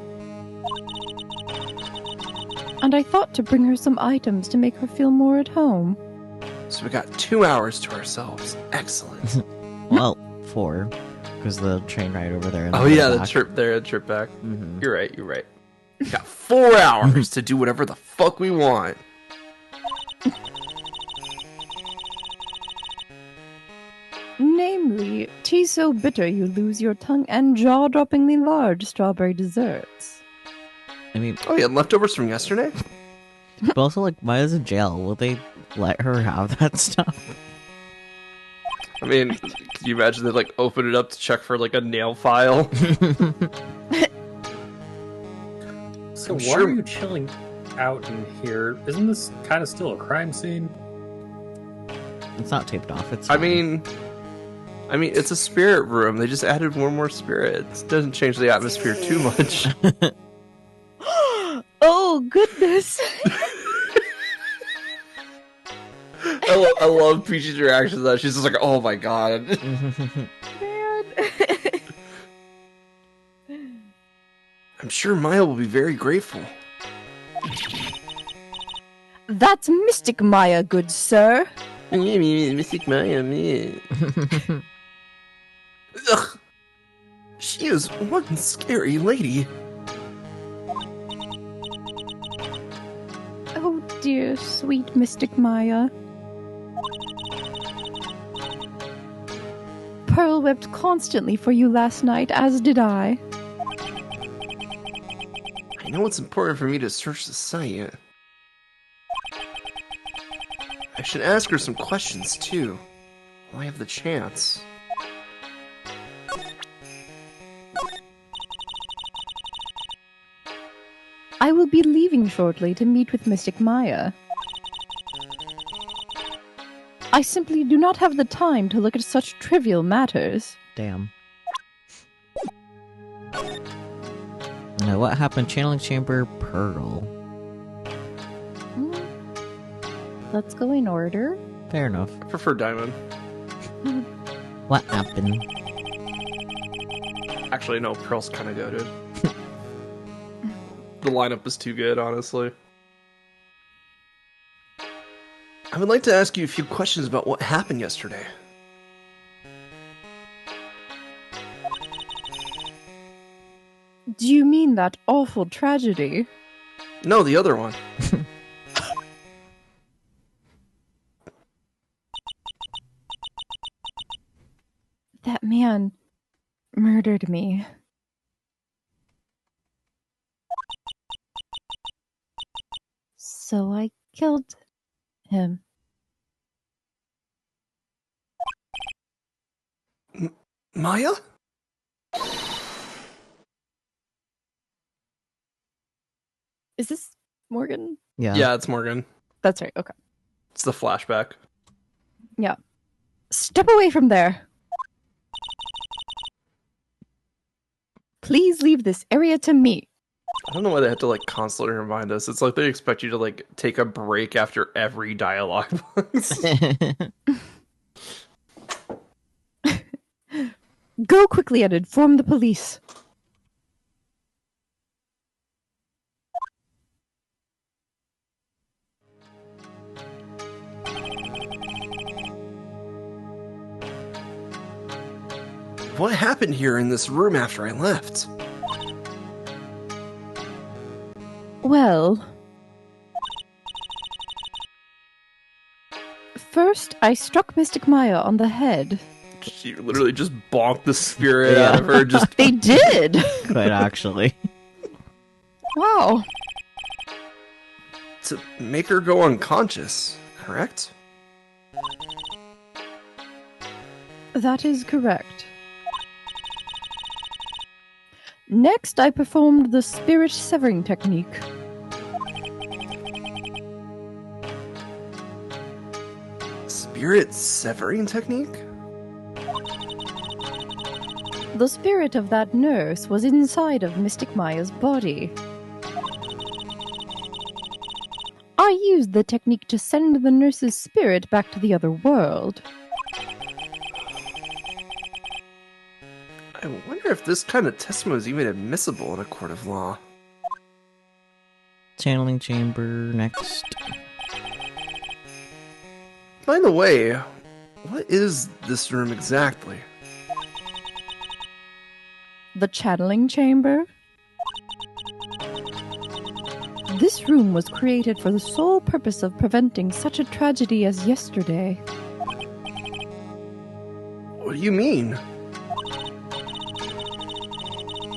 And I thought to bring her some items to make her feel more at home. So we got 2 hours to ourselves. Excellent. Well, 4. Because the train ride over there. And Oh then yeah, the back. trip there, the trip back. Mhm. You're right. We got 4 hours to do whatever the fuck we want. Namely, tea so bitter you lose your tongue and jaw-droppingly large strawberry desserts. I mean, Oh yeah, leftovers from yesterday? but also, like, Maya's in jail. Will they let her have that stuff? I mean, can you imagine they like open it up to check for like a nail file? So I'm why sure- are you chilling out in here? Isn't this kind of still a crime scene? It's not taped off. It's I fine. mean, it's a spirit room. They just added one more spirit. It doesn't change the atmosphere too much. Oh, goodness! I love Peachy's reaction to that. She's just like, oh my god. Man. I'm sure Maya will be very grateful. That's Mystic Maya, good sir. Mystic Maya, me. Ugh. She is one scary lady. Oh dear, sweet Mystic Maya. Pearl wept constantly for you last night, as did I. I know it's important for me to search the site. I should ask her some questions, too. While I have the chance. I will be leaving shortly to meet with Mystic Maya. I simply do not have the time to look at such trivial matters. Damn. Now, what happened? Channeling Chamber, Pearl. Let's go in order. Fair enough. I prefer Diamond. What happened? Actually, no, Pearl's kind of goated. The lineup is too good, honestly. I would like to ask you a few questions about what happened yesterday. Do you mean that awful tragedy? No, the other one. That man murdered me. So I killed him. Maya? Is this Morgan? Yeah. Yeah, it's Morgan. That's right, okay. It's the flashback. Yeah. Step away from there. Please leave this area to me. I don't know why they have to like constantly remind us. It's like they expect you to like take a break after every dialogue box. Go quickly and inform the police. What happened here in this room after I left? Well, first I struck Mystic Maya on the head. She literally just bonked the spirit out of her. Just They did! Quite actually. Wow. to make her go unconscious, correct? That is correct. Next, I performed the spirit severing technique. Spirit severing technique? The spirit of that nurse was inside of Mystic Maya's body. I used the technique to send the nurse's spirit back to the other world. I wonder if this kind of testimony is even admissible in a court of law. Channeling Chamber next. By the way, what is this room exactly? The channeling chamber? This room was created for the sole purpose of preventing such a tragedy as yesterday. What do you mean?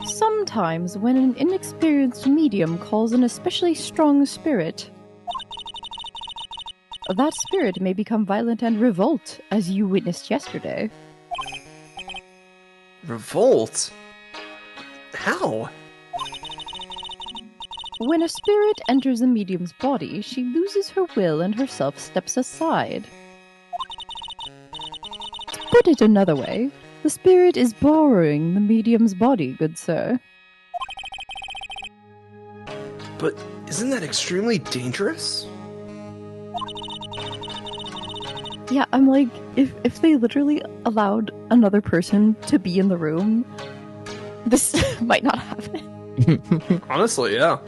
Sometimes, when an inexperienced medium calls an especially strong spirit, that spirit may become violent and revolt, as you witnessed yesterday. Revolt? How? When a spirit enters a medium's body, she loses her will and herself steps aside. To put it another way, the spirit is borrowing the medium's body, good sir. But isn't that extremely dangerous? Yeah, I'm like, if they literally allowed another person to be in the room, this might not happen. Honestly, yeah.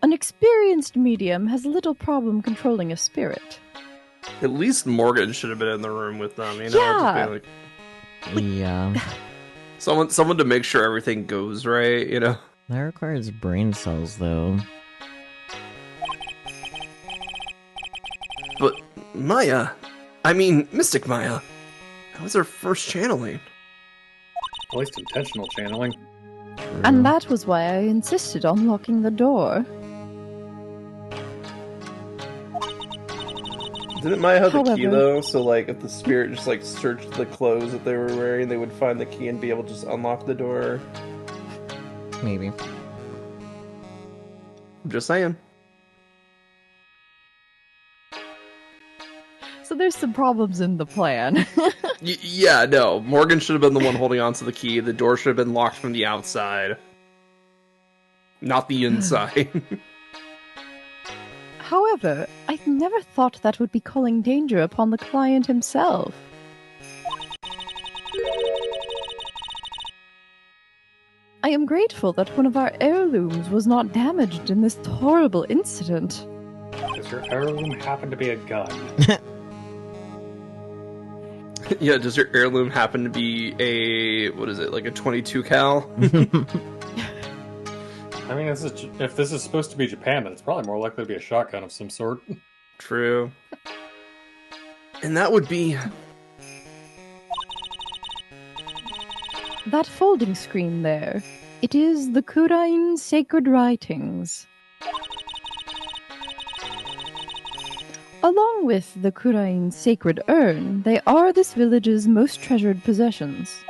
An experienced medium has little problem controlling a spirit. At least Morgan should have been in the room with them, you know? Yeah. Just being like, Yeah. someone to make sure everything goes right, you know? That requires brain cells, though. But Maya, I mean, Mystic Maya, that was her first channeling. At least intentional channeling. And that was why I insisted on locking the door. Didn't Maya have the key However- though? So like, if the spirit just like searched the clothes that they were wearing, they would find the key and be able to just unlock the door. Maybe. I'm just saying. So there's some problems in the plan. Yeah, no. Morgan should have been the one holding onto the key. The door should have been locked from the outside, not the inside. However, I never thought that would be calling danger upon the client himself. I am grateful that one of our heirlooms was not damaged in this horrible incident. Does your heirloom happen to be a gun? Yeah, does your heirloom happen to be a, what is it, like a 22 cal? I mean, if this is supposed to be Japan, then it's probably more likely to be a shotgun of some sort. True. And that would be... That folding screen there, it is the kurain sacred writings. Along with the kurain sacred urn, they are this village's most treasured possessions.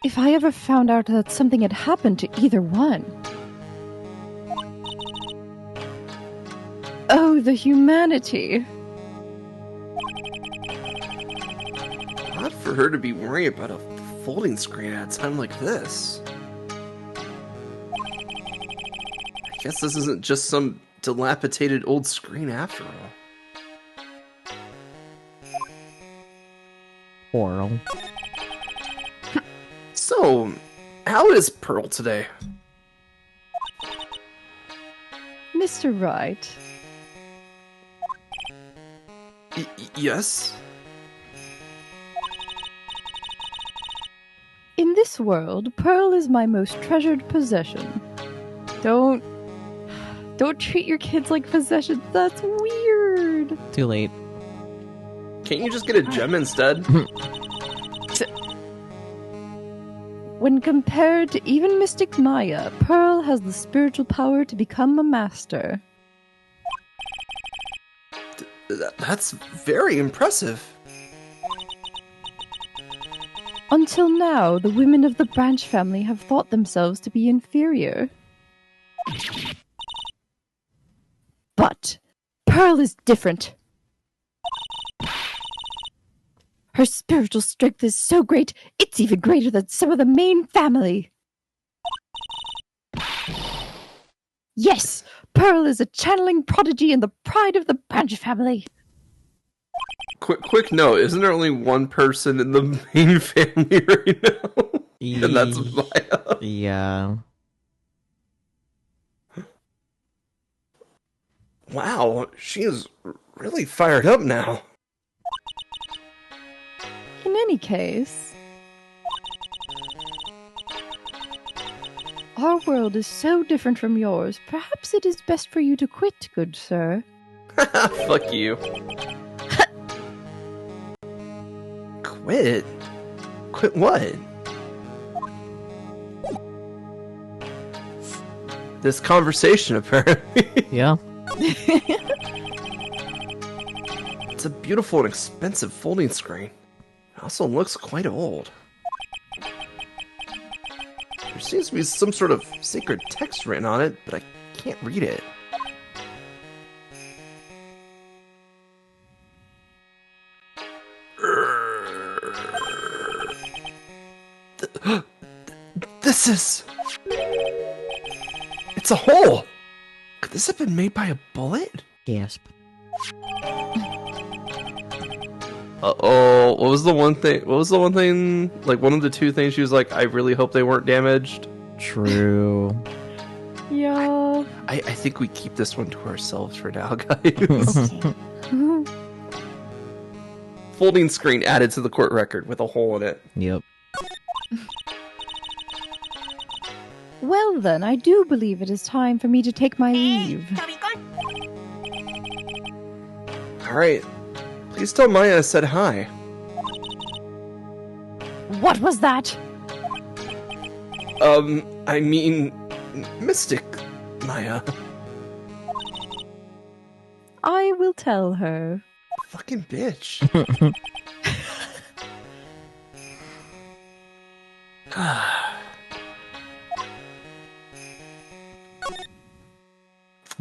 If I ever found out that something had happened to either one... Oh, the humanity! Odd for her to be worrying about a folding screen at a time like this. I guess this isn't just some dilapidated old screen after all. Oral. So, how is Pearl today? Mr. Wright, Yes? in this world, Pearl is my most treasured possession. Don't treat your kids like possessions. That's weird. Too late. Can't you just get a gem instead? When compared to even Mystic Maya, Pearl has the spiritual power to become a master. That's very impressive. Until now, the women of the Branch family have thought themselves to be inferior. But Pearl is different. Her spiritual strength is so great, it's even greater than some of the main family. Yes, Pearl is a channeling prodigy and the pride of the Branch family. Quick note, isn't there only one person in the main family right now? And that's Maya. Yeah. Wow, she is really fired up now. In any case, our world is so different from yours. Perhaps it is best for you to quit, good sir. Fuck you. Quit? Quit what? This conversation, apparently. Yeah. It's a beautiful and expensive folding screen. It also looks quite old. There seems to be some sort of sacred text written on it, but I can't read it. This is... It's a hole! Could this have been made by a bullet? Gasp. Uh-oh. What was the one thing, like, one of the two things she was like, I really hope they weren't damaged? True. Yeah. I think we keep this one to ourselves for now, guys. Folding screen added to the court record with a hole in it. Yep. Well then, I do believe it is time for me to take my leave. Alright. Please tell Maya I said hi. What was that? I mean, Mystic Maya. I will tell her. Fucking bitch.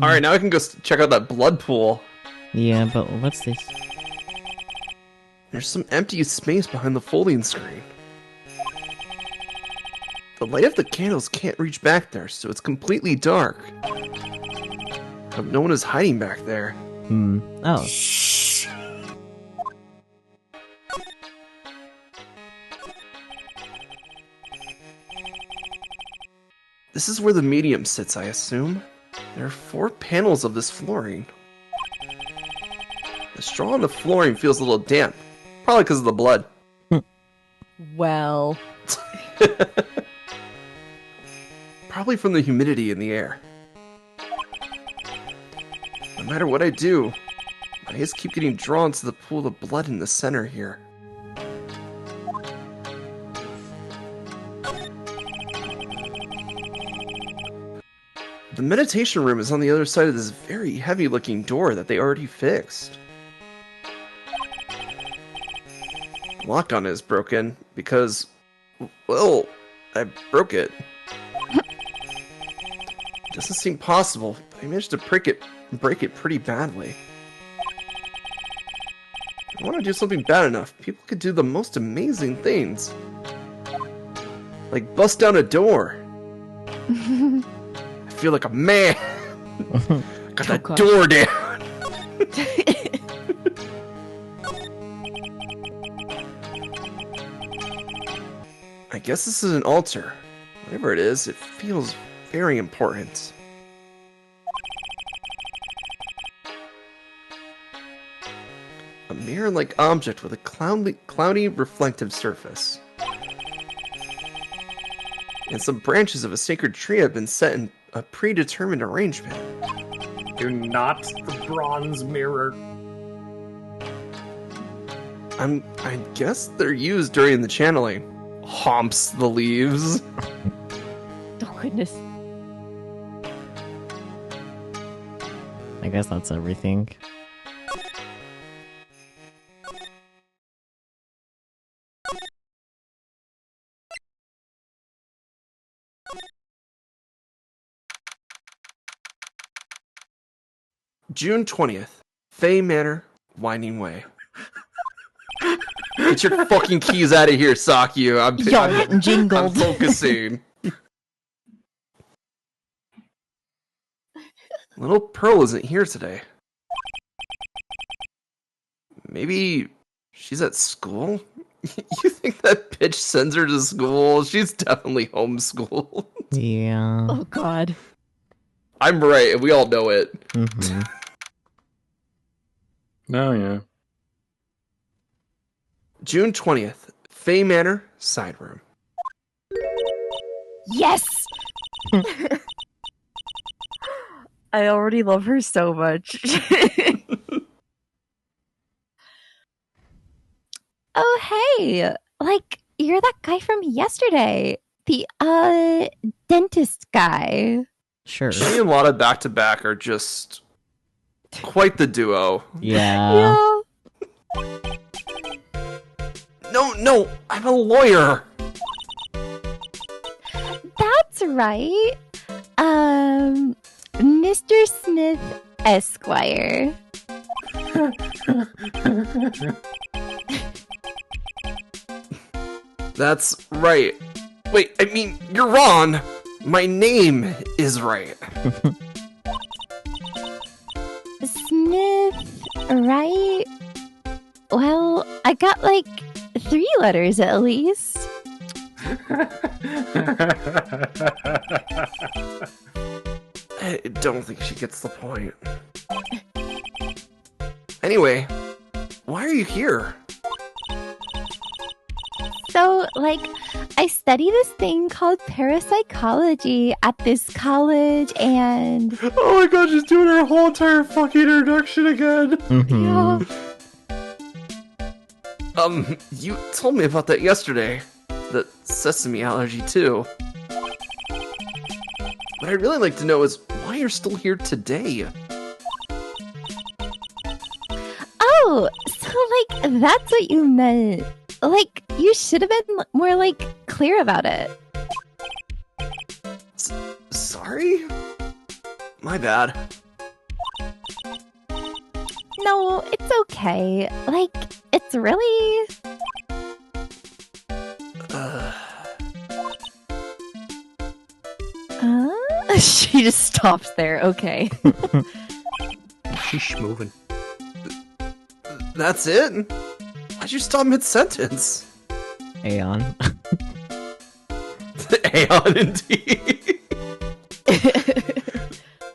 Alright, now I can go check out that blood pool. Yeah, but what's this? There's some empty space behind the folding screen. The light of the candles can't reach back there, so it's completely dark. But no one is hiding back there. Oh. This is where the medium sits, I assume. There are 4 panels of this flooring. The straw on the flooring feels a little damp. Probably because of the blood. Well. Probably from the humidity in the air. No matter what I do, my eyes keep getting drawn to the pool of blood in the center here. The meditation room is on the other side of this very heavy-looking door that they already fixed. The lock on it is broken because, well, I broke it. Doesn't seem possible, but I managed to break it pretty badly. I want to do something bad enough. People could do the most amazing things. Like bust down a door. I feel like a man. Got that God. door down. I guess this is an altar. Whatever it is, it feels very important. A mirror-like object with a cloudy reflective surface. And some branches of a sacred tree have been set in a predetermined arrangement. Do not the bronze mirror. I guess they're used during the channeling. Humps the leaves. Oh goodness. I guess that's everything. June 20th. Fay Manor, Winding Way. Get your fucking keys out of here, Sakyu. I'm getting jingled. I'm focusing. Little Pearl isn't here today. Maybe she's at school? You think that bitch sends her to school? She's definitely homeschooled. Yeah. Oh god. I'm right, and we all know it. Mm-hmm. No, yeah. June 20th. Fay Manor, side room. Yes! I already love her so much. Oh, hey! Like, you're that guy from yesterday. The, dentist guy. Sure. She and Lotta back to back are just quite the duo. Yeah. No, I'm a lawyer. That's right. Mr. Smith Esquire. That's right. Wait, I mean, you're wrong. My name is right. Right? Well, I got like 3 letters at least. I don't think she gets the point. Anyway, why are you here? So, like, I study this thing called parapsychology at this college, and Oh my god, she's doing her whole entire fucking introduction again. Mhm. You told me about that yesterday. The sesame allergy, too. What I'd really like to know is why you're still here today. oh, so like that's what you meant. Like, you should have been more like clear about it. Sorry? My bad. No, it's okay. Like, it's really. She just stops there. Okay. She's moving. That's it? Why'd you stop mid-sentence? Aeon. Aeon, indeed.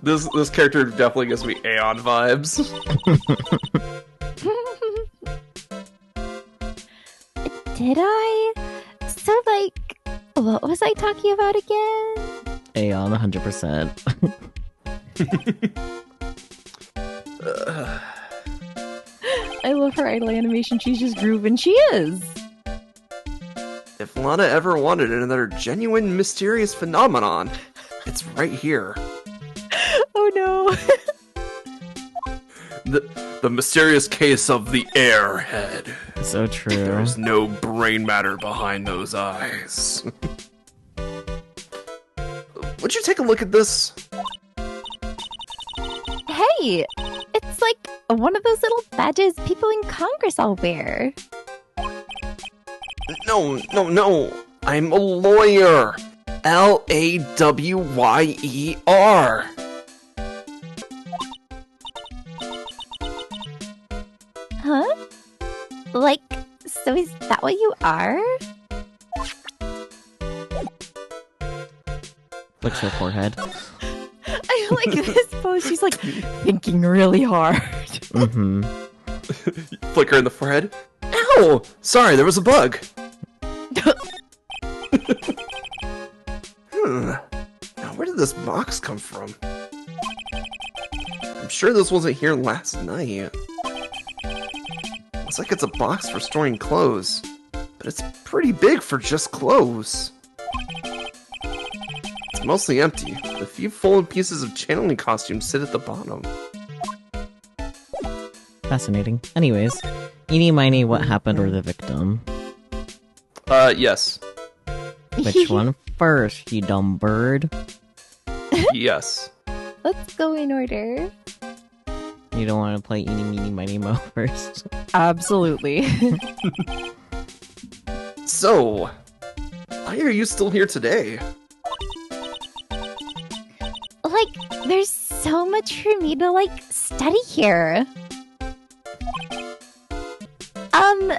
This character definitely gives me Aeon vibes. Did I? So, like, what was I talking about again? Aeon, 100%. I love her idle animation. She's just grooving. She is. If Lana ever wanted another genuine mysterious phenomenon, it's right here. Oh no. The mysterious case of the airhead. So true. There's no brain matter behind those eyes. Would you take a look at this? Hey, it's like one of those little badges people in Congress all wear. No. I'm a lawyer. Lawyer. Huh? Like, so is that what you are? Licks her forehead. I like this pose. She's like thinking really hard. Mm-hmm. Flicker in the forehead. Ow! Sorry, there was a bug. Now, where did this box come from? I'm sure this wasn't here last night. Looks like it's a box for storing clothes, but it's pretty big for just clothes. It's mostly empty. A few folded pieces of channeling costumes sit at the bottom. Fascinating. Anyways, eeny miny, what happened or the victim? Yes. Which one first, you dumb bird? Yes. Let's go in order. You don't want to play eeny meeny miny mo first? Absolutely. So, why are you still here today? Like, there's so much for me to, like, study here.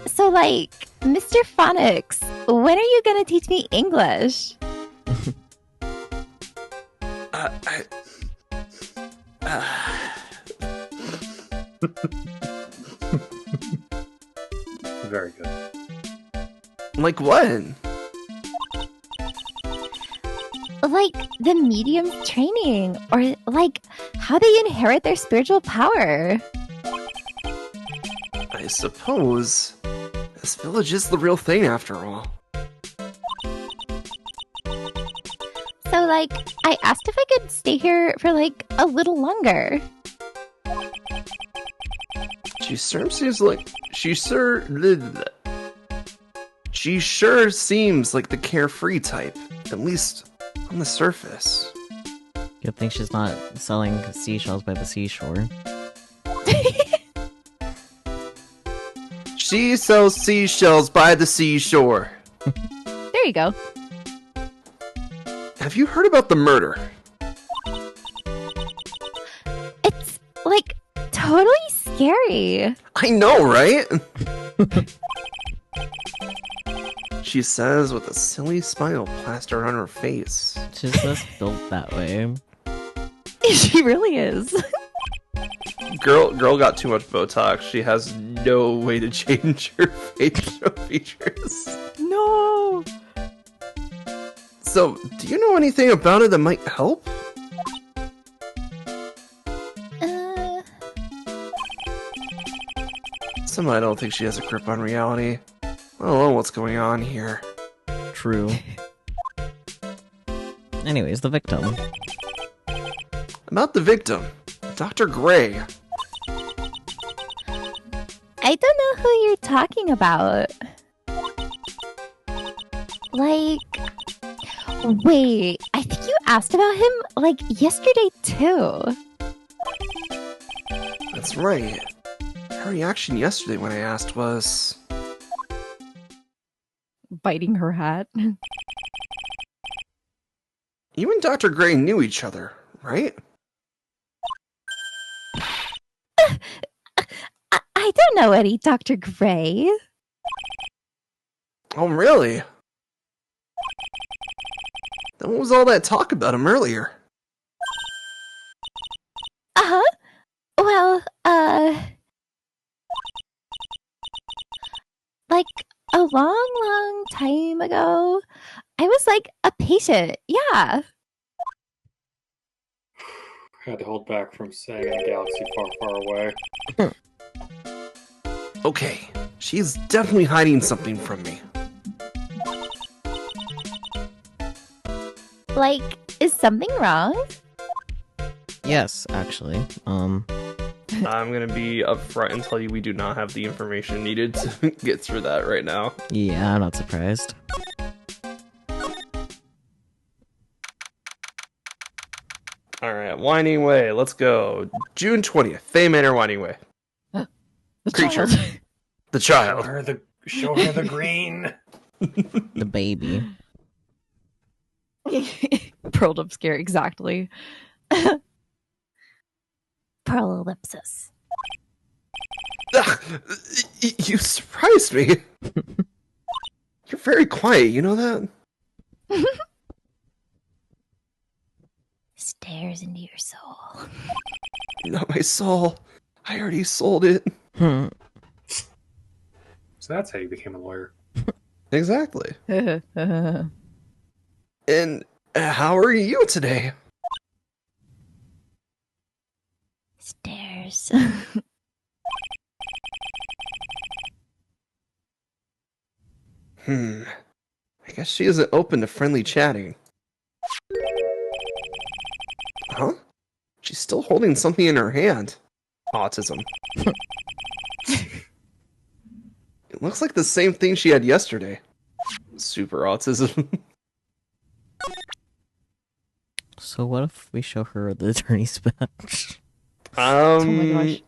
So, like, Mr. Phonics, when are you gonna teach me English? Very good. Like what? Like, the medium's training, or, like, how they inherit their spiritual power. I suppose this village is the real thing after all. So, like, I asked if I could stay here for, like, a little longer. She sure seems like she sure seems like the carefree type, at least on the surface. Good thing she's not selling seashells by the seashore. She sells seashells by the seashore. There you go. Have you heard about the murder? It's, like, totally scary. I know, right? She says with a silly smile plastered on her face. She's just built that way. She really is. Girl got too much Botox. She has no way to change her facial features. No. So, do you know anything about it that might help? Somehow I don't think she has a grip on reality. I don't know what's going on here. True. Anyways, the victim. About the victim, Dr. Gray. I don't know who you're talking about. Like, wait, I think you asked about him, like, yesterday too. That's right. Her reaction yesterday when I asked was... Biting her hat. You and Dr. Gray knew each other, right? I don't know any Dr. Gray. Oh, really? Then what was all that talk about him earlier? Uh-huh. Well, like a long time ago, I was like a patient. Yeah. Had to hold back from saying a galaxy far, far away. Okay, she's definitely hiding something from me. Like, is something wrong? Yes, actually. I'm gonna be upfront and tell you we do not have the information needed to get through that right now. Yeah, I'm not surprised. Alright, Winding Way, let's go. June 20th, Fay Manor, Winding Way. The Creature. child. The Show child. her the green. The baby. Pearled up scare, exactly. Parallelipsis. You surprised me. You're very quiet, you know that? Stares into your soul. Not my soul. I already sold it. Hmm. So that's how you became a lawyer. Exactly. Stairs. And how are you today? I guess she isn't open to friendly chatting. Huh? She's still holding something in her hand. Autism. It looks like the same thing she had yesterday. Super autism. So what if we show her the attorney's badge? Oh my gosh.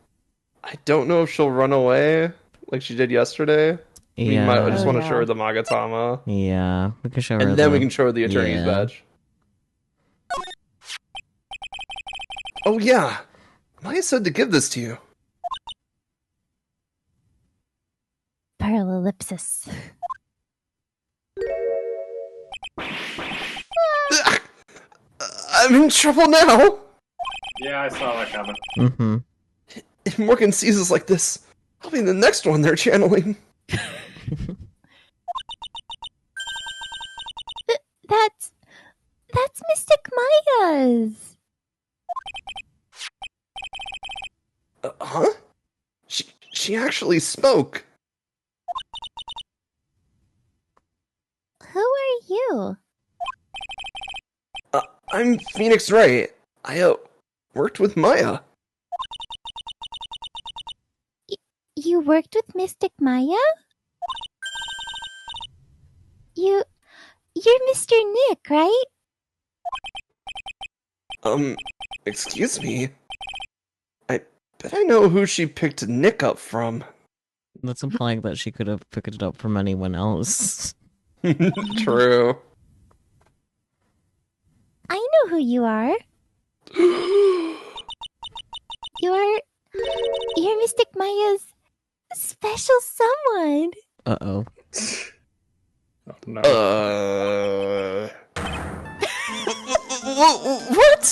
I don't know if she'll run away like she did yesterday. We might just Oh, want to yeah. show her the Magatama. Yeah, we can show her And then we can show her the attorney's Yeah. badge. Oh yeah! Maya said to give this to you. Parallelipsis. I'm in trouble now! Yeah, I saw that coming. Mm-hmm. If Morgan sees us like this, I'll be the next one they're channeling. That's Mystic Maya's. Huh? She actually spoke. Who are you? I'm Phoenix Wright. I worked with Maya. You worked with Mystic Maya? You're Mr. Nick, right? Excuse me. I bet I know who she picked Nick up from. That's implying that she could have picked it up from anyone else. True. I know who you are. You're You're Mystic Maya's special someone. Uh-oh. Oh, no. What?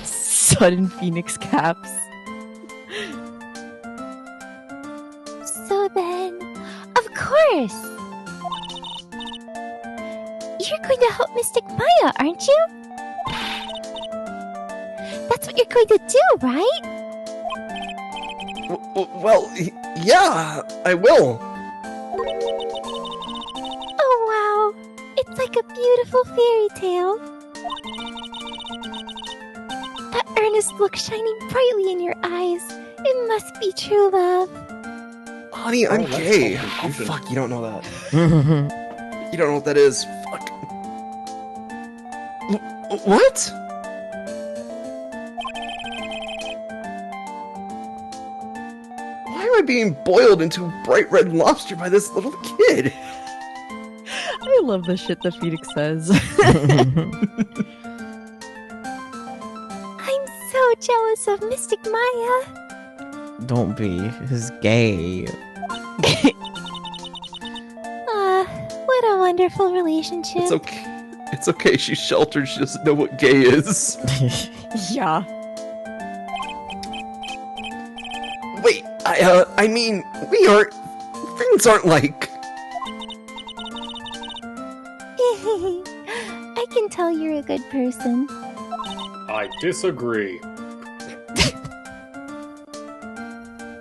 Sudden Phoenix caps. So then, of course. You're going to help Mystic Maya, aren't you? That's what you're going to do, right? Well, yeah, I will. Oh, wow. It's like a beautiful fairy tale. That earnest look shining brightly in your eyes. It must be true love. Honey, I'm that's gay. so Oh, confusing. fuck, you don't know that. You don't know what that is. Fuck. What? Why am I being boiled into bright red lobster by this little kid? I love the shit that Phoenix says. I'm so jealous of Mystic Maya. Don't be. He's gay. What a wonderful relationship. It's okay. It's okay, she's sheltered, she doesn't know what gay is. Yeah. Wait, I mean, things aren't like... I can tell you're a good person. I disagree.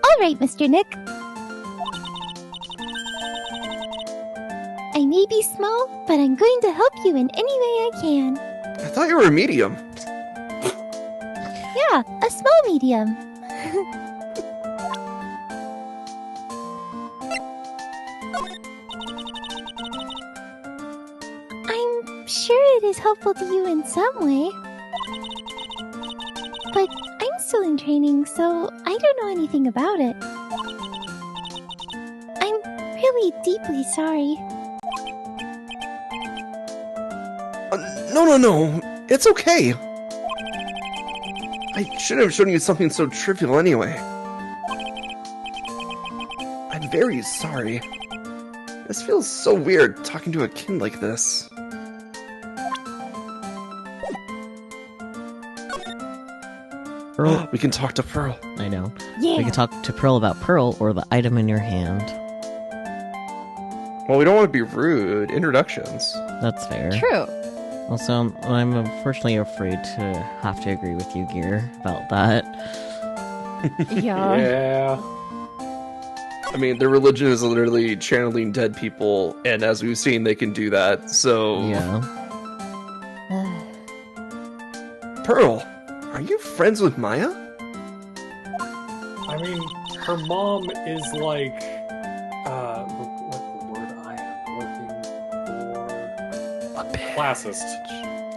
All right, Mr. Nick. I may be small, but I'm going to help you in any way I can. I thought you were a medium. Yeah, a small medium. I'm sure it is helpful to you in some way. But I'm still in training, so I don't know anything about it. I'm really deeply sorry. No. It's okay. I shouldn't have shown you something so trivial anyway. I'm very sorry. This feels so weird, talking to a kid like this. Pearl. We can talk to Pearl. I know. Yeah. We can talk to Pearl about Pearl or the item in your hand. Well, we don't want to be rude. Introductions. That's fair. True. Also, I'm unfortunately afraid to have to agree with you, Gear, about that. Yeah. Yeah. I mean, their religion is literally channeling dead people, and as we've seen, they can do that, so... Yeah. Pearl, are you friends with Maya? I mean, her mom is like, what's the word I am looking for? Classist.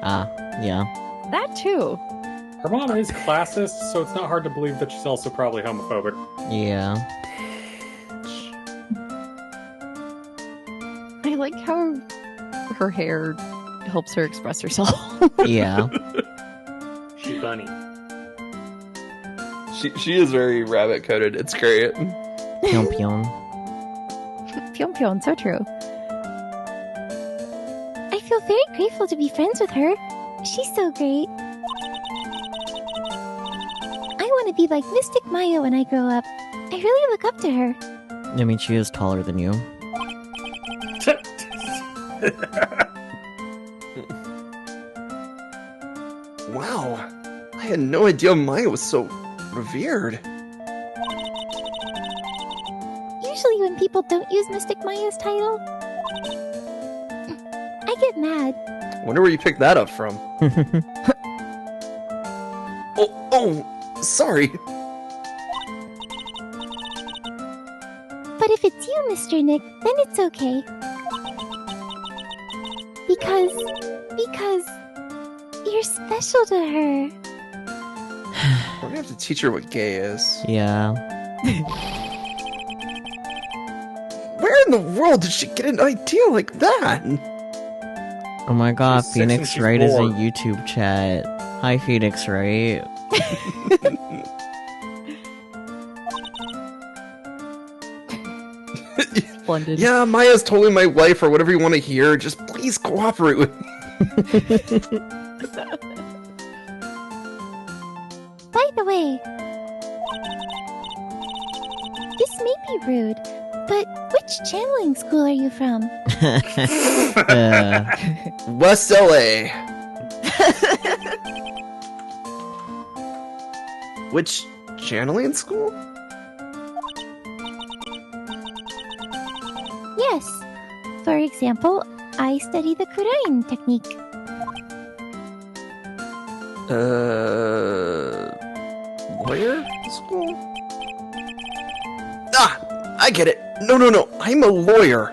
Ah, yeah. That too. Her mom is classist, so it's not hard to believe that she's also probably homophobic. Yeah. I like how her hair helps her express herself. Yeah. She bunny. She is very rabbit-coated. It's great. Pion pion. Pion pion, so true. I feel very grateful to be friends with her. She's so great. I want to be like Mystic Maya when I grow up. I really look up to her. I mean, she is taller than you. Wow. I had no idea Maya was so revered. Usually when people don't use Mystic Maya's title, I get mad. Wonder where you picked that up from. Oh, sorry. But if it's you, Mr. Nick, then it's okay. Because you're special to her. We're gonna have to teach her what gay is. Yeah. Where in the world did she get an idea like that? Oh my god, She's 6 and Phoenix she's Wright is a bored. YouTube chat. Hi, Phoenix Wright. Splendid. Yeah, Maya's totally my wife or whatever you want to hear. Just please cooperate with me. By the way, this may be rude, but which channeling school are you from? West LA. Which channeling school? Yes. For example, I study the kurain technique. Lawyer school? Ah, I get it. No. I'm a lawyer.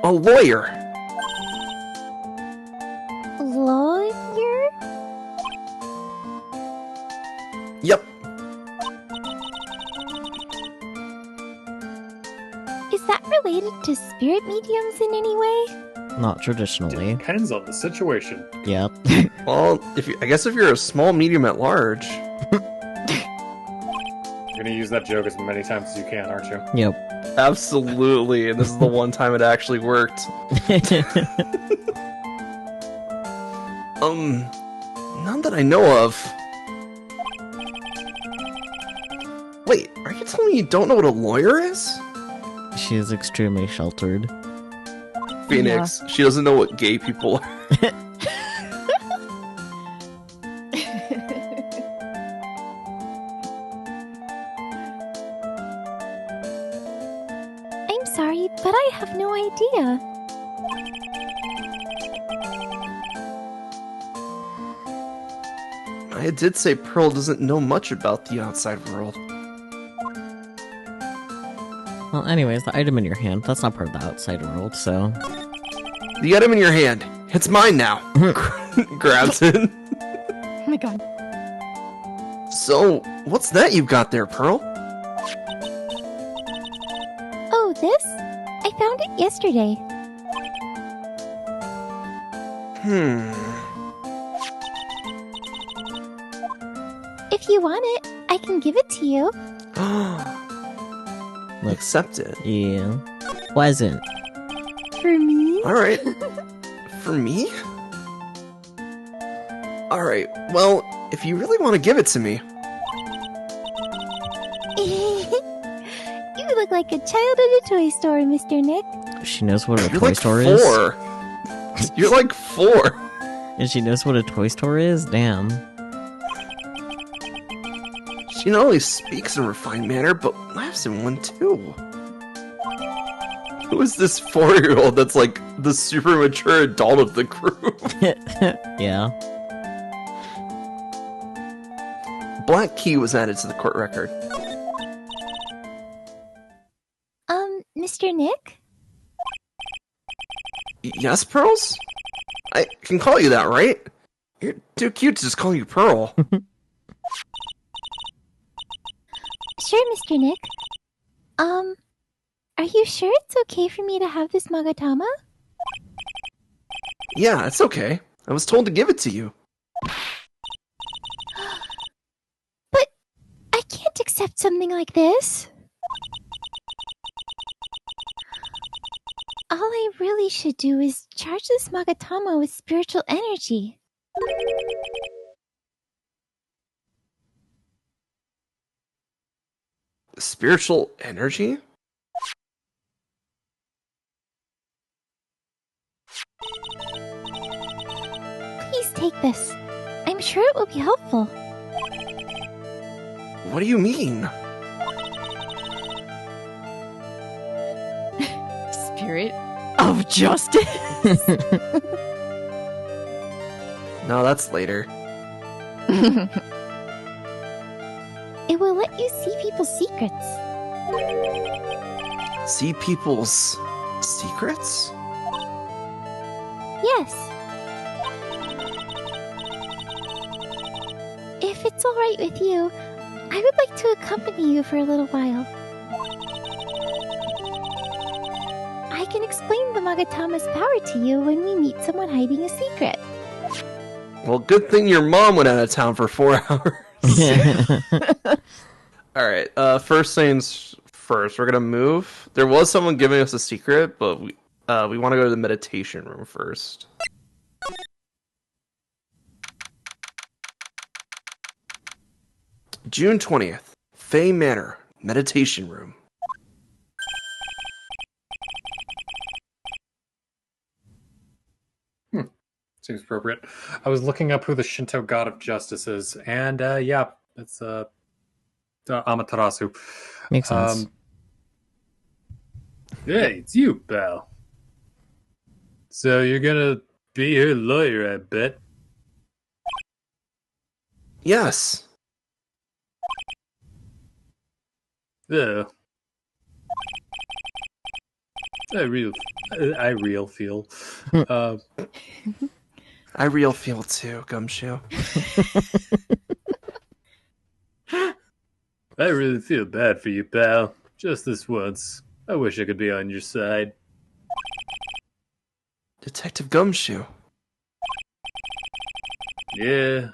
A lawyer. Lawyer? Yep. Is that related to spirit mediums in any way? Not traditionally. Depends on the situation. Yep. Well, I guess if you're a small medium at large. You're gonna use that joke as many times as you can, aren't you? Yep. Absolutely, and this is the one time it actually worked. None that I know of. Wait, are you telling me you don't know what a lawyer is? She is extremely sheltered. Phoenix, she doesn't know what gay people are. I'm sorry, but I have no idea. I did say Pearl doesn't know much about the outside world. Well, anyways, the item in your hand, that's not part of the outside world, so... The item in your hand, it's mine now. Grabs it. Oh my god. So, what's that you've got there, Pearl? Oh, this? I found it yesterday. If you want it, I can give it to you. Accept it. Yeah. Wasn't. For me? Alright. For me? Alright, well, if you really want to give it to me. You look like a child at a toy store, Mr. Nick. She knows what a You're toy like store 4. You're like 4. And she knows what a toy store is? Damn. She not only speaks in a refined manner, but laughs in one too. Who is this 4-year-old that's like the super mature adult of the group? Yeah. Black key was added to the court record. Mr. Nick? Yes, Pearls? I can call you that, right? You're too cute to just call you Pearl. Sure, Mr. Nick. Are you sure it's okay for me to have this Magatama? Yeah, it's okay. I was told to give it to you. But I can't accept something like this. All I really should do is charge this Magatama with spiritual energy. Spiritual energy? Please take this. I'm sure it will be helpful. What do you mean? Spirit of justice. No, that's later. It will let you see people's secrets. See people's secrets? Yes. If it's alright with you, I would like to accompany you for a little while. I can explain the Magatama's power to you when we meet someone hiding a secret. Well, good thing your mom went out of town for 4 hours. Alright, first things first, we're gonna move. There was someone giving us a secret, but we want to go to the meditation room first. June 20th, Fay Manor, meditation room. Seems appropriate. I was looking up who the Shinto god of justice is, and yeah, it's Amaterasu. Makes sense. Hey, it's you, pal. So you're gonna be her lawyer, I bet. Yes. Oh. I real feel. I real feel too, Gumshoe. I really feel bad for you, pal. Just this once. I wish I could be on your side. Detective Gumshoe. Yeah.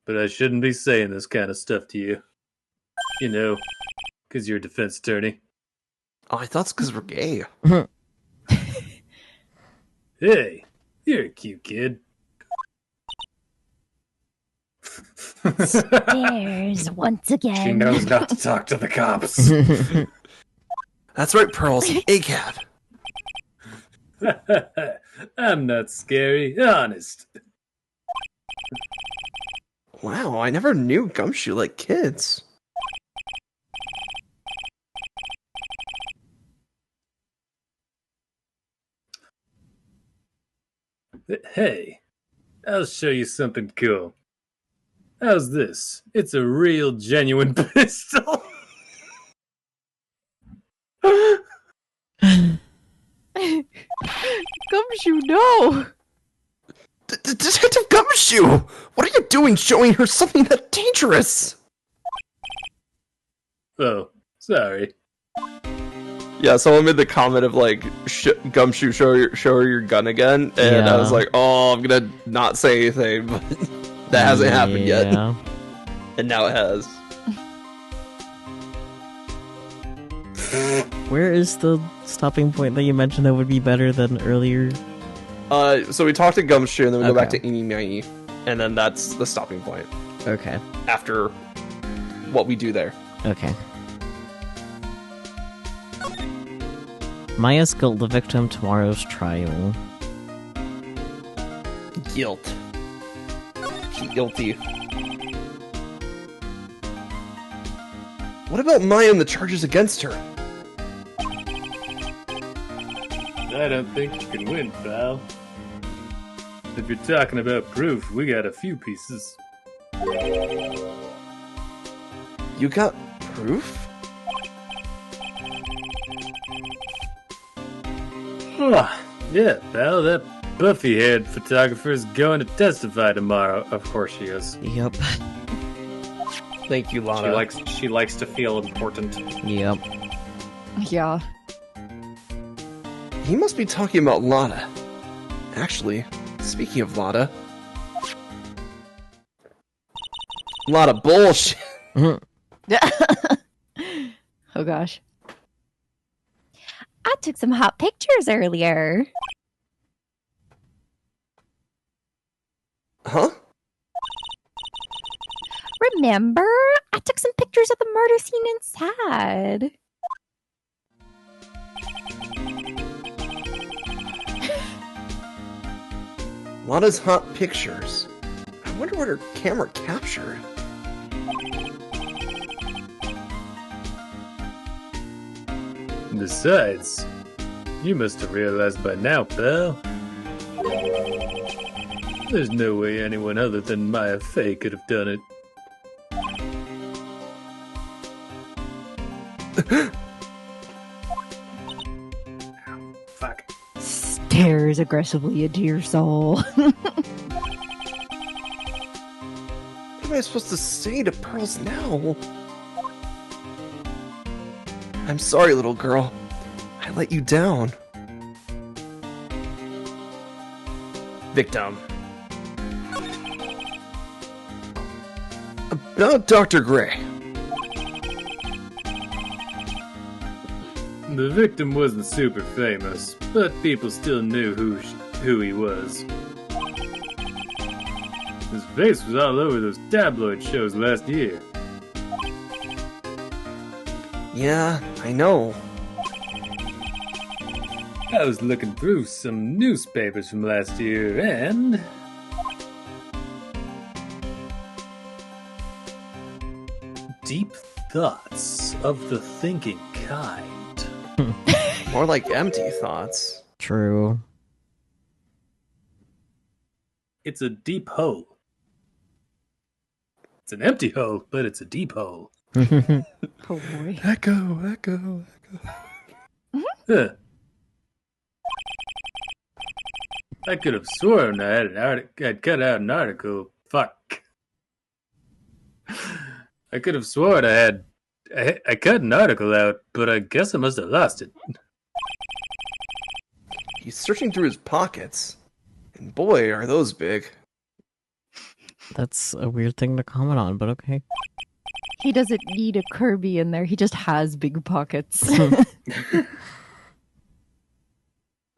But I shouldn't be saying this kind of stuff to you. You know, because you're a defense attorney. Oh, I thought it's because we're gay. Hey, you're a cute kid. There's once again. She knows not to talk to the cops. That's right, Pearls. ACAB. I'm not scary, honest. Wow, I never knew Gumshoe liked kids. Hey, I'll show you something cool. How's this? It's a real, genuine pistol. Gumshoe, no! Detective Gumshoe! What are you doing showing her something that dangerous? Oh, sorry. Yeah, someone made the comment of like, Gumshoe, show her your gun again, and I was Yeah. like, oh, I'm gonna not say anything, but that hasn't happened yet, Yeah. and now it has. Where is the stopping point that you mentioned that would be better than earlier? So we talked to Gumshoe, and then we go back Okay. to Eeny Meeny, and then that's the stopping point Okay. after what we do there. Okay. Maya's guilt, the victim, tomorrow's trial. Guilt. She's guilty. What about Maya and the charges against her? I don't think you can win, pal. If you're talking about proof, we got a few pieces. You got proof? Yeah, pal, that buffy-haired photographer's going to testify tomorrow. Of course she is. Yep. Thank you, Lana. She likes to feel important. Yep. Yeah. He must be talking about Lana. Actually, speaking of Lana... Lot of bullshit. Oh gosh. I took some hot pictures earlier. Huh? Remember? I took some pictures of the murder scene inside. Lana's hot pictures. I wonder what her camera captured. Besides, you must have realized by now, pal. There's no way anyone other than Maya Fey could have done it. Fuck. Stares aggressively into your soul. What am I supposed to say to Pearls now? I'm sorry, little girl. I let you down. Victim. Not Dr. Gray. The victim wasn't super famous, but people still knew who he was. His face was all over those tabloid shows last year. Yeah, I know. I was looking through some newspapers from last year, and deep thoughts of the thinking kind. More like empty thoughts. True. It's a deep hole. It's an empty hole, but it's a deep hole. Oh boy. Echo. Huh. I could have sworn I had cut out an article. Fuck. I could have sworn I cut an article out, but I guess I must have lost it. He's searching through his pockets. And boy, are those big. That's a weird thing to comment on, but okay. He doesn't need a Kirby in there. He just has big pockets.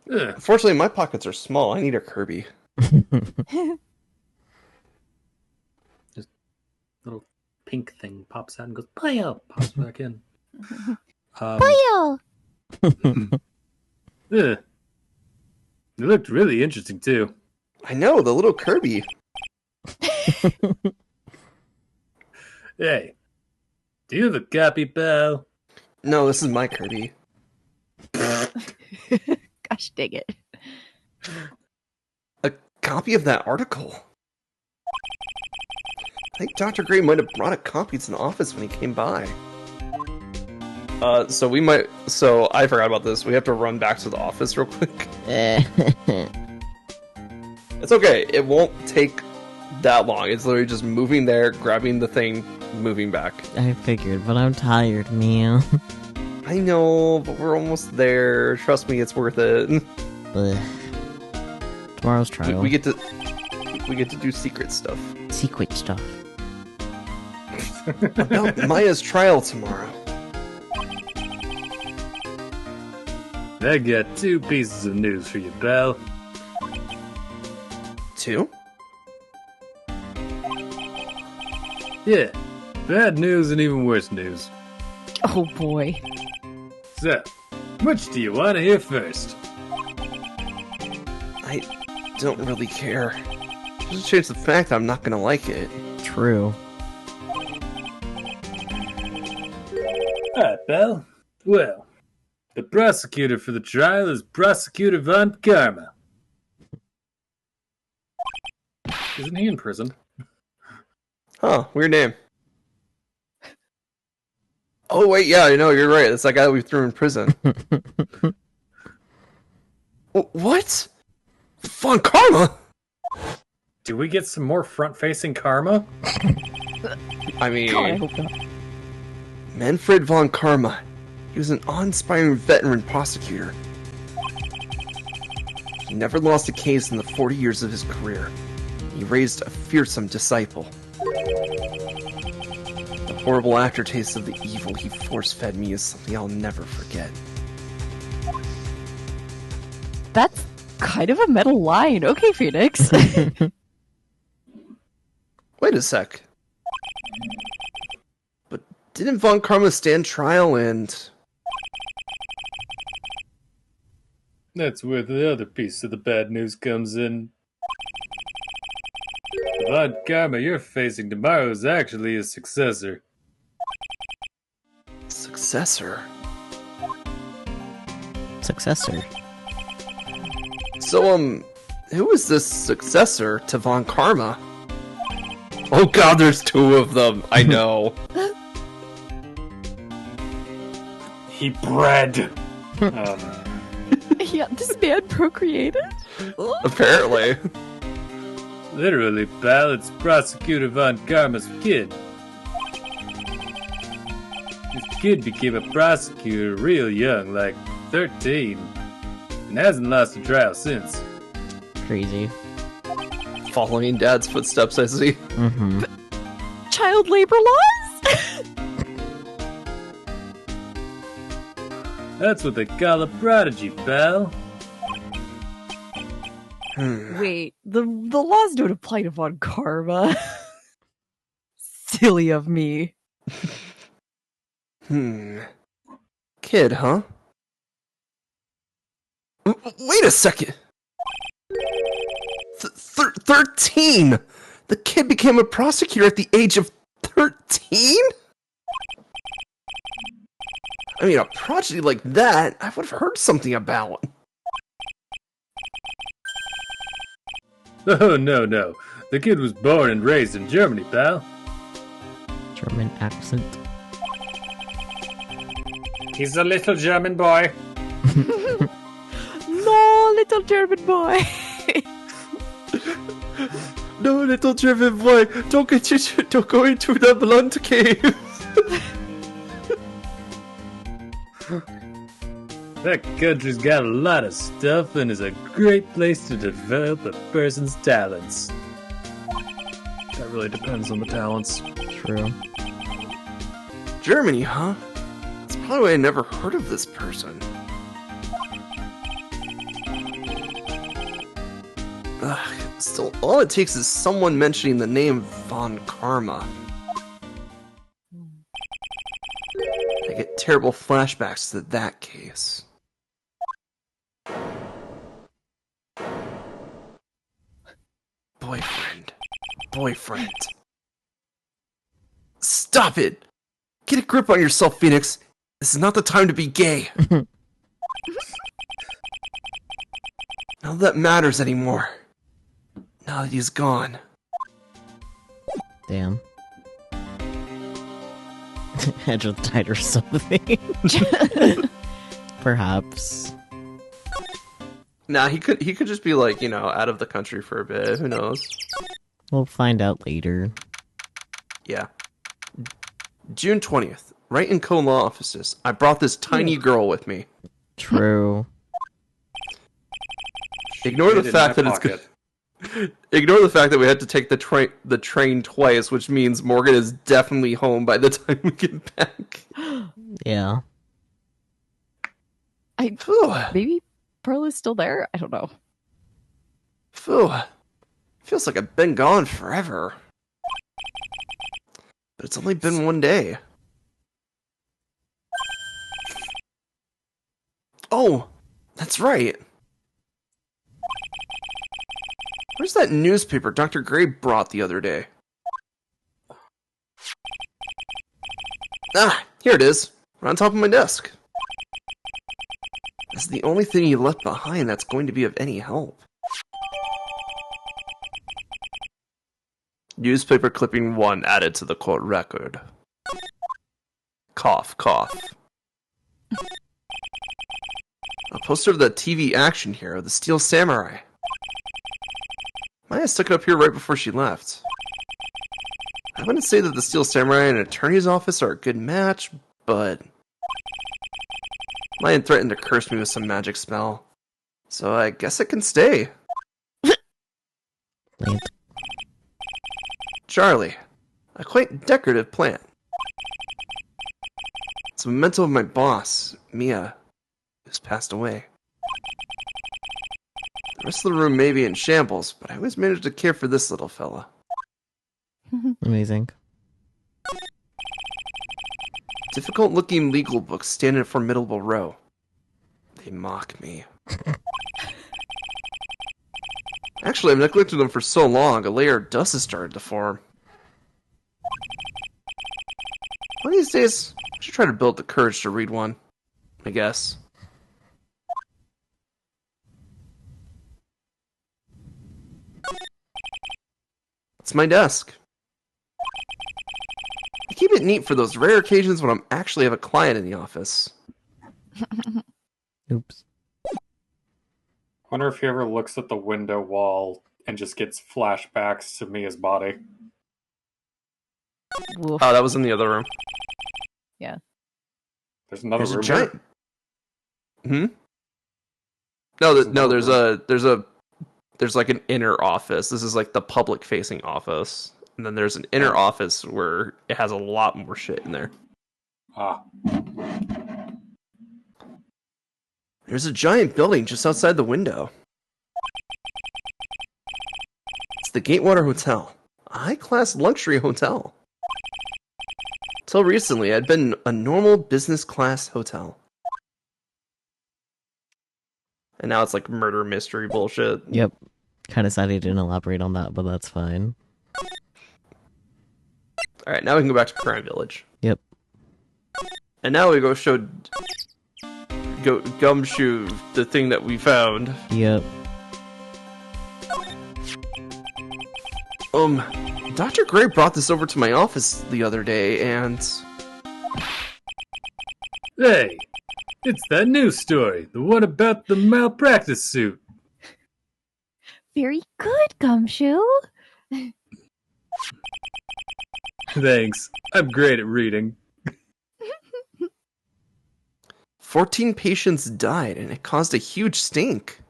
Unfortunately, my pockets are small. I need a Kirby. Little pink thing pops out and goes, "Pio!" Pops back in. Boyo! It looked really interesting, too. I know, the little Kirby. Hey, do you have a copy, pal? No, this is my Kirby. Gosh dang it. A copy of that article. I think Dr. Gray might have brought a copy to the office when he came by. So I forgot about this. We have to run back to the office real quick. It's okay. It won't take that long. It's literally just moving there, grabbing the thing, moving back. I figured, but I'm tired, man. I know, but we're almost there. Trust me, it's worth it. Ugh. Tomorrow's trial. We get to do secret stuff. Secret stuff. About Maya's trial tomorrow. I got 2 pieces of news for you, pal. 2? Yeah, bad news and even worse news. Oh boy. So, which do you want to hear first? I don't really care. Just change the fact that I'm not gonna like it. True. Alright, pal. Well, the prosecutor for the trial is Prosecutor Von Karma. Isn't he in prison? Huh, weird name. Oh wait, yeah, I know, you're right. That's that guy that we threw in prison. What? Von Karma? Do we get some more front-facing Karma? I mean, God, I hope not. Manfred von Karma. He was an awe-inspiring veteran prosecutor. He never lost a case in the 40 years of his career. He raised a fearsome disciple. The horrible aftertaste of the evil he force-fed me is something I'll never forget. That's kind of a metal line. Okay, Phoenix. Wait a sec. But didn't von Karma stand trial and... That's where the other piece of the bad news comes in. The Von Karma you're facing tomorrow is actually his successor. Successor? Successor. So, who is this successor to von Karma? Oh god, there's 2 of them. I know. He bred. Yeah, this man procreated? Apparently. Literally, pal, it's Prosecutor Von Karma's kid. His kid became a prosecutor real young, like 13, and hasn't lost a trial since. Crazy. Following Dad's footsteps, I see. Mm-hmm. child labor laws? That's what they call a prodigy, pal. Wait, the laws don't apply to Von Karma. Silly of me. Kid, huh? Wait a second! 13! The kid became a prosecutor at the age of 13? I mean, a prodigy like that, I would have heard something about. Oh, no. The kid was born and raised in Germany, pal. German accent. He's a little German boy. No, little German boy. No, little German boy, don't go into the blunt cave. That country's got a lot of stuff and is a great place to develop a person's talents. That really depends on the talents. True. Germany, huh? That's probably why I never heard of this person. Ugh, still, all it takes is someone mentioning the name Von Karma. I get terrible flashbacks to that case. Boyfriend. Stop it! Get a grip on yourself, Phoenix. This is not the time to be gay. None of that matters anymore. Now that he's gone. Damn. Edge of tight or something. Perhaps. Nah, he could just be like, out of the country for a bit. Who knows? We'll find out later. Yeah. June 20th, right in co-law offices. I brought this tiny girl with me. True. Ignore the fact that Ignore the fact that we had to take the train twice, which means Morgan is definitely home by the time we get back. Yeah. Maybe Pearl is still there? I don't know. Feels like I've been gone forever. But it's only been one day. Oh, that's right. Where's that newspaper Dr. Gray brought the other day? Ah, here it is. Right on top of my desk. This is the only thing you left behind that's going to be of any help. Newspaper clipping 1 added to the court record. Cough, cough. A poster of the TV action hero, the Steel Samurai. Maya stuck it up here right before she left. I wouldn't say that the Steel Samurai and an attorney's office are a good match, but Maya threatened to curse me with some magic spell. So I guess it can stay. Lame. Charlie, a quite decorative plant. It's a memento of my boss, Mia, who's passed away. The rest of the room may be in shambles, but I always managed to care for this little fella. Amazing. Difficult-looking legal books stand in a formidable row. They mock me. Actually, I've neglected them for so long, a layer of dust has started to form. One of these days, I should try to build the courage to read one, I guess. It's my desk. I keep it neat for those rare occasions when I actually have a client in the office. Oops. Wonder if he ever looks at the window wall and just gets flashbacks to Mia's body. Woof. Oh, that was in the other room. Yeah. There's another There's a room. giant. No, there's like an inner office. This is like the public-facing office. And then there's an inner office where it has a lot more shit in there. Ah. There's a giant building just outside the window. It's the Gatewater Hotel, a high-class luxury hotel. Till recently, it had been a normal business class hotel. And now it's like murder mystery bullshit. Yep. Kind of sad he didn't elaborate on that, but that's fine. Alright, now we can go back to Crime Village. Yep. And now we go show Gumshoe the thing that we found. Yep. Dr. Gray brought this over to my office the other day, and... Hey, it's that news story, the one about the malpractice suit. Very good, Gumshoe. Thanks, I'm great at reading. 14 patients died, and it caused a huge stink.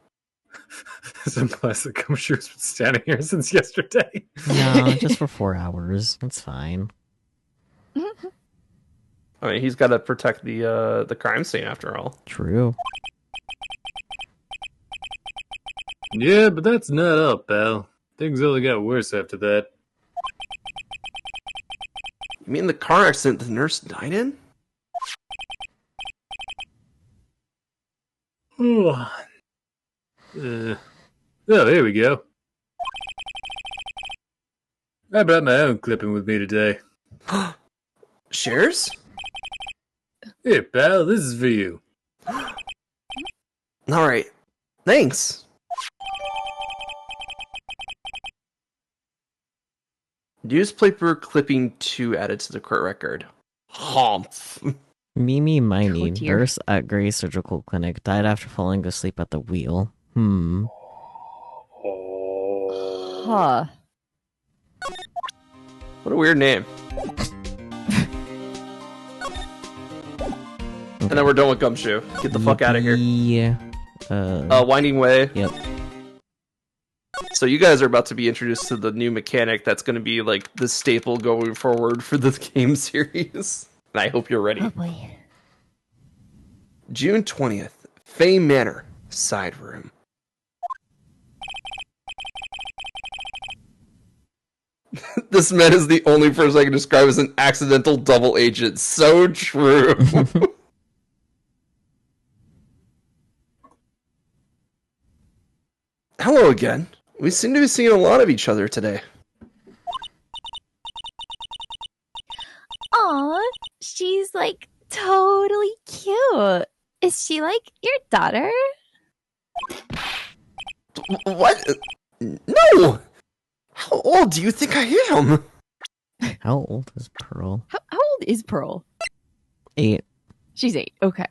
Some classic Gumshoe's been standing here since yesterday. No, just for 4 hours. That's fine. I mean, he's got to protect the crime scene after all. True. Yeah, but that's not all, pal. Things only got worse after that. You mean the car accident the nurse died in? Oh, here we go. I brought my own clipping with me today. Shares? Here, pal, this is for you. Alright. Thanks. Newspaper clipping 2 added to the court record. Humph. Mimi Miney, Oh, dear. nurse at Gray Surgical Clinic, died after falling asleep at the wheel. Hmm. Oh. Huh. What a weird name. And then we're done with Gumshoe. Get the fuck out of here. Yeah. Winding Way. Yep. So you guys are about to be introduced to the new mechanic that's going to be like the staple going forward for the game series. And I hope you're ready. Oh boy. June 20th, Fay Manor, side room. This man is the only person I can describe as an accidental double agent. So true. Hello again. We seem to be seeing a lot of each other today. Aw, she's like totally cute. Is she like your daughter? What? No! How old do you think I am? How old is Pearl? How old is Pearl? 8. She's 8. Okay.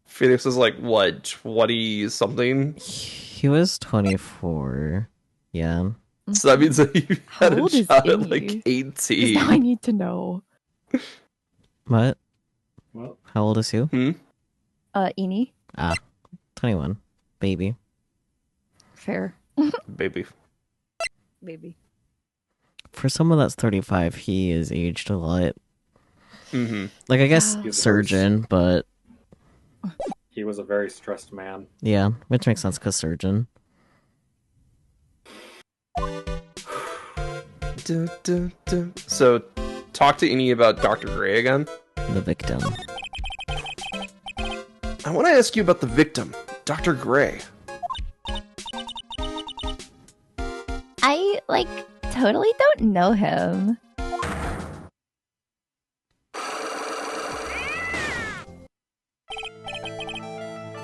Phoenix is like, what, 20-something? He was 24. Yeah. So that means that you How had a old is child at Innie? like 'Cause 18. now I need to know. What? Well, How old is who? Eni? 21. Baby. Fair. Baby. Baby. For someone that's 35, he is aged a lot. Mm-hmm. Like, I guess Yeah. He's a surgeon, but he was a very stressed man. yeah, which makes sense because surgeon. So, talk to Innie about Dr. Gray again. The victim. I want to ask you about the victim, Dr. Gray. I like totally don't know him.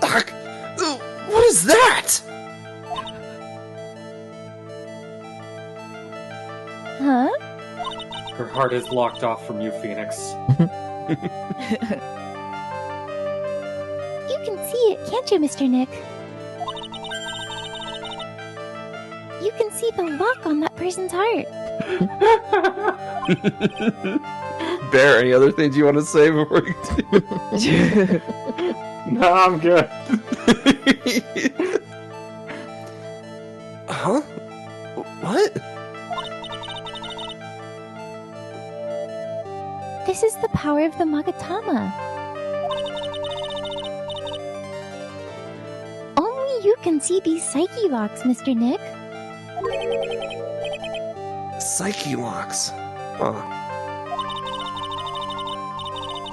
Doc, what is that? Huh? Her heart is locked off from you, Phoenix. You can see it, can't you, Mr. Nick? You can see the lock on that person's heart. Bear, any other things you want to say before we do? No, I'm good. Huh? What? This is the power of the Magatama. Only you can see these psyche locks, Mr. Nick. Psyche locks. Huh.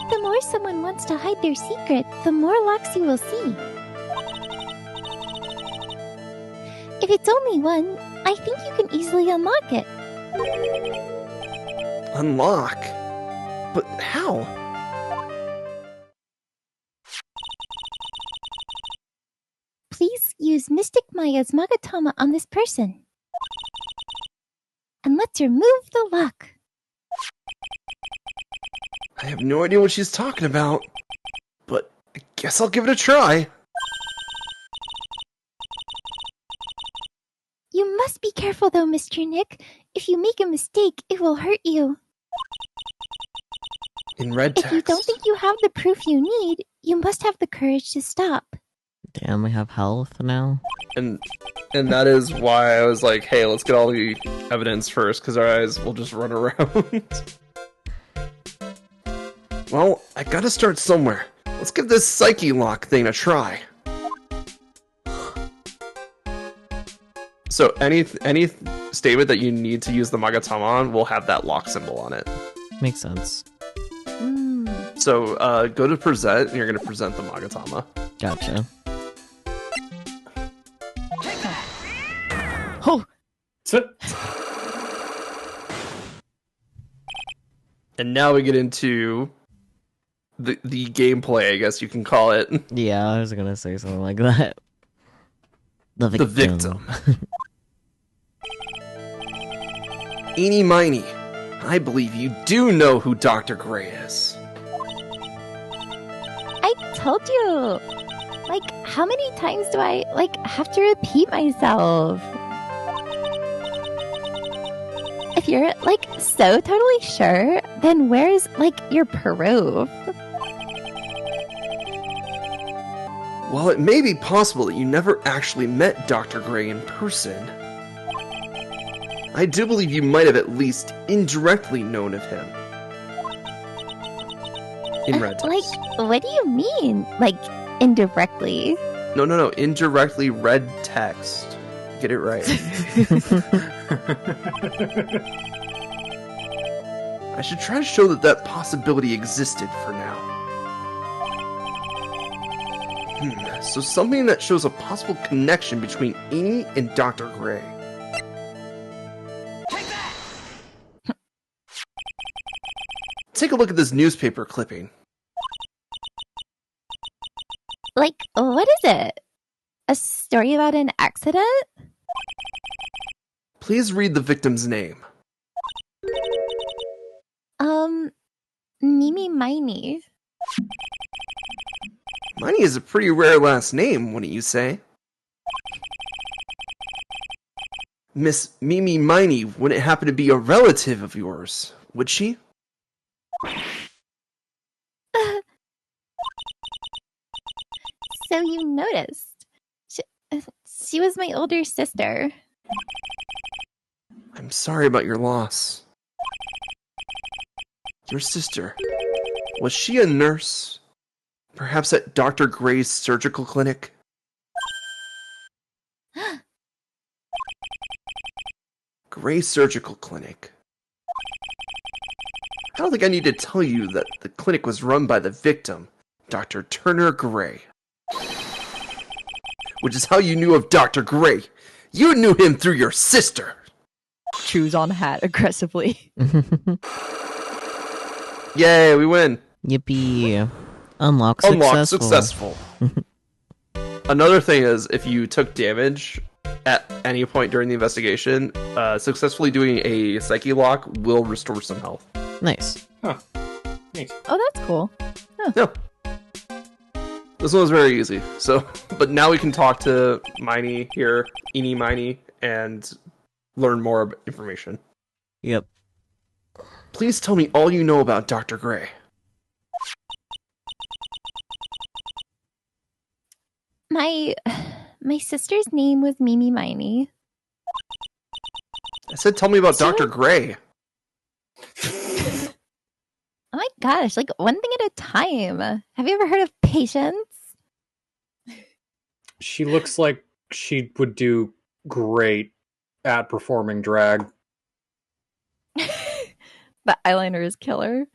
The more someone wants to hide their secret, the more locks you will see. If it's only one, I think you can easily unlock it. Unlock? But how? Please use Mystic Maya's Magatama on this person. And let's remove the lock. I have no idea what she's talking about. But I guess I'll give it a try. You must be careful though, Mr. Nick. If you make a mistake, it will hurt you. In red text. If you don't think you have the proof you need, you must have the courage to stop. Damn, we have health now. And that is why I was like, hey, let's get all the evidence first, because our eyes will just run around. Well, I gotta start somewhere. Let's give this psyche lock thing a try. So any statement that you need to use the Magatama on will have that lock symbol on it. Makes sense. So go to present, and you're gonna present the Magatama. Gotcha. Oh, And now we get into the gameplay, I guess you can call it. Yeah, I was gonna say something like that. The The victim. Eeny Miny, I believe you do know who Dr. Gray is. I told you. Like, how many times do I, have to repeat myself? If you're, so totally sure, then where's, your proof? While it may be possible that you never actually met Dr. Gray in person, I do believe you might have at least indirectly known of him. In red text. What do you mean? Indirectly? No. Indirectly red text. Get it right. I should try to show that possibility existed for now. So something that shows a possible connection between Amy and Dr. Gray. Take a look at this newspaper clipping. What is it? A story about an accident? Please read the victim's name. Mimi Miney. Miney is a pretty rare last name, wouldn't you say? Miss Mimi Miney wouldn't happen to be a relative of yours, would she? So you noticed. She was my older sister. I'm sorry about your loss. Your sister, was she a nurse? Perhaps at Dr. Gray's surgical clinic? Gray Surgical Clinic. I don't think I need to tell you that the clinic was run by the victim, Dr. Turner Gray. Which is how you knew of Dr. Gray. You knew him through your sister. chews on hat aggressively. Yay, we win. Yippee. Unlock successful. Another thing is, if you took damage at any point during the investigation, successfully doing a psyche lock will restore some health. Nice. Huh. Neat. Oh, that's cool. Yeah. This one was very easy. So, but now we can talk to Miney here, Eeny Miney, and learn more information. Yep. Please tell me all you know about Dr. Gray. My sister's name was Mimi Miney. I said tell me about Dr. Gray. Oh my gosh, like one thing at a time. Have you ever heard of patience? She looks like she would do great at performing drag. The eyeliner is killer.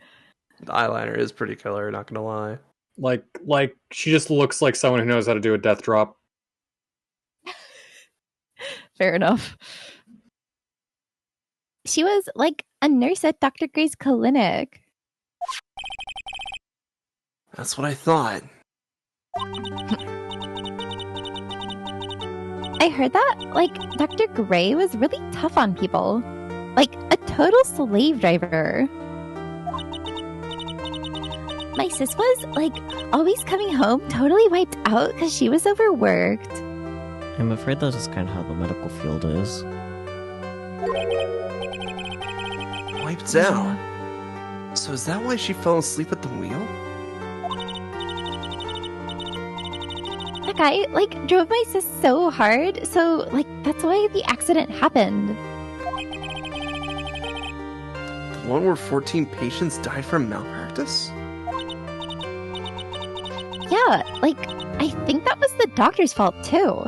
The eyeliner is pretty killer, not gonna lie. Like she just looks like someone who knows how to do a death drop. Fair enough. She was like a nurse at Dr. Gray's clinic. That's what I thought. I heard that, like, Dr. Gray was really tough on people. Like, a total slave driver. My sis was, like, always coming home totally wiped out because she was overworked. I'm afraid that's just kind of how the medical field is. Wiped out. So is that why she fell asleep at the wheel? That guy, like, drove my sis so hard, so, like, that's why the accident happened. The one where 14 patients died from malpractice? Yeah, like, I think that was the doctor's fault, too.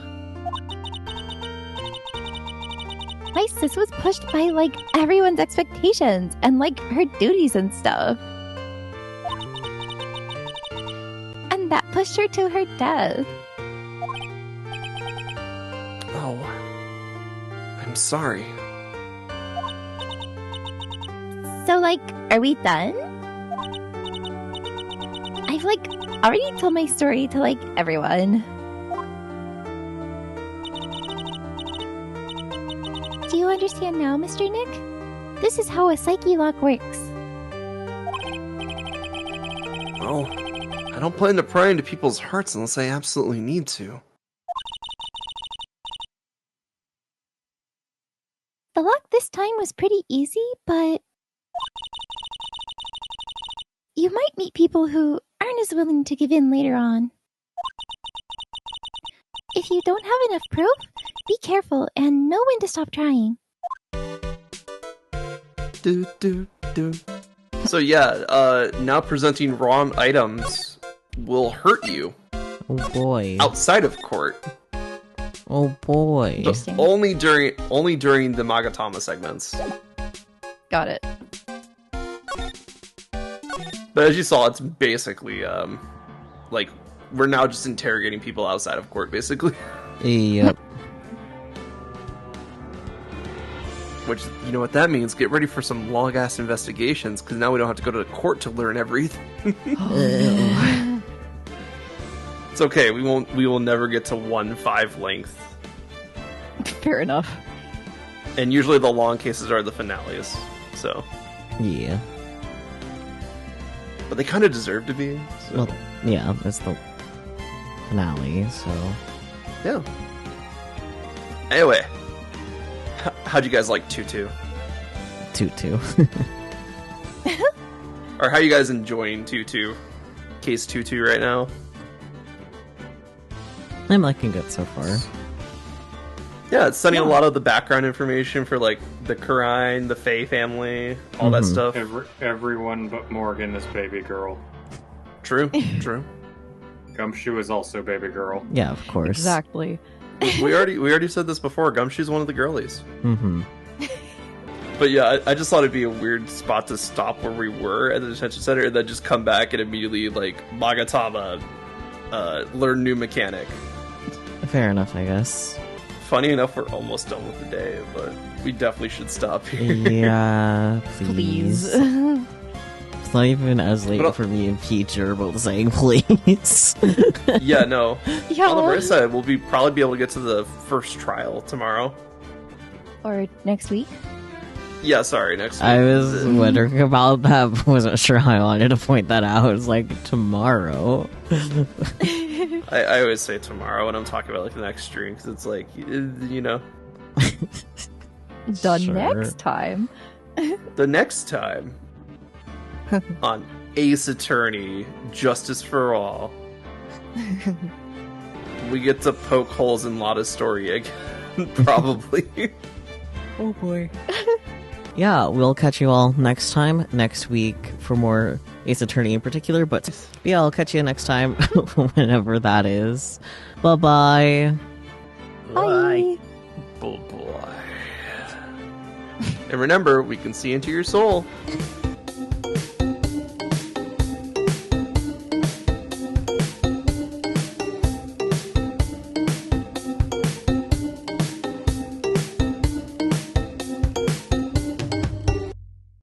My sis was pushed by, like, everyone's expectations and, like, her duties and stuff. And that pushed her to her death. Oh. I'm sorry. So, like, are we done? I've, like, already told my story to, like, everyone. Do you understand now, Mr. Nick? This is how a psyche lock works. Well, I don't plan to pry into people's hearts unless I absolutely need to. The lock this time was pretty easy, but you might meet people who aren't as willing to give in later on. If you don't have enough proof, be careful and know when to stop trying. Do, do, do. So yeah, now presenting wrong items will hurt you Oh boy. outside of court. Oh boy. But Interesting. only during the Magatama segments. Got it. But as you saw, it's basically like we're now just interrogating people outside of court, basically. Yep. Which, you know what that means? Get ready for some long ass investigations, because now we don't have to go to the court to learn everything. It's okay. We will never get to 1-5 length. Fair enough. And usually the long cases are the finales. So, Yeah. but they kind of deserve to be. So. Well, yeah, it's the finale, so. Yeah. Anyway, how'd you guys like Tutu? Tutu. Or how you guys enjoying Tutu? Case Tutu right now? I'm liking it so far. Yeah, it's sending a lot of the background information for like the Kurain, the Faye family, all that Mhm. stuff. Everyone but Morgan is baby girl. True, true. Gumshoe is also baby girl. Yeah, of course. Exactly. we already said this before. Gumshoe's one of the girlies. Mm-hmm. But yeah, I just thought it'd be a weird spot to stop where we were at the detention center and then just come back and immediately like Magatama learn new mechanic. Fair enough, I guess. Funny enough, we're almost done with the day, but we definitely should stop here. Yeah, please. Please. It's not even as late But- for me and Peach are both saying please. Yeah, no. Yeah. On the bright side, we'll probably be able to get to the first trial tomorrow. Or next week. Yeah, sorry, next week. I was wondering about that, but wasn't sure how I wanted to point that out. It was like tomorrow. I always say tomorrow when I'm talking about like the next stream because it's like you know The Sure. next time. the next time on Ace Attorney Justice for All we get to poke holes in Lotta's story again. Probably. Oh boy. Yeah, we'll catch you all next time, next week, for more Ace Attorney in particular, but yeah, I'll catch you next time, whenever that is. Bye-bye. Bye. Boy. And remember, we can see into your soul.